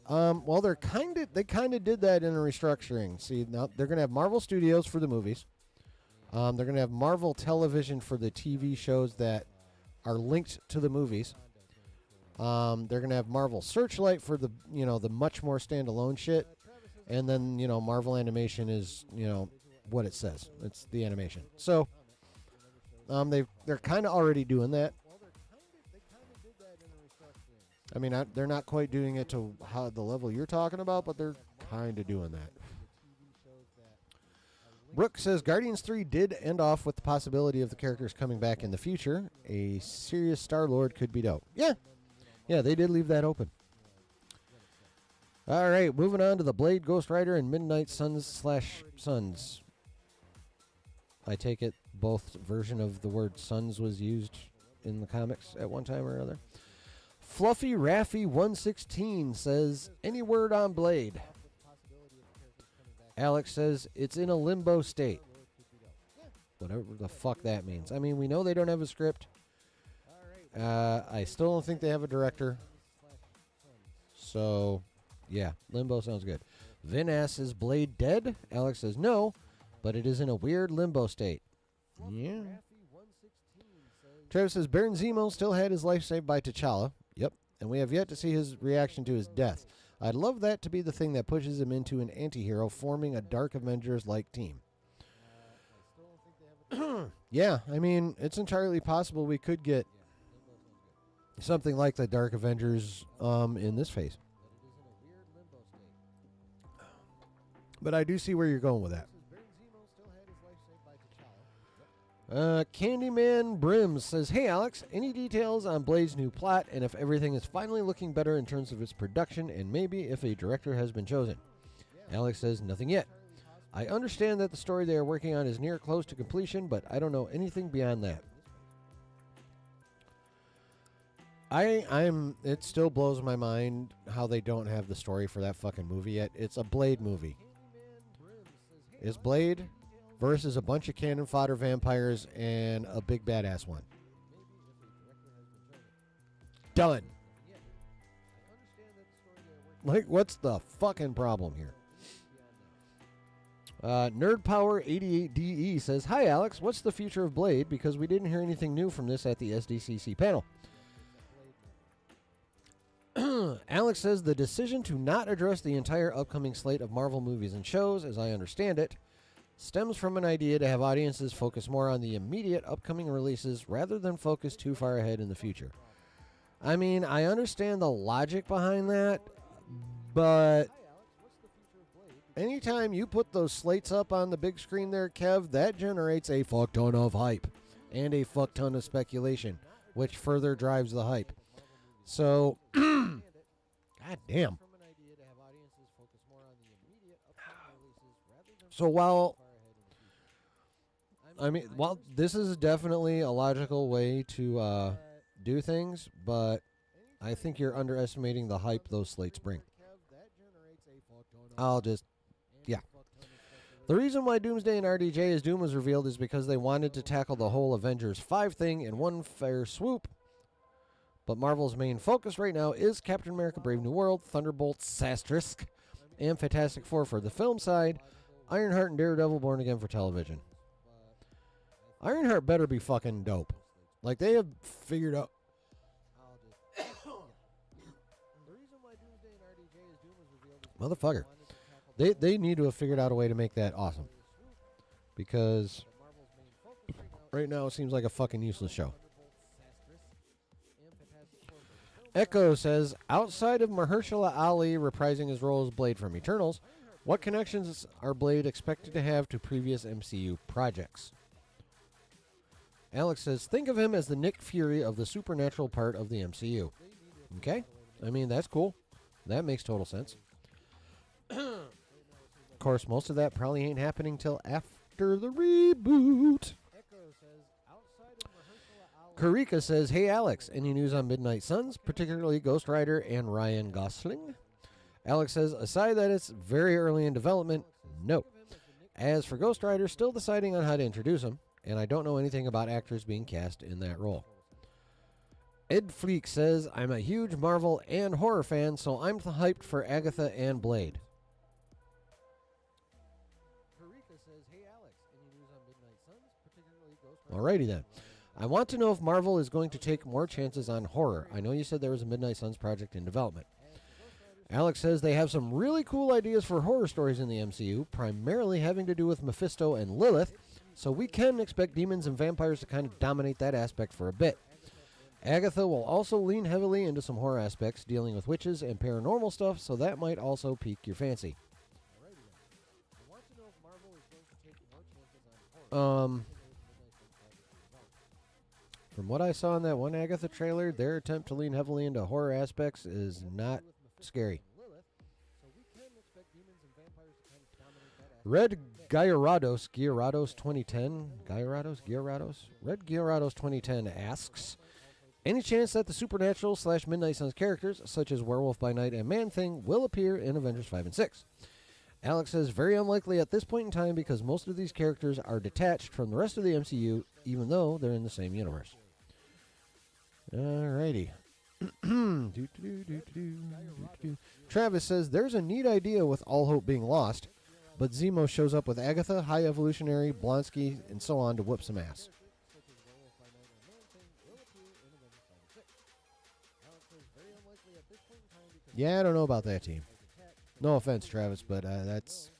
Well, they kind of did that in a restructuring. See, now they're going to have Marvel Studios for the movies. They're going to have Marvel Television for the TV shows that are linked to the movies. They're going to have Marvel Searchlight for the, the much more standalone shit. And then, Marvel Animation is, what it says. It's the animation. So, they're kind of already doing that. I mean, they're not quite doing it to the level you're talking about, but they're kind of doing that. Brooke says Guardians 3 did end off with the possibility of the characters coming back in the future. A serious Star-Lord could be dope. Yeah. Yeah, they did leave that open. All right, moving on to the Blade, Ghost Rider, and Midnight Suns/Sons. I take it both version of the word sons was used in the comics at one time or another. Fluffy Raffy 116 says, any word on Blade? Alex says, it's in a limbo state. Whatever the fuck that means. I mean, we know they don't have a script. I still don't think they have a director. So, yeah, limbo sounds good. Vin asks, is Blade dead? Alex says, no, but it is in a weird limbo state. Yeah. Travis says, Baron Zemo still had his life saved by T'Challa. Yep. And we have yet to see his reaction to his death. I'd love that to be the thing that pushes him into an anti-hero, forming a Dark Avengers-like team. Yeah, I mean, it's entirely possible we could get something like the Dark Avengers in this phase. But I do see where you're going with that. Candyman Brims says, hey Alex, any details on Blade's new plot and if everything is finally looking better in terms of its production and maybe if a director has been chosen? Alex says, nothing yet. I understand that the story they are working on is near close to completion, but I don't know anything beyond that. It still blows my mind how they don't have the story for that fucking movie yet. It's a Blade movie. It's Blade versus a bunch of cannon fodder vampires and a big badass one. Done. Like, what's the fucking problem here? Nerd Power 88DE says, hi Alex, what's the future of Blade? Because we didn't hear anything new from this at the SDCC panel. Alex says, the decision to not address the entire upcoming slate of Marvel movies and shows, as I understand it, stems from an idea to have audiences focus more on the immediate upcoming releases rather than focus too far ahead in the future. I mean, I understand the logic behind that, but anytime you put those slates up on the big screen there, Kev, that generates a fuck ton of hype and a fuck ton of speculation, which further drives the hype. So, god damn. So while this is definitely a logical way to do things, but I think you're underestimating the hype those slates bring. Yeah. The reason why Doomsday and RDJ as Doom was revealed is because they wanted to tackle the whole Avengers 5 thing in one fair swoop. But Marvel's main focus right now is Captain America Brave New World, Thunderbolt, Asterisk, and Fantastic Four for the film side, Ironheart and Daredevil Born Again for television. Ironheart better be fucking dope. Like, they have figured out... Motherfucker. They need to have figured out a way to make that awesome. Because right now it seems like a fucking useless show. Echo says, outside of Mahershala Ali reprising his role as Blade from Eternals, what connections are Blade expected to have to previous MCU projects? Alex says, think of him as the Nick Fury of the supernatural part of the MCU. Okay? I mean, that's cool. That makes total sense. Of course, most of that probably ain't happening till after the reboot. Karika says, hey Alex, any news on Midnight Suns, particularly Ghost Rider and Ryan Gosling? Alex says, aside that it's very early in development, no. As for Ghost Rider, still deciding on how to introduce him, and I don't know anything about actors being cast in that role. Ed Fleek says, I'm a huge Marvel and horror fan, so I'm hyped for Agatha and Blade. Alrighty then. I want to know if Marvel is going to take more chances on horror. I know you said there was a Midnight Suns project in development. Alex says they have some really cool ideas for horror stories in the MCU, primarily having to do with Mephisto and Lilith, so we can expect demons and vampires to kind of dominate that aspect for a bit. Agatha will also lean heavily into some horror aspects, dealing with witches and paranormal stuff, so that might also pique your fancy. From what I saw in that one Agatha trailer, their attempt to lean heavily into horror aspects is not scary. Red Gyarados 2010, Red Gyarados 2010 asks, any chance that the supernatural / Midnight Suns characters, such as Werewolf by Night and Man-Thing, will appear in Avengers 5 and 6? Alex says, very unlikely at this point in time because most of these characters are detached from the rest of the MCU, even though they're in the same universe. Alrighty. Travis says, there's a neat idea with all hope being lost, but Zemo shows up with Agatha, High Evolutionary, Blonsky, and so on to whoop some ass. Yeah, I don't know about that team. No offense, Travis, but that's...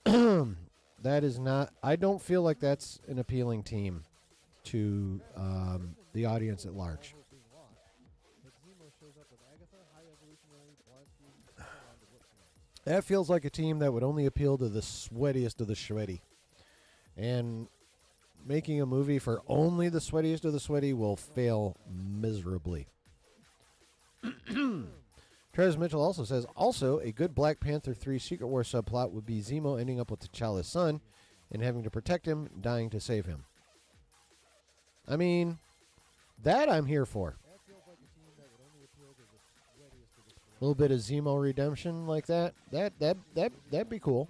that is not... I don't feel like that's an appealing team to the audience at large. That feels like a team that would only appeal to the sweatiest of the sweaty. And making a movie for only the sweatiest of the sweaty will fail miserably. Travis Mitchell also says, also, a good Black Panther 3 Secret War subplot would be Zemo ending up with T'Challa's son and having to protect him, dying to save him. I mean, that I'm here for. A little bit of Zemo redemption like that. That'd be cool.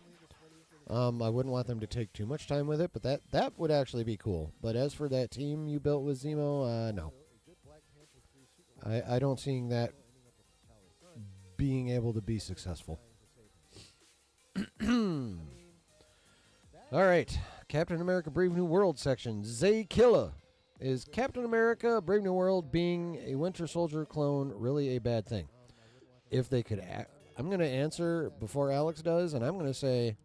I wouldn't want them to take too much time with it, but that would actually be cool. But as for that team you built with Zemo, no. I don't see that being able to be successful. All right. Captain America Brave New World section. Zay Killa. Is Captain America Brave New World being a Winter Soldier clone really a bad thing? If they could... I'm going to answer before Alex does, and I'm going to say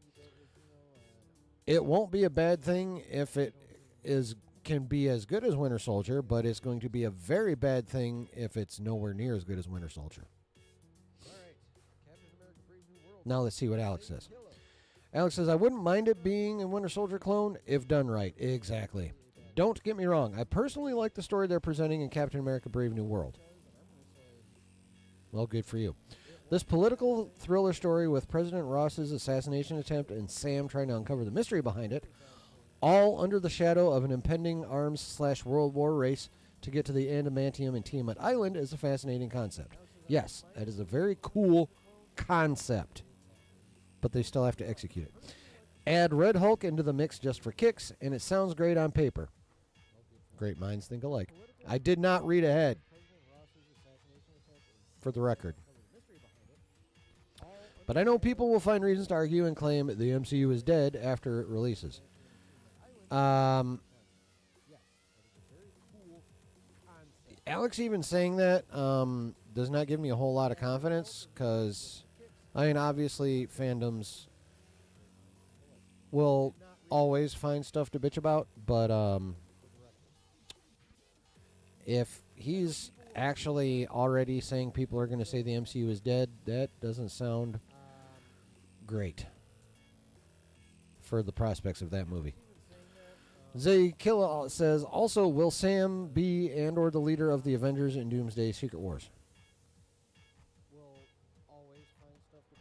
it won't be a bad thing if it can be as good as Winter Soldier, but it's going to be a very bad thing if it's nowhere near as good as Winter Soldier. Now let's see what Alex says. Alex says, I wouldn't mind it being a Winter Soldier clone if done right. Exactly. Don't get me wrong. I personally like the story they're presenting in Captain America Brave New World. Well, good for you. This political thriller story with President Ross's assassination attempt and Sam trying to uncover the mystery behind it, all under the shadow of an impending arms/World War race to get to the adamantium and Tiamat Island, is a fascinating concept. Yes, that is a very cool concept, but they still have to execute it. Add Red Hulk into the mix just for kicks, and it sounds great on paper. Great minds think alike. I did not read ahead, for the record. But I know people will find reasons to argue and claim the MCU is dead after it releases. Alex even saying that does not give me a whole lot of confidence, because, I mean, obviously fandoms will always find stuff to bitch about, but if he's actually already saying people are going to say the MCU is dead, that doesn't sound great for the prospects of that movie. Zay Killa says, also, will Sam be and or the leader of the Avengers in Doomsday Secret Wars?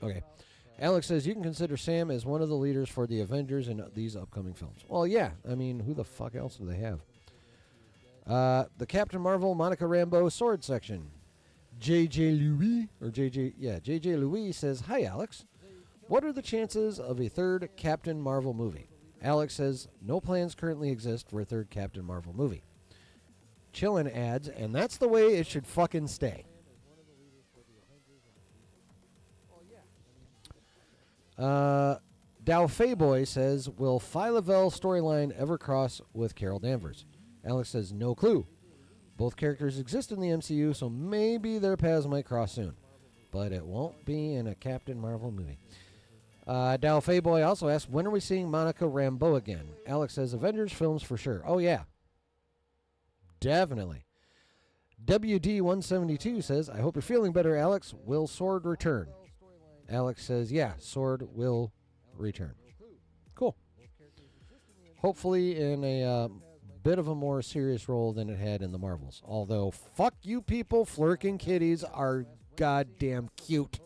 Okay. Alex says, you can consider Sam as one of the leaders for the Avengers in these upcoming films. Well, yeah. I mean, who the fuck else do they have? The Captain Marvel Monica Rambeau sword section. JJ Louis says, hi, Alex. What are the chances of a third Captain Marvel movie? Alex says, no plans currently exist for a third Captain Marvel movie. Chillin adds, and that's the way it should fucking stay. Dow Fayboy says, will Phyla-Vell storyline ever cross with Carol Danvers? Alex says, no clue. Both characters exist in the MCU, so maybe their paths might cross soon. But it won't be in a Captain Marvel movie. Dow Fayboy also asks, when are we seeing Monica Rambeau again? Alex says, Avengers films for sure. Oh, yeah. Definitely. WD172 says, I hope you're feeling better, Alex. Will Sword return? Alex says, yeah, Sword will return. Cool. hopefully in a bit of a more serious role than it had in the Marvels. Although, fuck you people, Flirkin' kitties are goddamn cute.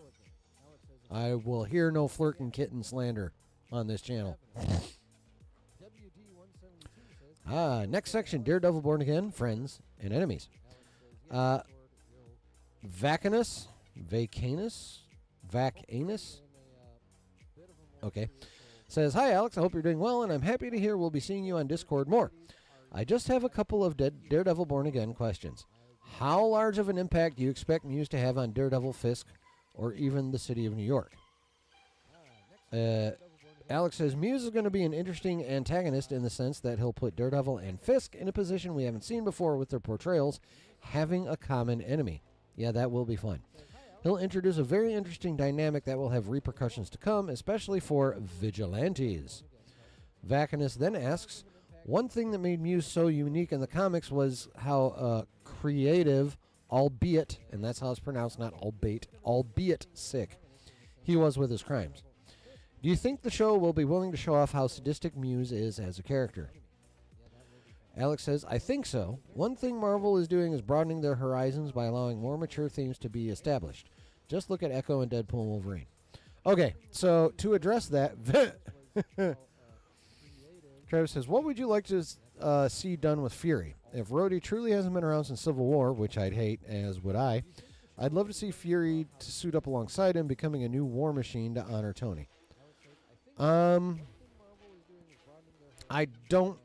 I will hear no Flirkin' kitten slander on this channel. Next section, Daredevil Born Again, Friends and Enemies. Vacanus. Okay. Says, hi, Alex. I hope you're doing well, and I'm happy to hear we'll be seeing you on Discord more. I just have a couple of Daredevil Born Again questions. How large of an impact do you expect Muse to have on Daredevil, Fisk, or even the city of New York? Alex says, Muse is going to be an interesting antagonist in the sense that he'll put Daredevil and Fisk in a position we haven't seen before with their portrayals, having a common enemy. Yeah, that will be fun. He'll introduce a very interesting dynamic that will have repercussions to come, especially for vigilantes. Vacanus then asks, one thing that made Muse so unique in the comics was how creative, albeit, and that's how it's pronounced, not albeit sick, he was with his crimes. Do you think the show will be willing to show off how sadistic Muse is as a character? Alex says, I think so. One thing Marvel is doing is broadening their horizons by allowing more mature themes to be established. Just look at Echo and Deadpool and Wolverine. Okay, so to address that, Travis says, what would you like to see done with Fury? If Rhodey truly hasn't been around since Civil War, which I'd hate, as would I'd love to see Fury to suit up alongside him, becoming a new war machine to honor Tony. I don't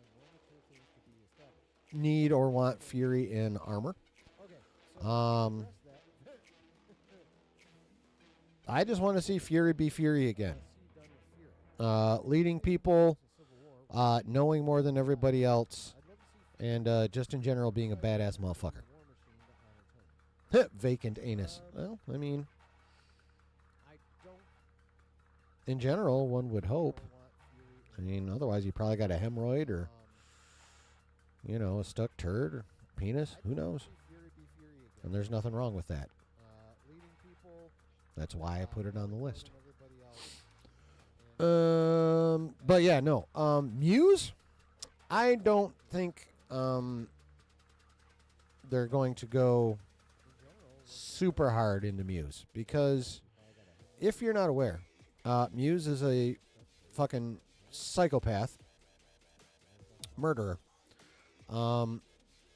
need or want Fury in armor. I just want to see Fury be Fury again. Leading people, knowing more than everybody else, and just in general being a badass motherfucker. Vacant anus. Well, I mean, in general, one would hope. I mean, otherwise you probably got a hemorrhoid or, you know, a stuck turd or penis. Who knows? And there's nothing wrong with that. That's why I put it on the list. But yeah, no. Muse, I don't think they're going to go super hard into Muse, because if you're not aware, Muse is a fucking psychopath murderer. And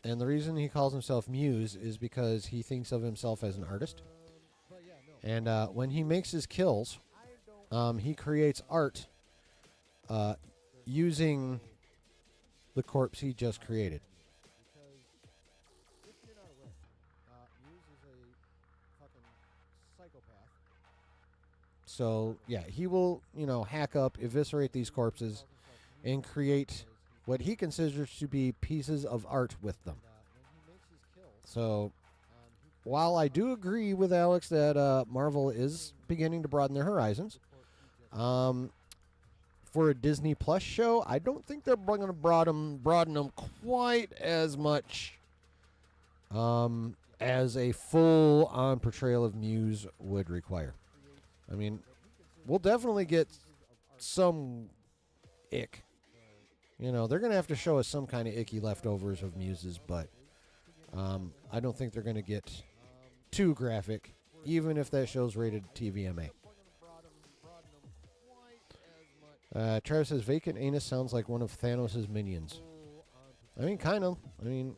the reason he calls himself Muse is because he thinks of himself as an artist. And when he makes his kills, he creates art using the corpse he just created. So, yeah, he will, you know, hack up, eviscerate these corpses, and create what he considers to be pieces of art with them. So, while I do agree with Alex that Marvel is beginning to broaden their horizons, for a Disney Plus show, I don't think they're going to broaden them quite as much as a full-on portrayal of Muse would require. I mean, we'll definitely get some ick. You know, they're going to have to show us some kind of icky leftovers of Muses, but I don't think they're going to get too graphic, even if that show's rated TVMA. Travis says, vacant anus sounds like one of Thanos' minions. I mean, kind of. I mean,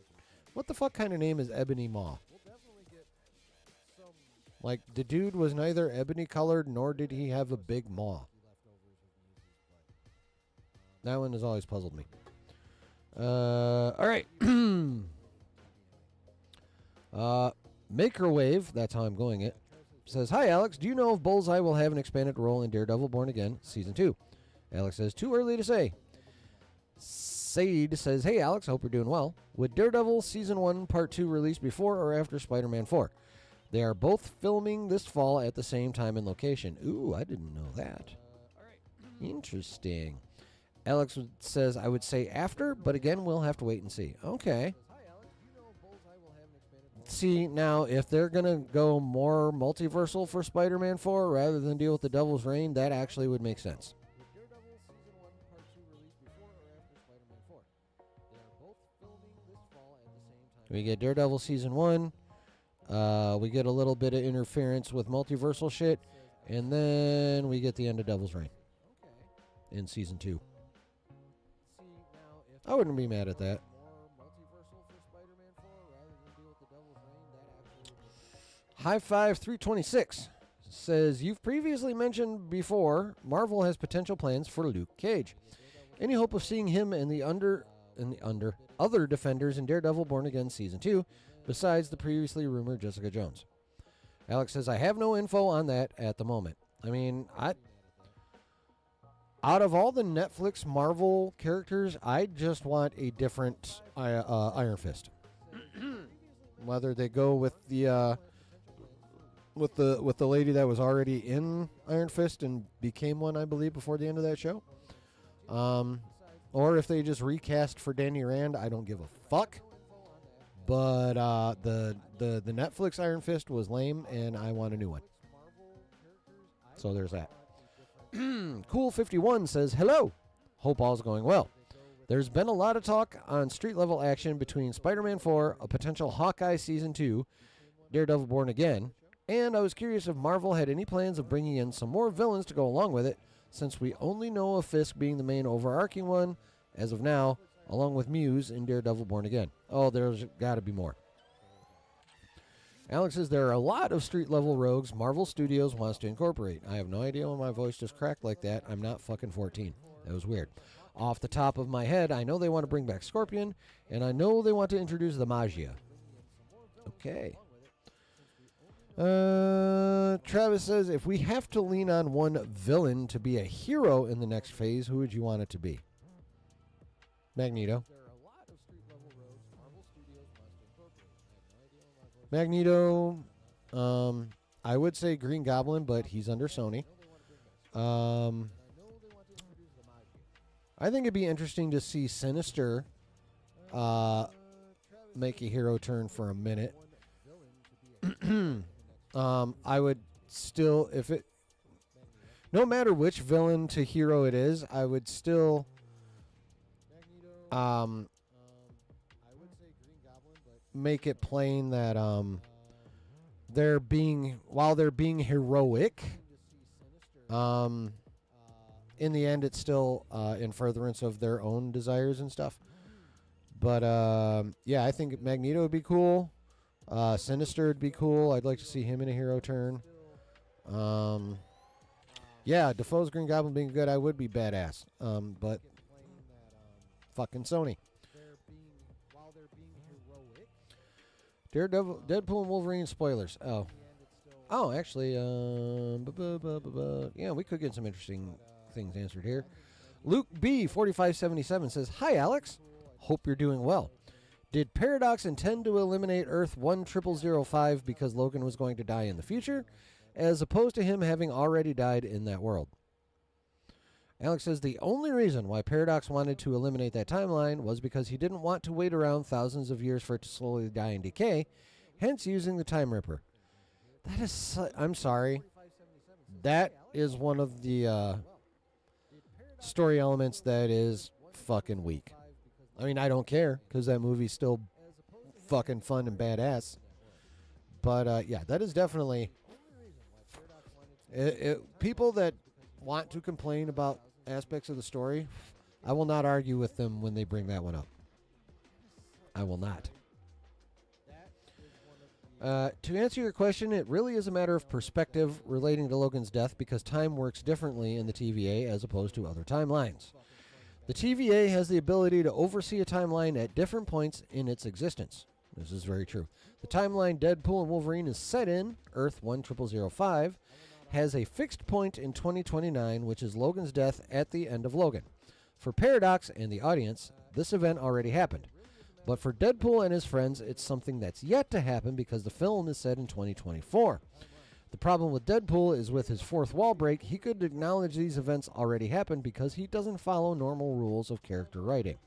what the fuck kind of name is Ebony Maw? Like, the dude was neither ebony colored nor did he have a big maw. That one has always puzzled me. All right. Makerwave, that's how I'm going it, says, hi, Alex. Do you know if Bullseye will have an expanded role in Daredevil Born Again Season 2? Alex says, too early to say. Sade says, hey, Alex, hope you're doing well. Would Daredevil Season 1 Part 2 release before or after Spider-Man 4? They are both filming this fall at the same time and location. Ooh, I didn't know that. Interesting. Alex says, I would say after, but again, we'll have to wait and see. Okay. See, now, if they're going to go more multiversal for Spider-Man 4 rather than deal with the Devil's Reign, that actually would make sense. We get Daredevil Season 1. We get a little bit of interference with multiversal shit. And then we get the end of Devil's Reign in Season 2. I wouldn't be mad at that. High Five 326 says, you've previously mentioned before Marvel has potential plans for Luke Cage. Any hope of seeing him in the other Defenders in Daredevil Born Again Season 2 besides the previously rumored Jessica Jones? Alex says, I have no info on that at the moment. I mean, out of all the Netflix Marvel characters, I just want a different Iron Fist. Whether they go with the lady that was already in Iron Fist and became one, I believe, before the end of that show. Or if they just recast for Danny Rand, I don't give a fuck. But the Netflix Iron Fist was lame, and I want a new one. So there's that. Cool51 says, hello. Hope all's going well. There's been a lot of talk on street-level action between Spider-Man 4, a potential Hawkeye Season 2, Daredevil Born Again, and I was curious if Marvel had any plans of bringing in some more villains to go along with it, since we only know of Fisk being the main overarching one as of now, along with Muse in Daredevil Born Again. Oh, there's got to be more. Alex says, there are a lot of street-level rogues Marvel Studios wants to incorporate. I have no idea when my voice just cracked like that. I'm not fucking 14. That was weird. Off the top of my head, I know they want to bring back Scorpion, and I know they want to introduce the Magia. Okay. Travis says, if we have to lean on one villain to be a hero in the next phase, who would you want it to be? Magneto. Magneto, I would say Green Goblin, but he's under Sony. I think it'd be interesting to see Sinister make a hero turn for a minute. I would still, no matter which villain to hero it is, I would still, make it plain that while they're being heroic, in the end it's still in furtherance of their own desires and stuff. But yeah, I think Magneto would be cool. Sinister would be cool. I'd like to see him in a hero turn. Yeah, Defoe's Green Goblin being good, I would be badass. But fucking Sony. Daredevil, Deadpool and Wolverine spoilers. Oh, actually, yeah, we could get some interesting things answered here. Luke B 4577 says, "Hi, Alex. Hope you're doing well. Did Paradox intend to eliminate Earth 10005 because Logan was going to die in the future, as opposed to him having already died in that world?" Alex says, the only reason why Paradox wanted to eliminate that timeline was because he didn't want to wait around thousands of years for it to slowly die and decay, hence using the Time Ripper. That is, I'm sorry, that is one of the story elements that is fucking weak. I mean, I don't care, because that movie's still fucking fun and badass. But, yeah, that is definitely... people that want to complain about aspects of the story, I will not argue with them when they bring that one up. I will not. To answer your question, it really is a matter of perspective relating to Logan's death, because time works differently in the TVA as opposed to other timelines. The TVA has the ability to oversee a timeline at different points in its existence. This is very true. The timeline Deadpool and Wolverine is set in, Earth 10005, has a fixed point in 2029, which is Logan's death at the end of Logan. For Paradox and the audience, this event already happened. But for Deadpool and his friends, it's something that's yet to happen because the film is set in 2024. The problem with Deadpool is with his fourth wall break, he could acknowledge these events already happened because he doesn't follow normal rules of character writing.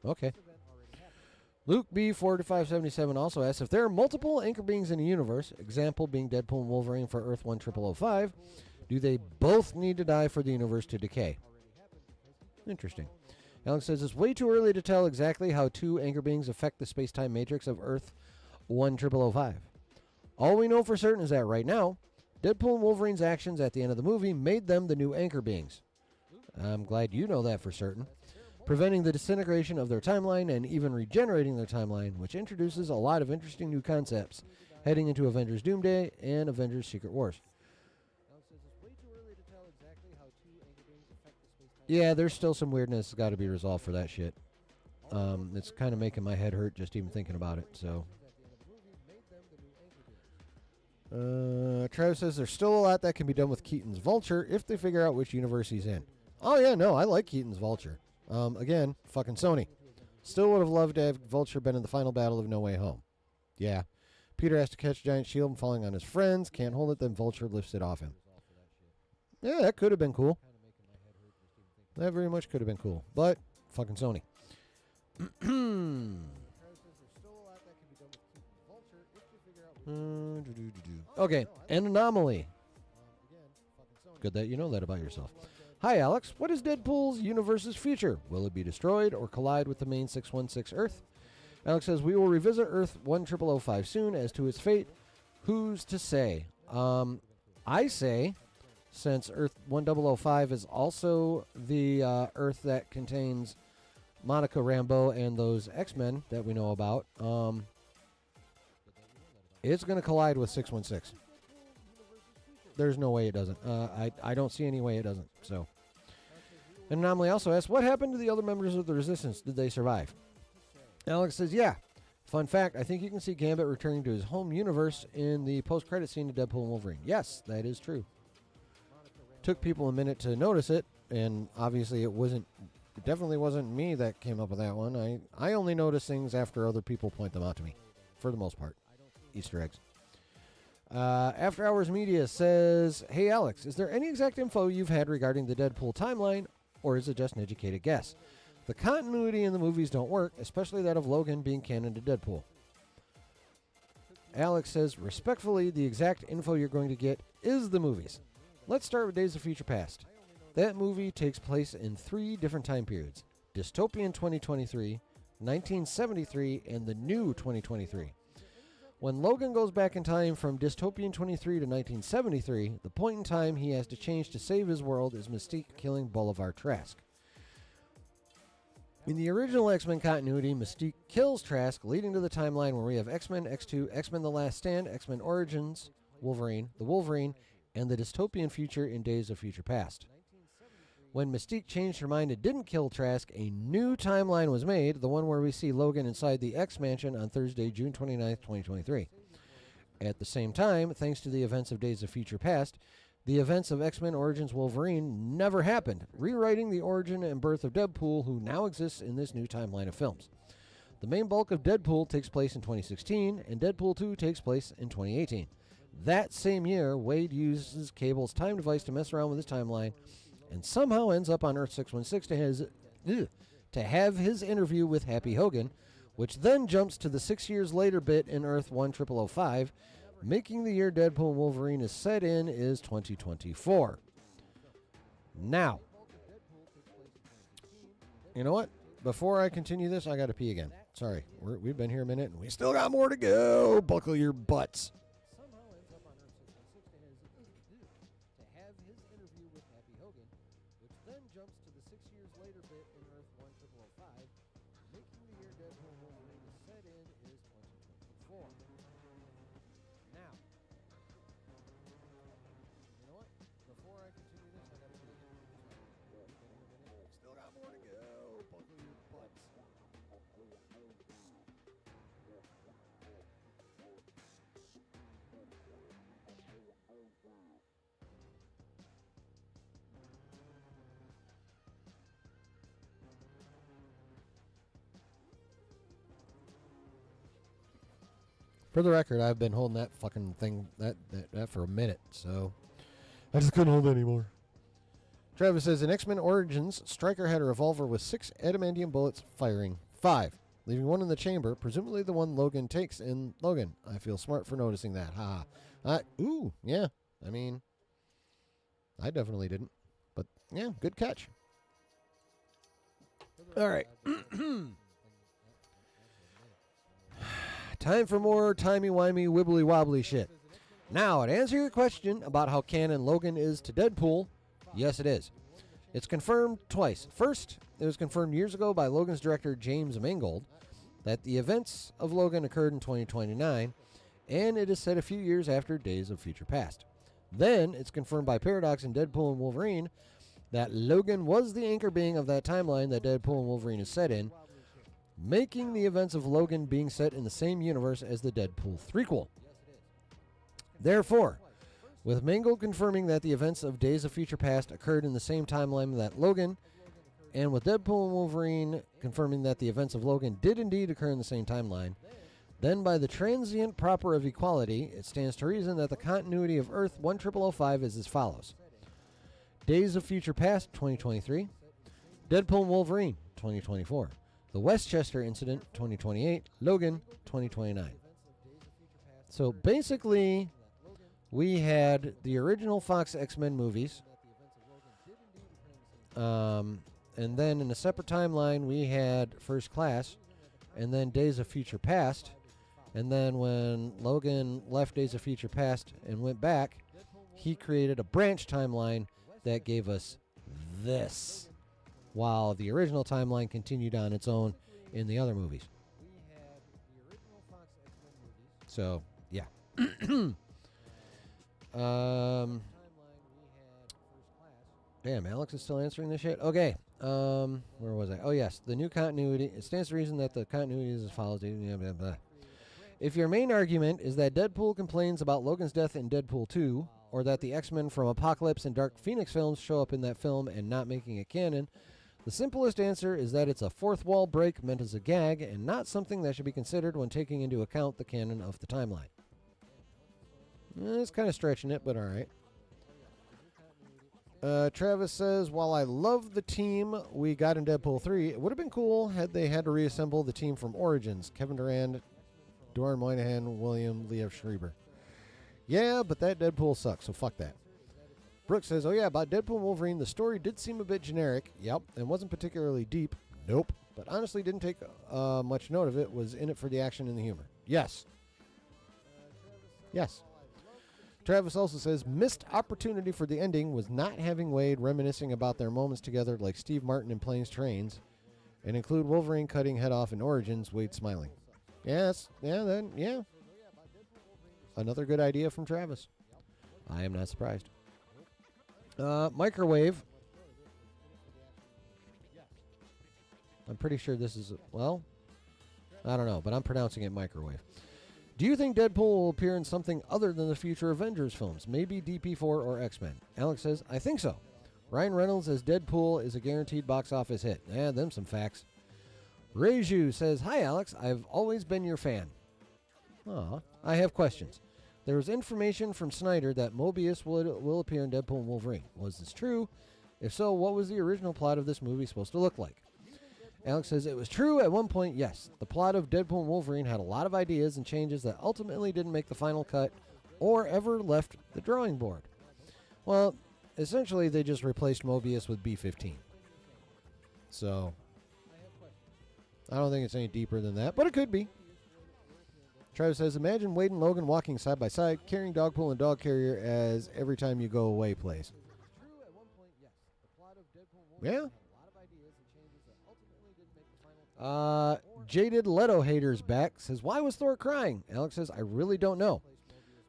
Okay. Luke B 4577 also asks, if there are multiple anchor beings in a universe, example being Deadpool and Wolverine for Earth 10005, Do they both need to die for the universe to decay? Interesting. Alex says it's way too early to tell exactly how two anchor beings affect the space-time matrix of Earth 10005. All we know for certain is that right now, Deadpool and Wolverine's actions at the end of the movie made them the new anchor beings. I'm glad you know that for certain. Preventing the disintegration of their timeline and even regenerating their timeline, which introduces a lot of interesting new concepts heading into Avengers Doomsday and Avengers Secret Wars. Yeah, there's still some weirdness that's got to be resolved for that shit. It's kind of making my head hurt just even thinking about it, so. Travis says there's still a lot that can be done with Keaton's Vulture if they figure out which universe he's in. Oh, yeah, no, I like Keaton's Vulture. Again, fucking Sony. Still would have loved to have Vulture been in the final battle of No Way Home. Yeah. Peter has to catch a giant shield and falling on his friends. Can't hold it, then Vulture lifts it off him. Yeah, that could have been cool. That very much could have been cool. But, fucking Sony. Okay, an anomaly. Good that you know that about yourself. Hi, Alex. What is Deadpool's universe's future? Will it be destroyed or collide with the main 616 Earth? Alex says, we will revisit Earth 10005 soon. As to its fate, who's to say? I say, since Earth 1005 is also the Earth that contains Monica Rambeau and those X-Men that we know about, it's going to collide with 616. There's no way it doesn't. I don't see any way it doesn't. So, an anomaly also asks, what happened to the other members of the Resistance? Did they survive? Alex says, yeah. Fun fact, I think you can see Gambit returning to his home universe in the post-credit scene of Deadpool and Wolverine. Yes, that is true. Took people a minute to notice it, and obviously it definitely wasn't me that came up with that one. I only notice things after other people point them out to me, for the most part. Easter eggs. After Hours Media says, hey Alex, is there any exact info you've had regarding the Deadpool timeline, or is it just an educated guess? The continuity in the movies don't work, especially that of Logan being canon to Deadpool. Alex says, respectfully, the exact info you're going to get is the movies. Let's start with Days of Future Past. That movie takes place in 3 different time periods. Dystopian 2023, 1973, and the new 2023. When Logan goes back in time from Dystopian 23 to 1973, the point in time he has to change to save his world is Mystique killing Bolivar Trask. In the original X-Men continuity, Mystique kills Trask, leading to the timeline where we have X-Men, X2, X-Men The Last Stand, X-Men Origins, Wolverine, the Wolverine, and the dystopian future in Days of Future Past. When Mystique changed her mind and didn't kill Trask, a new timeline was made, the one where we see Logan inside the X-Mansion on Thursday, June 29th, 2023. At the same time, thanks to the events of Days of Future Past, the events of X-Men Origins Wolverine never happened, rewriting the origin and birth of Deadpool, who now exists in this new timeline of films. The main bulk of Deadpool takes place in 2016, and Deadpool 2 takes place in 2018. That same year, Wade uses Cable's time device to mess around with his timeline, and somehow ends up on Earth 616 to have his interview with Happy Hogan, which then jumps to the 6 years later bit in Earth 10005, making the year Deadpool and Wolverine is set in is 2024. Now, you know what? Before I continue this, I got to pee again. Sorry, we've been here a minute, and we still got more to go. Buckle your butts. For the record, I've been holding that fucking thing that for a minute, so I just couldn't hold it anymore. Travis says, in X-Men Origins, Stryker had a revolver with 6 adamantium bullets firing 5, leaving 1 in the chamber, presumably the one Logan takes in Logan. I feel smart for noticing that. Ha. Ooh, yeah. I mean, I definitely didn't. But, yeah, good catch. All right. Time for more timey-wimey, wibbly-wobbly shit. Now, to answer your question about how canon Logan is to Deadpool, yes, it is. It's confirmed twice. First, it was confirmed years ago by Logan's director James Mangold that the events of Logan occurred in 2029, and it is set a few years after Days of Future Past. Then, it's confirmed by Paradox in Deadpool and Wolverine that Logan was the anchor being of that timeline that Deadpool and Wolverine is set in, making the events of Logan being set in the same universe as the Deadpool threequel. Therefore, with Mangold confirming that the events of Days of Future Past occurred in the same timeline that Logan, and with Deadpool and Wolverine confirming that the events of Logan did indeed occur in the same timeline, then by the transient proper of equality, it stands to reason that the continuity of Earth 10005 is as follows. Days of Future Past, 2023. Deadpool and Wolverine, 2024. The Westchester Incident, 2028. Logan, 2029. So basically, we had the original Fox X-Men movies. And then in a separate timeline, we had First Class. And then Days of Future Past. And then when Logan left Days of Future Past and went back, he created a branch timeline that gave us this, while the original timeline continued on its own in the other movies. So, yeah. Damn, Alex is still answering this shit? Okay. Where was I? Oh, yes. The new continuity. It stands to reason that the continuity is as follows. Blah, blah, blah. If your main argument is that Deadpool complains about Logan's death in Deadpool 2, or that the X-Men from Apocalypse and Dark Phoenix films show up in that film and not making it canon, the simplest answer is that it's a fourth wall break meant as a gag and not something that should be considered when taking into account the canon of the timeline. It's kind of stretching it, but all right. Travis says, while I love the team we got in Deadpool 3, it would have been cool had they had to reassemble the team from Origins. Kevin Durant, Doran Moynihan, William Liev Schreiber. Yeah, but that Deadpool sucks, so fuck that. Brooks says, oh yeah, about Deadpool and Wolverine, the story did seem a bit generic. Yep, and wasn't particularly deep. Nope. But honestly didn't take much note of it. Was in it for the action and the humor. Yes. Yes. Travis also says, missed opportunity for the ending was not having Wade reminiscing about their moments together like Steve Martin in Planes, Trains, and include Wolverine cutting head off in Origins, Wade smiling. Yes. Yeah. Another good idea from Travis. I am not surprised. Microwave. I'm pretty sure this is, well, I don't know, but I'm pronouncing it microwave. Do you think Deadpool will appear in something other than the future Avengers films? Maybe DP4 or X-Men? Alex says, I think so. Ryan Reynolds as Deadpool is a guaranteed box office hit. Yeah, them some facts. Reju says, hi, Alex. I've always been your fan. Aw, I have questions. There was information from Snyder that Mobius will appear in Deadpool and Wolverine. Was this true? If so, what was the original plot of this movie supposed to look like? Alex says, it was true at one point, yes. The plot of Deadpool and Wolverine had a lot of ideas and changes that ultimately didn't make the final cut or ever left the drawing board. Well, essentially they just replaced Mobius with B-15. So, I don't think it's any deeper than that, but it could be. Travis says, imagine Wade and Logan walking side by side, carrying Dogpool and Dog Carrier as Every Time You Go Away plays. Yeah. Jaded Leto haters back says, why was Thor crying? Alex says, I really don't know.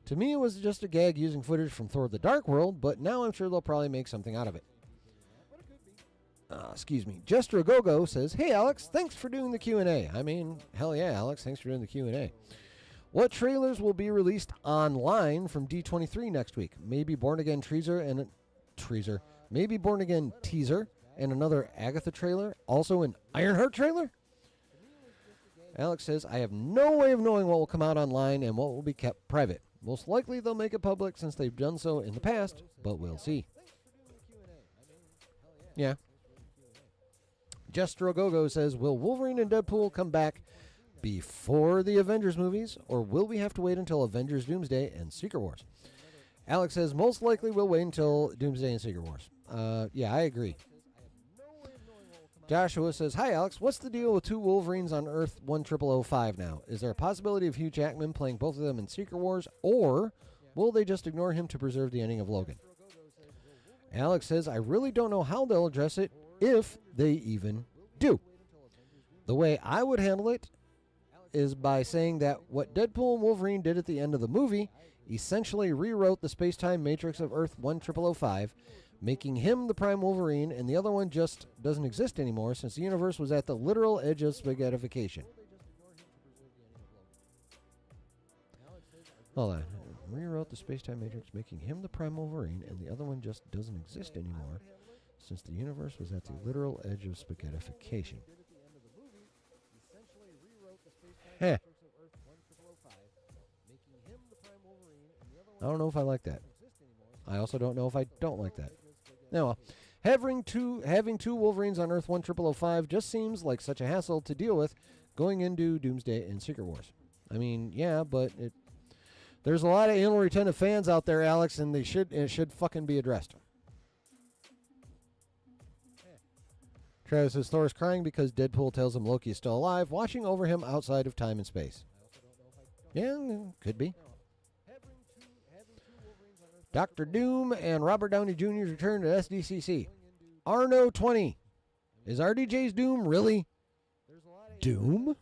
To me, it was just a gag using footage from Thor the Dark World, but now I'm sure they'll probably make something out of it. Excuse me. Jestra Gogo says, hey, Alex, thanks for doing the Q&A. I mean, hell yeah, Alex, thanks for doing the Q&A. What trailers will be released online from D23 next week? Maybe Born Again Maybe Born Again teaser and another Agatha trailer. Also an Ironheart trailer? Alex says, I have no way of knowing what will come out online and what will be kept private. Most likely they'll make it public since they've done so in the past, but we'll see. Yeah. Jestro Gogo says, will Wolverine and Deadpool come back before the Avengers movies, or will we have to wait until Avengers Doomsday and Secret Wars? Alex says, most likely we'll wait until Doomsday and Secret Wars. Yeah, I agree. Joshua says, hi, Alex. What's the deal with two Wolverines on Earth 10005 now? Is there a possibility of Hugh Jackman playing both of them in Secret Wars, or will they just ignore him to preserve the ending of Logan? Alex says, I really don't know how they'll address it, if they even do. The way I would handle it is by saying that what Deadpool and Wolverine did at the end of the movie essentially rewrote the space-time matrix of Earth 10005, making him the Prime Wolverine, and the other one just doesn't exist anymore since the universe was at the literal edge of spaghettification. Hold on. Rewrote the space-time matrix, making him the Prime Wolverine, and the other one just doesn't exist anymore since the universe was at the literal edge of spaghettification. Heh. I don't know if I like that. I also don't know if I don't like that. Now, well, having two Wolverines on Earth 10005 just seems like such a hassle to deal with going into Doomsday and Secret Wars. I mean, yeah, but there's a lot of anal retentive fans out there, Alex, and it should fucking be addressed. Travis says Thor is crying because Deadpool tells him Loki is still alive, watching over him outside of time and space. Yeah, could be. Dr. Doom and Robert Downey Jr.'s return to SDCC. Arno 20. Is RDJ's Doom really Doom?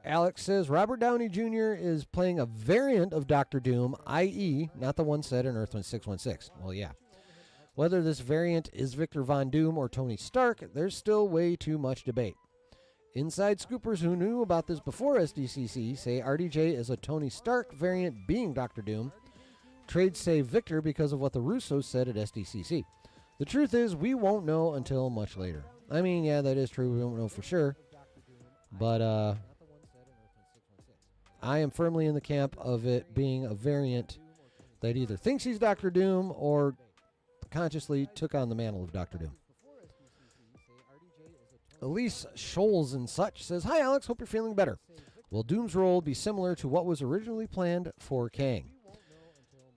Alex says Robert Downey Jr. is playing a variant of Dr. Doom, i.e., not the one set in Earth 616. Well, yeah. Whether this variant is Victor Von Doom or Tony Stark, there's still way too much debate. Inside scoopers who knew about this before SDCC say RDJ is a Tony Stark variant being Dr. Doom. Trades say Victor because of what the Russos said at SDCC. The truth is, we won't know until much later. I mean, yeah, that is true. We won't know for sure. But I am firmly in the camp of it being a variant that either thinks he's Dr. Doom or consciously took on the mantle of Dr. Doom. Elise Scholes and such says, hi, Alex. Hope you're feeling better. Will Doom's role be similar to what was originally planned for Kang?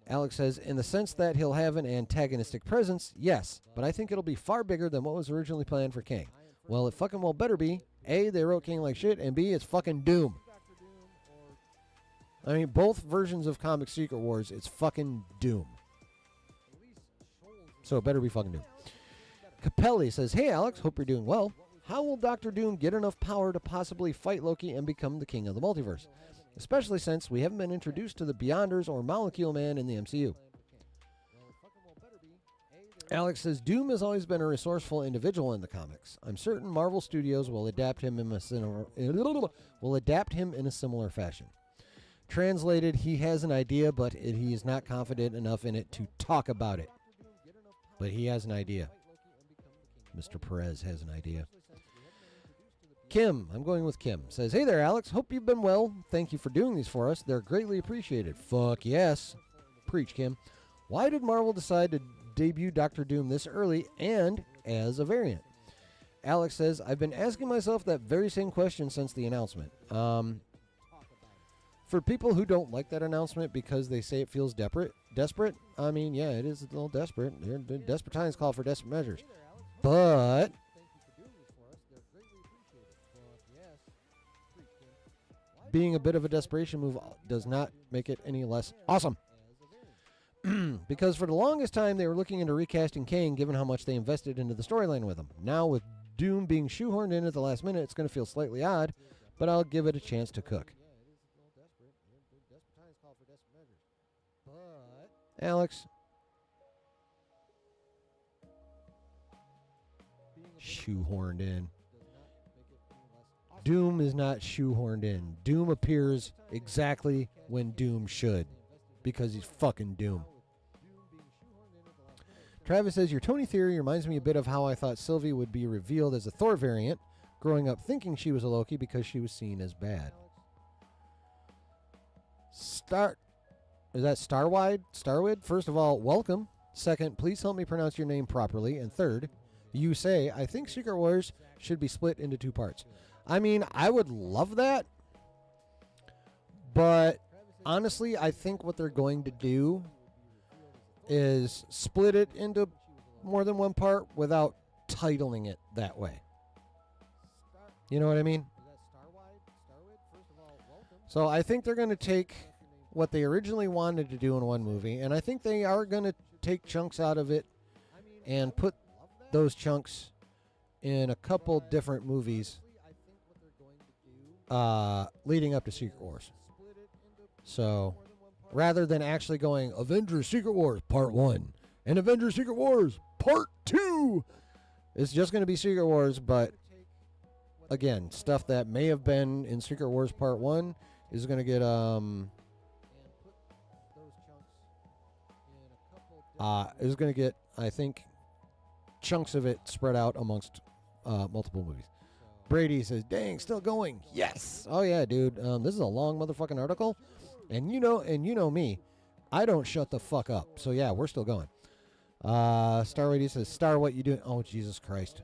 Alex says, in the sense that he'll have an antagonistic presence, yes, but I think it'll be far bigger than what was originally planned for Kang. Well, it fucking well better be. A, they wrote Kang like shit, and B, it's fucking Doom. I mean, both versions of Comic Secret Wars, it's fucking Doom. So it better be fucking Doom. Capelli says, hey, Alex, hope you're doing well. How will Dr. Doom get enough power to possibly fight Loki and become the king of the multiverse? Especially since we haven't been introduced to the Beyonders or Molecule Man in the MCU. Alex says, Doom has always been a resourceful individual in the comics. I'm certain Marvel Studios will adapt him in a similar fashion. Translated, he has an idea, but he is not confident enough in it to talk about it. But he has an idea. Mr. Perez has an idea. Kim, I'm going with Kim, says, hey there, Alex. Hope you've been well. Thank you for doing these for us. They're greatly appreciated. Fuck yes. Preach, Kim. Why did Marvel decide to debut Dr. Doom this early and as a variant? Alex says, I've been asking myself that very same question since the announcement. For people who don't like that announcement because they say it feels desperate, I mean, yeah, it is a little desperate. Desperate times call for desperate measures. But being a bit of a desperation move does not make it any less awesome. Because for the longest time, they were looking into recasting Kang, given how much they invested into the storyline with him. Now, with Doom being shoehorned in at the last minute, it's going to feel slightly odd, but I'll give it a chance to cook. Alex. Shoehorned in. Doom is not shoehorned in. Doom appears exactly when Doom should, because he's fucking Doom. Travis says, your Tony theory reminds me a bit of how I thought Sylvie would be revealed as a Thor variant, growing up thinking she was a Loki because she was seen as bad. Is that Starwid? First of all, welcome. Second, please help me pronounce your name properly. And third, you say, I think Secret Wars should be split into two parts. I mean, I would love that, but honestly, I think what they're going to do is split it into more than one part without titling it that way. You know what I mean? So I think they're going to take what they originally wanted to do in one movie, and I think they are going to take chunks out of it and put those chunks in a couple different movies leading up to Secret Wars. So rather than actually going Avengers Secret Wars Part 1 and Avengers Secret Wars Part 2, it's just going to be Secret Wars, but again, stuff that may have been in Secret Wars Part 1 is going to get I think, chunks of it spread out amongst multiple movies. Brady says, "Dang, still going." Yes. Oh yeah, dude. This is a long motherfucking article, and you know me, I don't shut the fuck up. So yeah, we're still going. Star Lady says, "Star, what you doing?" Oh Jesus Christ.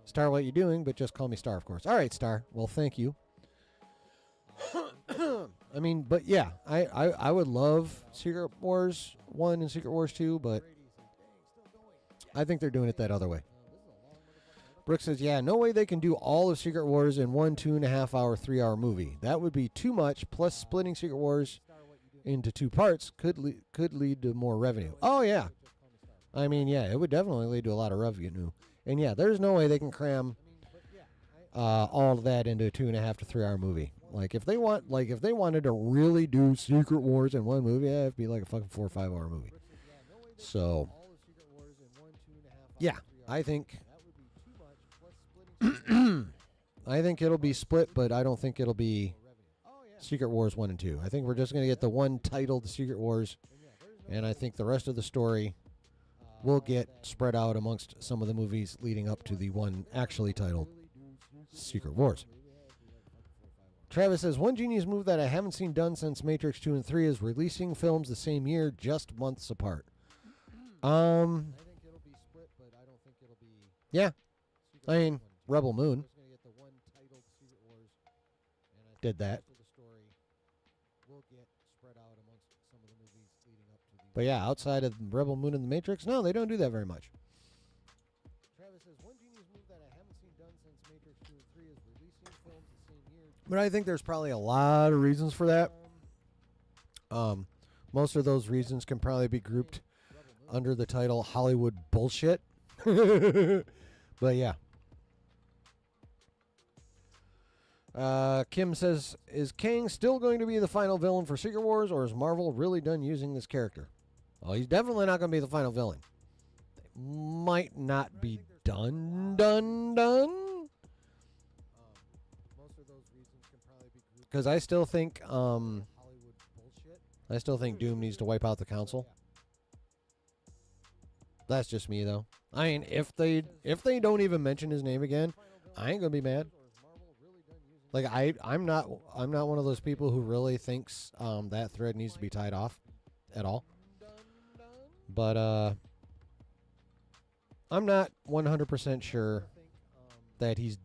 Star, what you doing? But just call me Star, of course. All right, Star. Well, thank you. I mean, but yeah, I would love Secret Wars 1 and Secret Wars 2, but I think they're doing it that other way. Brooks says, yeah, no way they can do all of Secret Wars in 1 2.5 hour, 3 hour movie. That would be too much, plus splitting Secret Wars into 2 parts could lead to more revenue. Oh, yeah. I mean, yeah, it would definitely lead to a lot of revenue. And yeah, there's no way they can cram all of that into a 2.5 to 3 hour movie. Like if they wanted to really do Secret Wars in one movie, it'd be like a fucking 4 or 5 hour movie. So yeah, I think I think it'll be split, but I don't think it'll be Secret Wars 1 and 2. I think we're just going to get the one titled Secret Wars, and I think the rest of the story will get spread out amongst some of the movies leading up to the one actually titled Secret Wars. Travis says, one genius move that I haven't seen done since Matrix 2 and 3 is releasing films the same year, just months apart. Yeah. I mean, Rebel Moon did that. But yeah, outside of Rebel Moon and the Matrix, no, they don't do that very much. Travis says, one genius move that I haven't seen done since Matrix 2 and 3 is releasing films the same year. But I think there's probably a lot of reasons for that. Most of those reasons can probably be grouped under the title Hollywood bullshit. But yeah. Kim says, is Kang still going to be the final villain for Secret Wars, or is Marvel really done using this character? Well, he's definitely not going to be the final villain. They might not be done. Because I still think Doom needs to wipe out the council. That's just me, though. I mean, if they don't even mention his name again, I ain't gonna be mad. Like I'm not one of those people who really thinks that thread needs to be tied off at all. But I'm not 100% sure that he's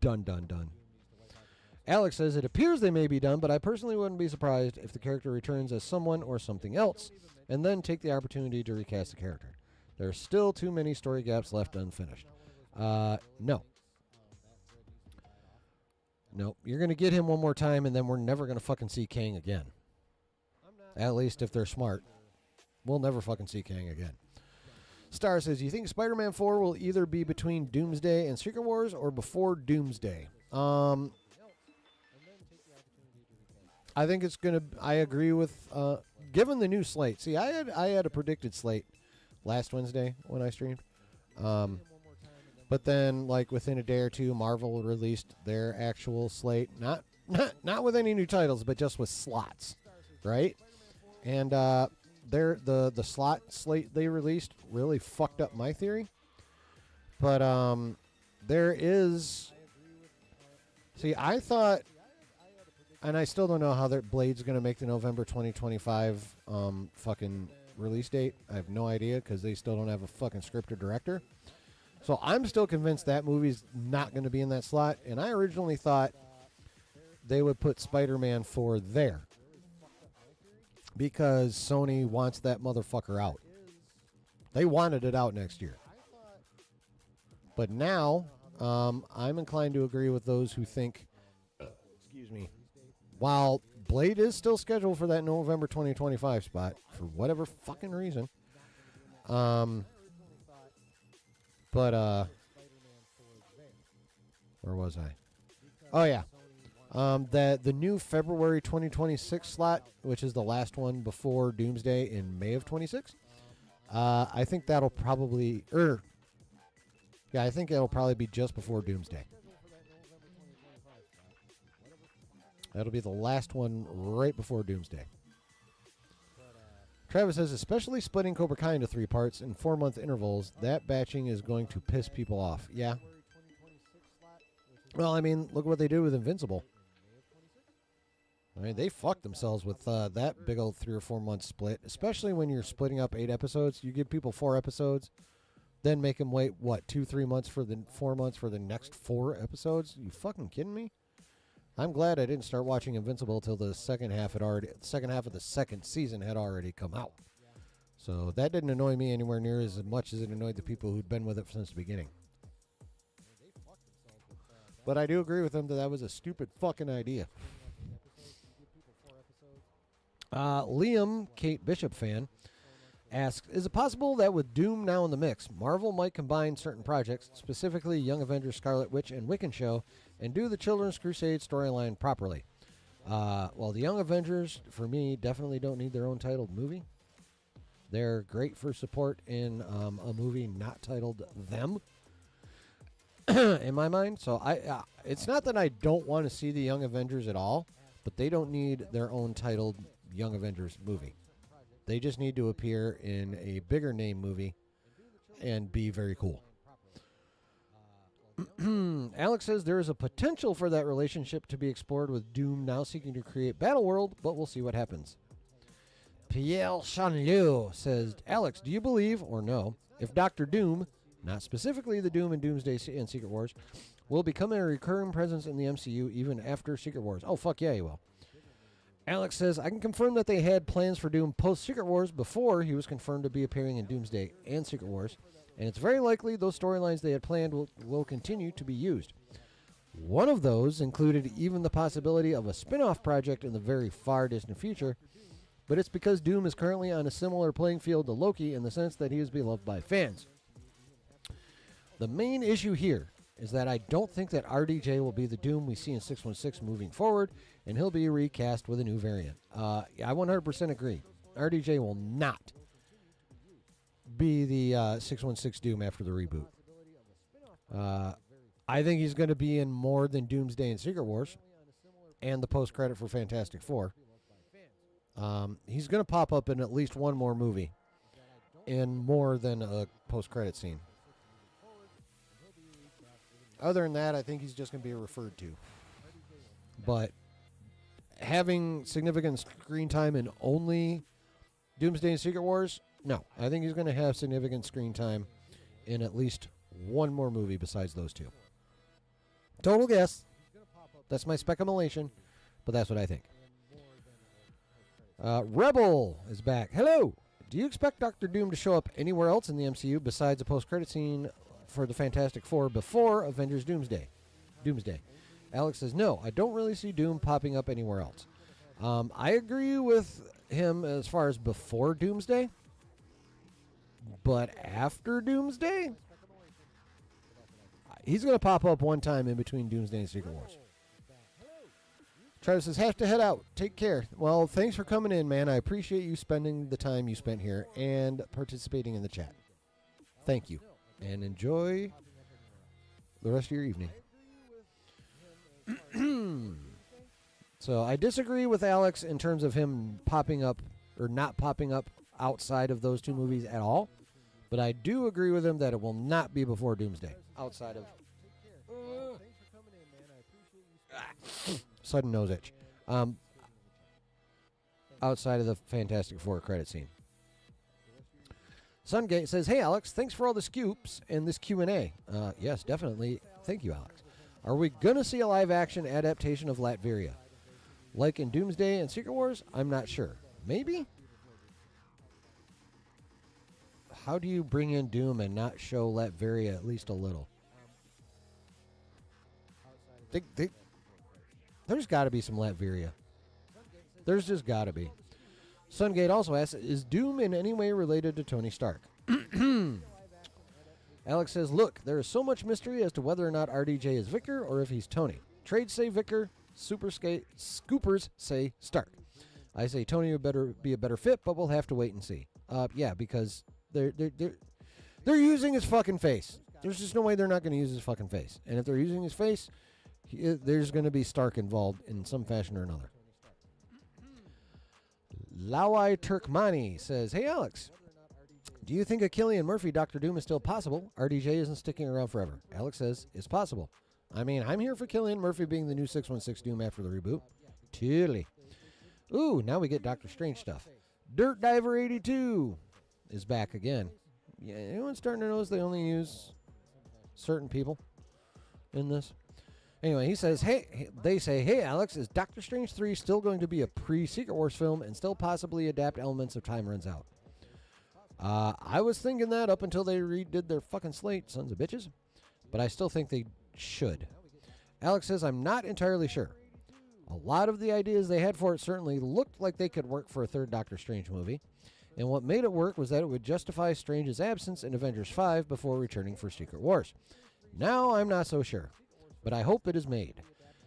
done. Alex says, it appears they may be done, but I personally wouldn't be surprised if the character returns as someone or something else, and then take the opportunity to recast the character. There are still too many story gaps left unfinished. No. Nope. You're going to get him one more time, and then we're never going to fucking see Kang again. At least if they're smart. We'll never fucking see Kang again. Star says, you think Spider-Man 4 will either be between Doomsday and Secret Wars or before Doomsday? I think it's going to... I agree with... given the new slate. See, I had a predicted slate last Wednesday when I streamed. But then, like, within a day or two, Marvel released their actual slate. Not with any new titles, but just with slots, right? And the slot slate they released really fucked up my theory. But there is... See, I thought... And I still don't know how their Blade's going to make the November 2025 fucking release date. I have no idea because they still don't have a fucking script or director. So I'm still convinced that movie's not going to be in that slot. And I originally thought they would put Spider-Man 4 there. because Sony wants that motherfucker out. They wanted it out next year. But now, I'm inclined to agree with those who think, excuse me, while Blade is still scheduled for that November 2025 spot, for whatever fucking reason, but, where was I? Oh, yeah. That the new February 2026 slot, which is the last one before Doomsday in May of 26, I think that'll probably, I think it'll probably be just before Doomsday. That'll be the last one right before Doomsday. Travis says, especially splitting Cobra Kai into 3 parts in 4-month intervals, that batching is going to piss people off. Yeah. Well, I mean, look what they did with Invincible. I mean, they fucked themselves with that big old 3 or 4 month split, especially when you're splitting up 8 episodes. You give people 4 episodes, then make them wait, 2-3 months for the 4 months for the next 4 episodes? You fucking kidding me? I'm glad I didn't start watching Invincible till the second half of the second season had already come out. So that didn't annoy me anywhere near as much as it annoyed the people who'd been with it since the beginning. But I do agree with them that was a stupid fucking idea. Liam, Kate Bishop fan, asks, is it possible that with Doom now in the mix, Marvel might combine certain projects, specifically Young Avengers, Scarlet Witch, and Wiccan Show, and do the Children's Crusade storyline properly? Well, the Young Avengers, for me, definitely don't need their own titled movie. They're great for support in a movie not titled Them, in my mind. So it's not that I don't want to see the Young Avengers at all, but they don't need their own titled Young Avengers movie. They just need to appear in a bigger name movie and be very cool. Alex says there is a potential for that relationship to be explored with Doom now seeking to create Battleworld, but we'll see what happens. Pierre Chanlieu says, Alex, do you believe or know if Dr. Doom, not specifically the Doom in Doomsday and Secret Wars, will become a recurring presence in the MCU even after Secret Wars? Oh, fuck yeah, he will. Alex says, I can confirm that they had plans for Doom post-Secret Wars before he was confirmed to be appearing in Doomsday and Secret Wars, and it's very likely those storylines they had planned will continue to be used. One of those included even the possibility of a spin-off project in the very far distant future, but it's because Doom is currently on a similar playing field to Loki in the sense that he is beloved by fans. The main issue here is that I don't think that RDJ will be the Doom we see in 616 moving forward, and he'll be recast with a new variant. I 100% agree. RDJ will not be the 616 Doom after the reboot. I think he's going to be in more than Doomsday and Secret Wars and the post-credit for Fantastic Four. He's going to pop up in at least one more movie in more than a post-credit scene. Other than that, I think he's just going to be referred to. But having significant screen time in only Doomsday and Secret Wars, no. I think he's going to have significant screen time in at least one more movie besides those two. Total guess. That's my speculation, but that's what I think. Rebel is back. Hello. Do you expect Dr. Doom to show up anywhere else in the MCU besides a post-credit scene for the Fantastic Four before Avengers Doomsday? Alex says, no, I don't really see Doom popping up anywhere else. I agree with him as far as before Doomsday, but after Doomsday, he's going to pop up one time in between Doomsday and Secret Wars. Travis says, have to head out. Take care. Well, thanks for coming in, man. I appreciate you spending the time you spent here and participating in the chat. Thank you. And enjoy the rest of your evening. So I disagree with Alex in terms of him popping up or not popping up outside of those two movies at all. But I do agree with him that it will not be before Doomsday. Outside of... sudden nose itch. Outside of the Fantastic Four credit scene. Sungate says, hey, Alex, thanks for all the scoops and this Q&A. Yes, definitely. Thank you, Alex. Are we going to see a live-action adaptation of Latveria? Like in Doomsday and Secret Wars? I'm not sure. Maybe? How do you bring in Doom and not show Latveria at least a little? There's got to be some Latveria. There's just got to be. Sungate also asks, is Doom in any way related to Tony Stark? Alex says, look, there is so much mystery as to whether or not RDJ is Vicar or if he's Tony. Trades say Vicar, Scoopers say Stark. I say Tony would better be a better fit, but we'll have to wait and see. Yeah, because they're using his fucking face. There's just no way they're not going to use his fucking face. And if they're using his face, there's going to be Stark involved in some fashion or another. Lawai Turkmani says, hey, Alex, do you think a Cillian Murphy Dr. Doom is still possible? RDJ isn't sticking around forever. Alex says, it's possible. I mean, I'm here for Cillian Murphy being the new 616 Doom after the reboot. Totally. Ooh, now we get Doctor Strange stuff. Dirt Diver 82 is back again. Yeah, anyone starting to notice they only use certain people in this? Anyway, he says, they say, hey, Alex, is Doctor Strange 3 still going to be a pre-Secret Wars film and still possibly adapt elements of Time Runs Out? I was thinking that up until they redid their fucking slate, sons of bitches. But I still think they should. Alex says, I'm not entirely sure. A lot of the ideas they had for it certainly looked like they could work for a third Doctor Strange movie. And what made it work was that it would justify Strange's absence in Avengers 5 before returning for Secret Wars. Now I'm not so sure. But I hope it is made.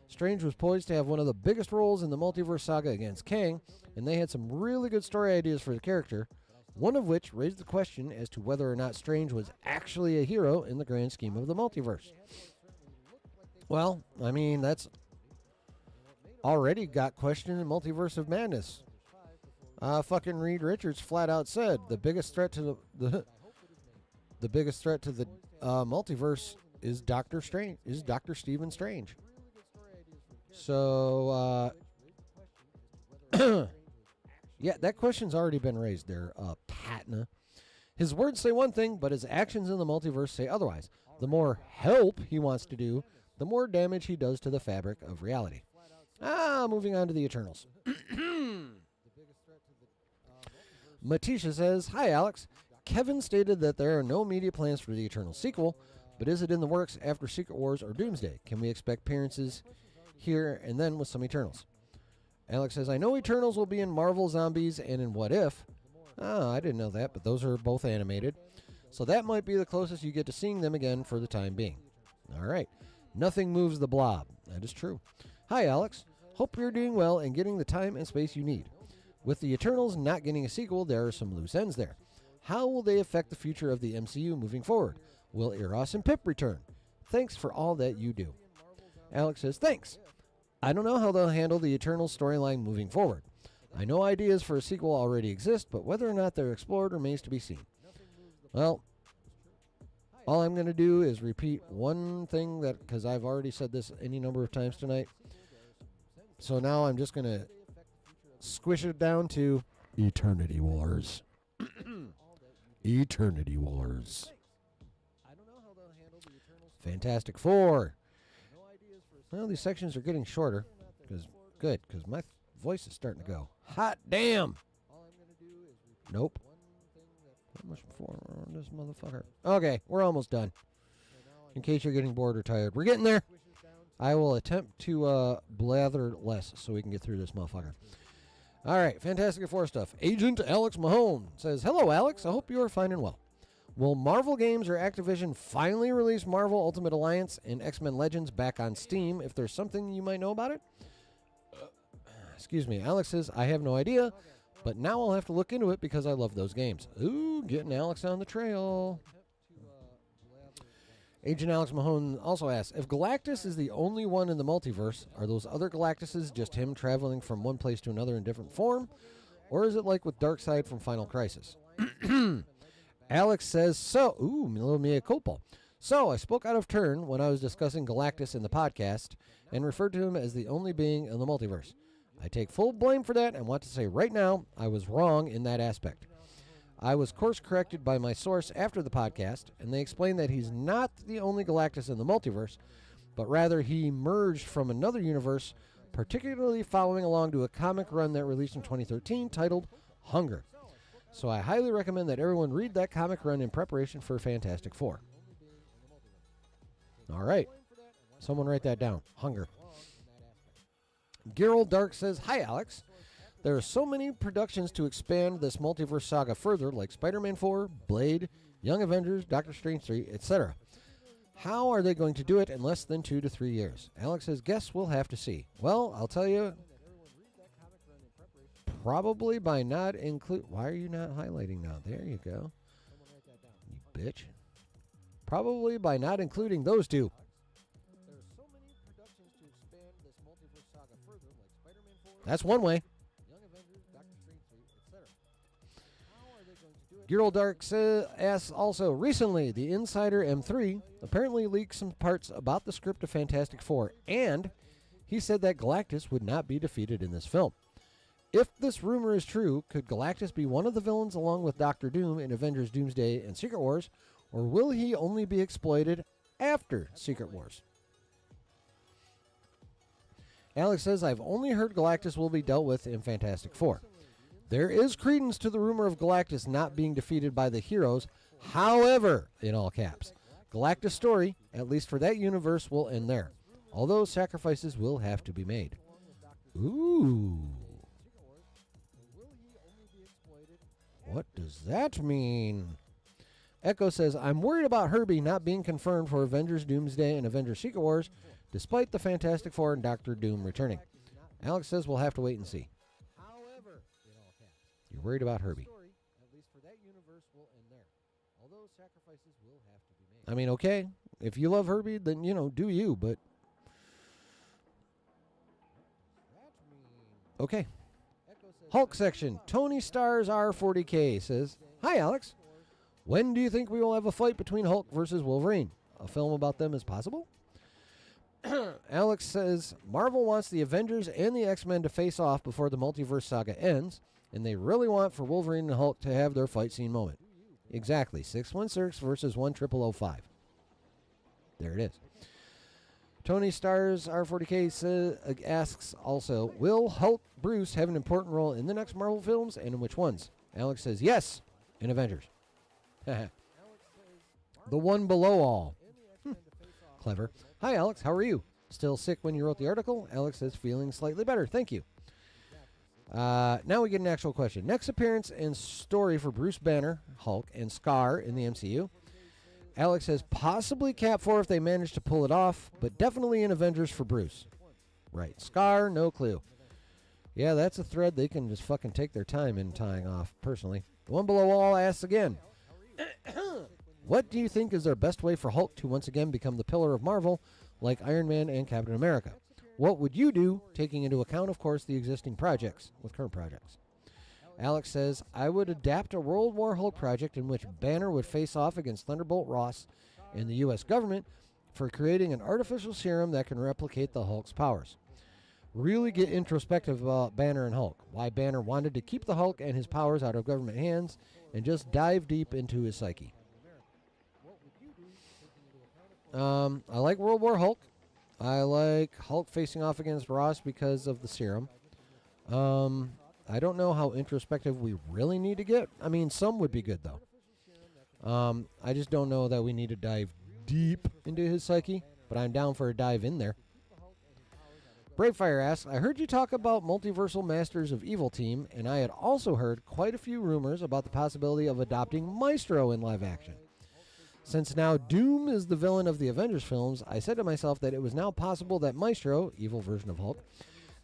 Strange was poised to have one of the biggest roles in the multiverse saga against Kang, and they had some really good story ideas for the character, one of which raised the question as to whether or not Strange was actually a hero in the grand scheme of the multiverse. Well, I mean, that's already got questioned in Multiverse of Madness. Fucking Reed Richards flat out said the biggest threat to the biggest threat to the multiverse is Doctor Stephen Strange. So, yeah, that question's already been raised there, Patna. His words say one thing, but his actions in the multiverse say otherwise. The more help he wants to do, the more damage he does to the fabric of reality. Moving on to the Eternals. Matisha says, hi, Alex. Kevin stated that there are no media plans for the Eternals sequel, but is it in the works after Secret Wars or Doomsday? Can we expect appearances here and then with some Eternals? Alex says, I know Eternals will be in Marvel Zombies and in What If. I didn't know that, but those are both animated. So that might be the closest you get to seeing them again for the time being. All right. Nothing moves the blob. That is true. Hi, Alex. Hope you're doing well and getting the time and space you need. With the Eternals not getting a sequel, there are some loose ends there. How will they affect the future of the MCU moving forward? Will Eros and Pip return? Thanks for all that you do. Alex says, thanks. I don't know how they'll handle the Eternals storyline moving forward. I know ideas for a sequel already exist, but whether or not they're explored remains to be seen. Well, all I'm going to do is repeat one thing that, because I've already said this any number of times tonight. So now I'm just going to squish it down to Eternity Wars. Eternity Wars. Fantastic Four. Well, these sections are getting shorter. Because my voice is starting to go. Hot damn! Nope. How much before this motherfucker? Okay, we're almost done. In case you're getting bored or tired. We're getting there. I will attempt to blather less so we can get through this motherfucker. All right, Fantastic Four stuff. Agent Alex Mahone says, hello, Alex. I hope you are fine and well. Will Marvel Games or Activision finally release Marvel Ultimate Alliance and X-Men Legends back on Steam if there's something you might know about it? Excuse me. Alex says, I have no idea, but now I'll have to look into it because I love those games. Ooh, getting Alex on the trail. Agent Alex Mahone also asks, if Galactus is the only one in the multiverse, are those other Galactuses just him traveling from one place to another in different form? Or is it like with Darkseid from Final Crisis? Alex says, so, ooh, little mea culpa. So, I spoke out of turn when I was discussing Galactus in the podcast and referred to him as the only being in the multiverse. I take full blame for that and want to say right now I was wrong in that aspect. I was course corrected by my source after the podcast, and they explained that he's not the only Galactus in the multiverse, but rather he emerged from another universe particularly following along to a comic run that released in 2013 titled Hunger. So I highly recommend that everyone read that comic run in preparation for Fantastic Four. All right. Someone write that down. Hunger. Gerald Dark says, "Hi, Alex. There are so many productions to expand this multiverse saga further, like Spider-Man 4, Blade, Young Avengers, Doctor Strange 3, etc. How are they going to do it in less than 2 to 3 years?" Alex says, "Guess we'll have to see." Well, I'll tell you, probably by not include... Why are you not highlighting now? There you go. You bitch. Probably by not including those two. That's one way. Girl Dark asks also, recently, the insider M3 apparently leaked some parts about the script of Fantastic Four, and he said that Galactus would not be defeated in this film. If this rumor is true, could Galactus be one of the villains along with Doctor Doom in Avengers Doomsday and Secret Wars, or will he only be exploited after Secret Wars? Alex says, "I've only heard Galactus will be dealt with in Fantastic Four. There is credence to the rumor of Galactus not being defeated by the heroes. However," in all caps, "Galactus' story, at least for that universe, will end there. Although sacrifices will have to be made." Ooh. What does that mean? Echo says, "I'm worried about Herbie not being confirmed for Avengers Doomsday and Avengers Secret Wars, despite the Fantastic Four and Doctor Doom returning." Alex says, "We'll have to wait and see." You're worried about Herbie. I mean, okay. If you love Herbie, then, do you, but... Okay. Hulk section. Tony Stars R40K says, "Hi, Alex. When do you think we will have a fight between Hulk versus Wolverine? A film about them is possible?" Alex says, "Marvel wants the Avengers and the X-Men to face off before the multiverse saga ends, and they really want for Wolverine and Hulk to have their fight scene moment." Exactly. 616 versus 10005. There it is. Tony Stars R40K asks also, "Will Hulk Bruce have an important role in the next Marvel films, and in which ones?" Alex says, "Yes, in Avengers." The one below all. Clever. "Hi, Alex. How are you? Still sick when you wrote the article?" Alex says, "Feeling slightly better. Thank you." Now we get an actual question. Next appearance and story for Bruce Banner, Hulk, and Scar in the MCU. Alex says, "Possibly Cap 4 if they manage to pull it off, but definitely in Avengers for Bruce." Right. Scar, no clue. Yeah, that's a thread they can just fucking take their time in tying off, personally. The one below all asks again, "What do you think is their best way for Hulk to once again become the pillar of Marvel, like Iron Man and Captain America? What would you do, taking into account, of course, the existing projects, with current projects?" Alex says, "I would adapt a World War Hulk project in which Banner would face off against Thunderbolt Ross and the U.S. government for creating an artificial serum that can replicate the Hulk's powers. Really get introspective about Banner and Hulk, why Banner wanted to keep the Hulk and his powers out of government hands, and just dive deep into his psyche." I like World War Hulk. I like Hulk facing off against Ross because of the serum. I don't know how introspective we really need to get. I mean, some would be good, though. I just don't know that we need to dive deep into his psyche, but I'm down for a dive in there. Bravefire asks, "I heard you talk about Multiversal Masters of Evil team, and I had also heard quite a few rumors about the possibility of adopting Maestro in live action. Since now Doom is the villain of the Avengers films, I said to myself that it was now possible that Maestro, evil version of Hulk,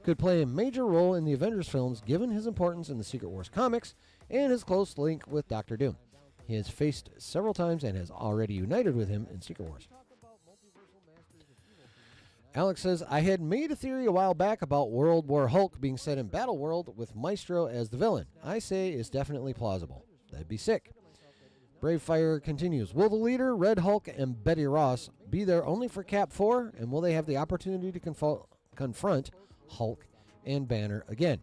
could play a major role in the Avengers films given his importance in the Secret Wars comics and his close link with Doctor Doom. He has faced several times and has already united with him in Secret Wars." Alex says, "I had made a theory a while back about World War Hulk being set in Battle World with Maestro as the villain. I say it's definitely plausible. That'd be sick." Bravefire continues, "Will the leader, Red Hulk, and Betty Ross be there only for Cap 4, and will they have the opportunity to confront Hulk and Banner again?"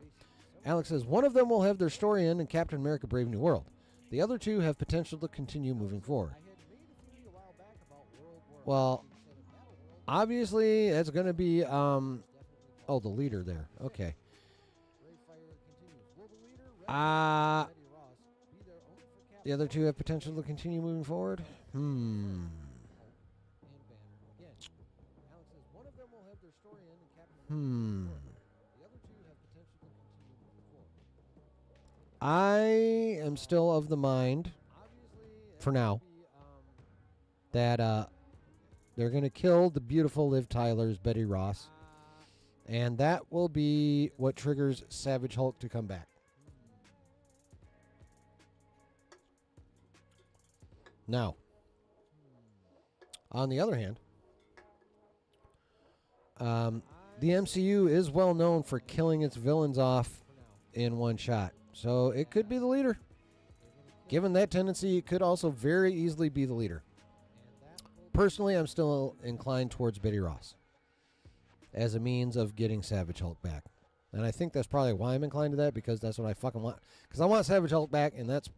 Alex says, "One of them will have their story end in Captain America Brave New World. The other two have potential to continue moving forward." Well, obviously, it's going to be Oh, the leader there. Okay. Ray Fire continues. Will the leader, Uh, Betty Ross, be there only for Captain the other two have potential to continue moving forward? and Banner? Again, Alex says one of them will have their story end and Captain America. The other two have potential to continue moving forward. I am still of the mind, Obviously, for now, be, that they're going to kill the beautiful Liv Tyler's Betty Ross. And that will be what triggers Savage Hulk to come back. Now, on the other hand, the MCU is well known for killing its villains off in one shot. So it could be the leader. Given that tendency, it could also very easily be the leader. Personally, I'm still inclined towards Betty Ross as a means of getting Savage Hulk back. And I think that's probably why I'm inclined to that, because that's what I fucking want. Because I want Savage Hulk back, and that's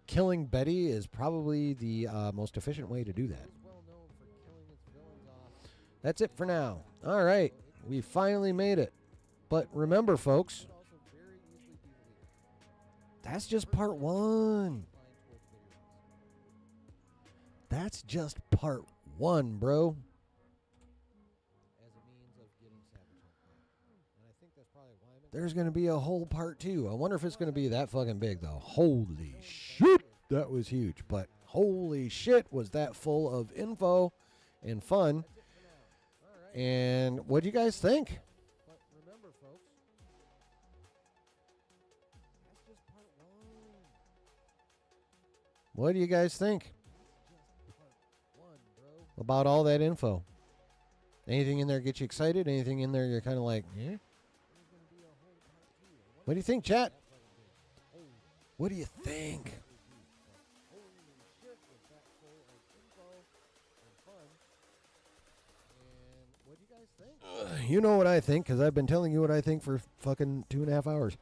killing Betty is probably the most efficient way to do that. That's it for now. All right. We finally made it. But remember, folks, that's just part one. That's just part one, bro. There's going to be a whole part two. I wonder if it's going to be that fucking big, though. Holy shit. That was huge. But holy shit, was that full of info and fun. And what do you guys think? But remember, folks, that's just part one. What do you guys think Just part one, bro. about all that info? Anything in there get you excited? Anything in there you're kind of like, eh? There's gonna be a whole part two. I wonder What do you think, chat? if that fucking big. Holy What do you think? shit, was that full of info and fun. And what do you guys think? You know what I think, because I've been telling you what I think for fucking 2.5 hours.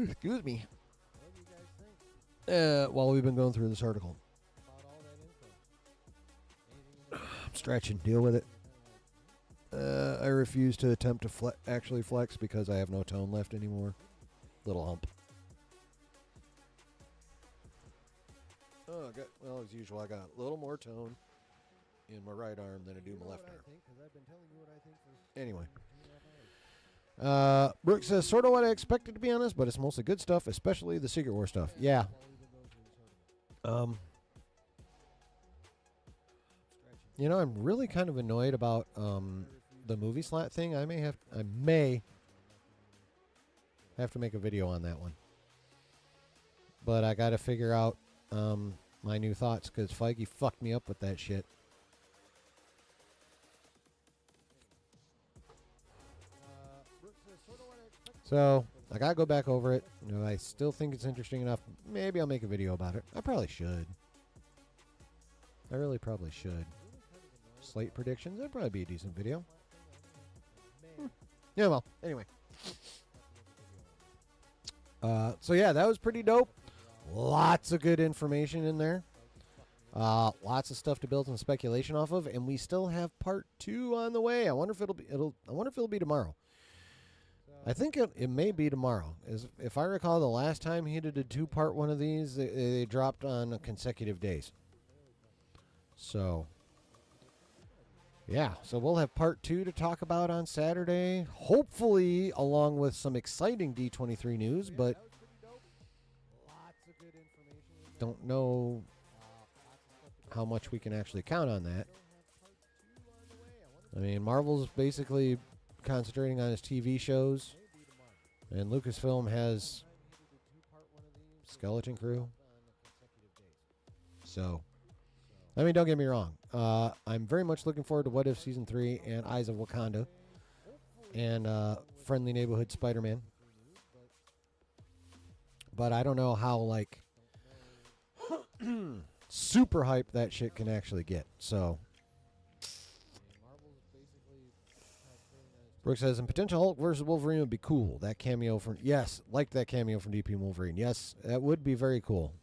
Excuse me. What do you guys think While we've been going through this article. about all that info? Anything in I'm stretching. Deal with it. I refuse to attempt to actually flex because I have no tone left anymore. Little hump. Oh, well, as usual, I got a little more tone in my right arm than I do my left arm. Anyway. Brooks says, sort of what I expected, to be honest, but it's mostly good stuff, especially the Secret War stuff. Yeah. You know, I'm really kind of annoyed about the movie slot thing. I may have to make a video on that one. But I got to figure out my new thoughts, because Feige fucked me up with that shit. So I got to go back over it. You know, I still think it's interesting enough. Maybe I'll make a video about it. I probably should. I really probably should. Slate predictions. That'd probably be a decent video. Yeah, well, anyway. So yeah, that was pretty dope. Lots of good information in there. Lots of stuff to build some speculation off of, and we still have part 2 on the way. I wonder if it'll be tomorrow. I think it may be tomorrow. If I recall, the last time he did a 2-part one of these, they dropped on consecutive days. So yeah, so we'll have part 2 to talk about on Saturday, hopefully along with some exciting D23 news, but don't know how much we can actually count on that. I mean, Marvel's basically concentrating on his TV shows, and Lucasfilm has Skeleton Crew. So, I mean, don't get me wrong. I'm very much looking forward to What If Season 3 and Eyes of Wakanda and Friendly Neighborhood Spider-Man. But I don't know how, like, super hype that shit can actually get. So, Brooks says, and potential Hulk versus Wolverine would be cool. That cameo from, yes, like that cameo from DP Wolverine. Yes, that would be very cool.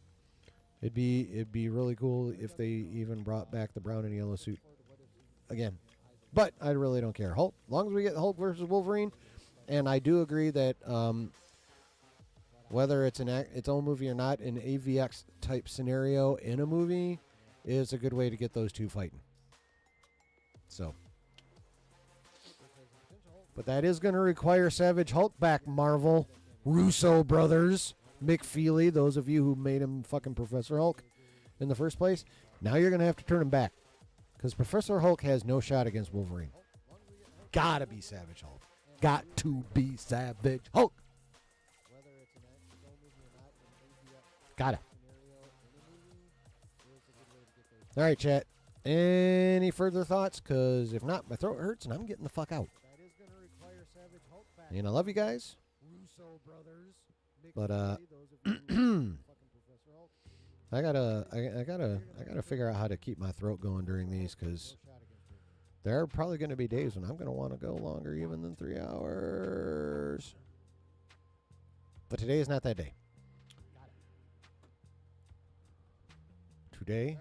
It'd be really cool if they even brought back the brown and yellow suit again. But I really don't care. Hulk, as long as we get Hulk versus Wolverine, and I do agree that whether it's its own movie or not, an AVX type scenario in a movie is a good way to get those two fighting. So, but that is going to require Savage Hulk back, Marvel, Russo brothers, McFeely, those of you who made him fucking Professor Hulk in the first place. Now you're going to have to turn him back because Professor Hulk has no shot against Wolverine. Gotta be Savage Hulk. Got to be Savage Hulk. Gotta. All right, chat. Any further thoughts? Because if not, my throat hurts and I'm getting the fuck out. And I love you guys. But I gotta figure out how to keep my throat going during these because there are probably going to be days when I'm going to want to go longer even than 3 hours. But today is not that day. Today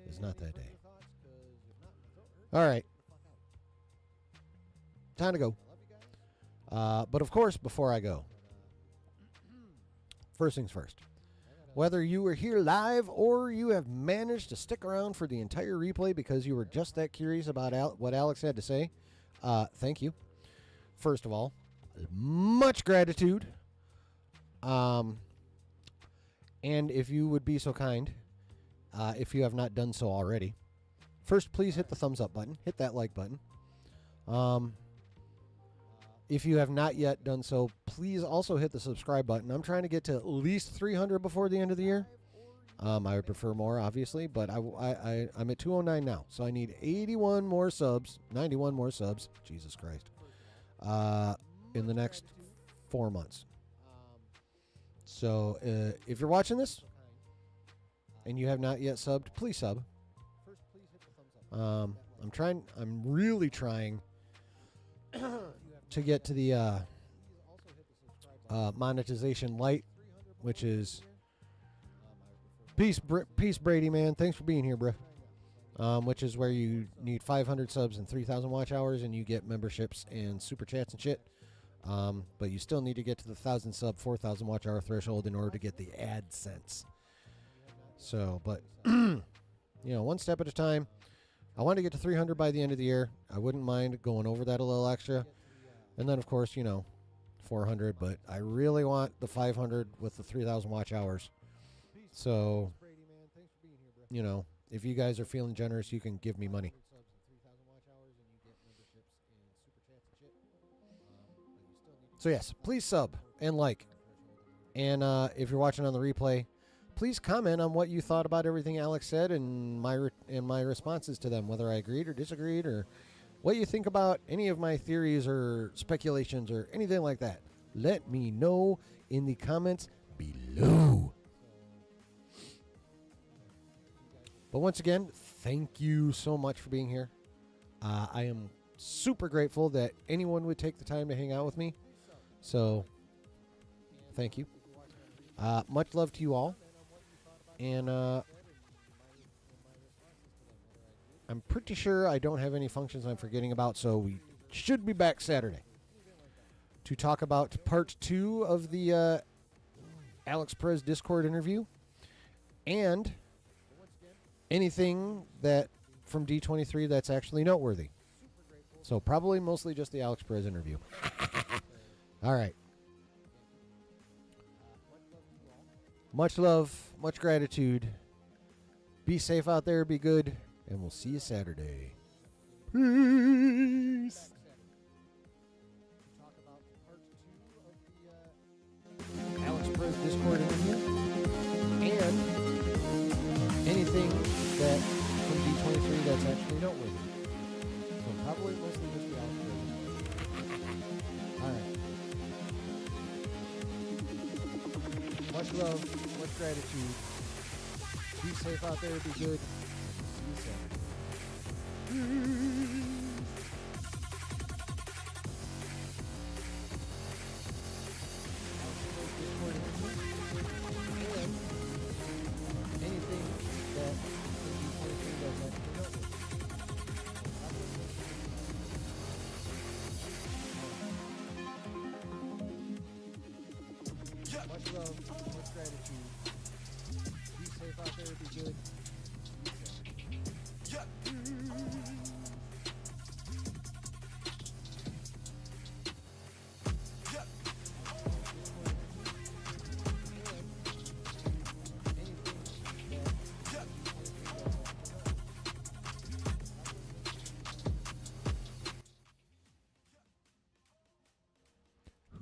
is not that day. All right. Time to go. But of course, before I go, first things first. Whether you were here live or you have managed to stick around for the entire replay because you were just that curious about what Alex had to say, thank you. First of all, much gratitude. And if you would be so kind, if you have not done so already, first please hit the thumbs up button, hit that like button. If you have not yet done so, please also hit the subscribe button. I'm trying to get to at least 300 before the end of the year. I would prefer more, obviously, but I'm at 209 now, so I need 81 more subs, 91 more subs, Jesus Christ, in the next 4 months. So if you're watching this and you have not yet subbed, please sub. I'm really trying to get to the monetization light, which is peace Brady, man. Thanks for being here, bro. Which is where you need 500 subs and 3,000 watch hours, and you get memberships and super chats and shit. But you still need to get to the 1,000 sub, 4,000 watch hour threshold in order to get the AdSense. So, but one step at a time. I want to get to 300 by the end of the year. I wouldn't mind going over that a little extra. And then, of course, 400. But I really want the 500 with the 3,000 watch hours. So, if you guys are feeling generous, you can give me money. So, yes, please sub and like. And if you're watching on the replay, please comment on what you thought about everything Alex said and my responses to them, whether I agreed or disagreed, or what you think about any of my theories or speculations or anything like that. Let me know in the comments below. But once again, thank you so much for being here. I am super grateful that anyone would take the time to hang out with me. So, thank you. Much love to you all. And I'm pretty sure I don't have any functions I'm forgetting about, so we should be back Saturday to talk about part 2 of the Alex Perez Discord interview and anything that from D23 that's actually noteworthy. So probably mostly just the Alex Perez interview. All right. Much love, much gratitude. Be safe out there, be good, and we'll see you Saturday. Peace. Alex Perez Discord interview and anything that from D23 that's actually noteworthy. So probably mostly just the Alex Perez interview. All right. Much love, much gratitude. Be safe out there, be good. See you Saturday. Anything that much love, much gratitude. Be safe out there. Be good. Be safe.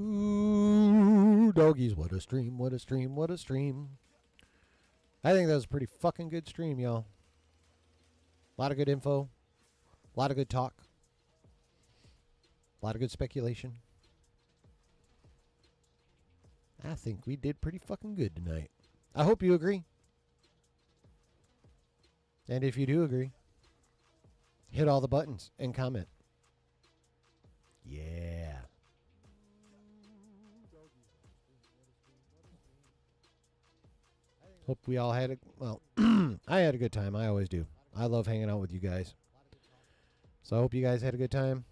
Ooh, doggies, what a stream, what a stream, what a stream. I think that was a pretty fucking good stream, y'all. A lot of good info, a lot of good talk, a lot of good speculation. I think we did pretty fucking good tonight. I hope you agree. And if you do agree, hit all the buttons and comment. Yeah. Hope we all had a, well, I had a good time. I always do. I love hanging out with you guys. So I hope you guys had a good time.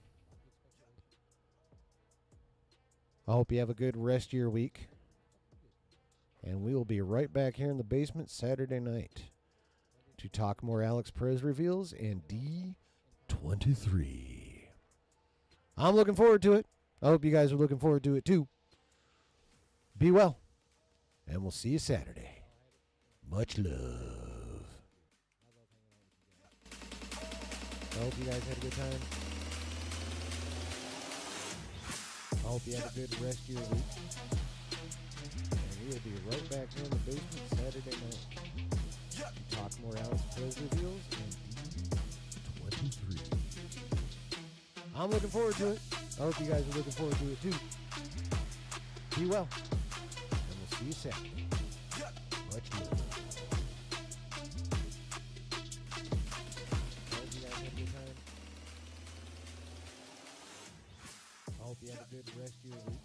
I hope you have a good rest of your week. And we will be right back here in the basement Saturday night to talk more Alex Perez reveals and D23. I'm looking forward to it. I hope you guys are looking forward to it too. Be well. And we'll see you Saturday. Much love. I hope you guys had a good time. I hope you have a good rest of your week. And we will be right back here in the basement Saturday night to talk more Alex Perez reveals and D23. I'm looking forward to it. I hope you guys are looking forward to it too. Be well. And we'll see you Saturday. Much love. I hope you guys had a good time. I hope you have a good rest of your week.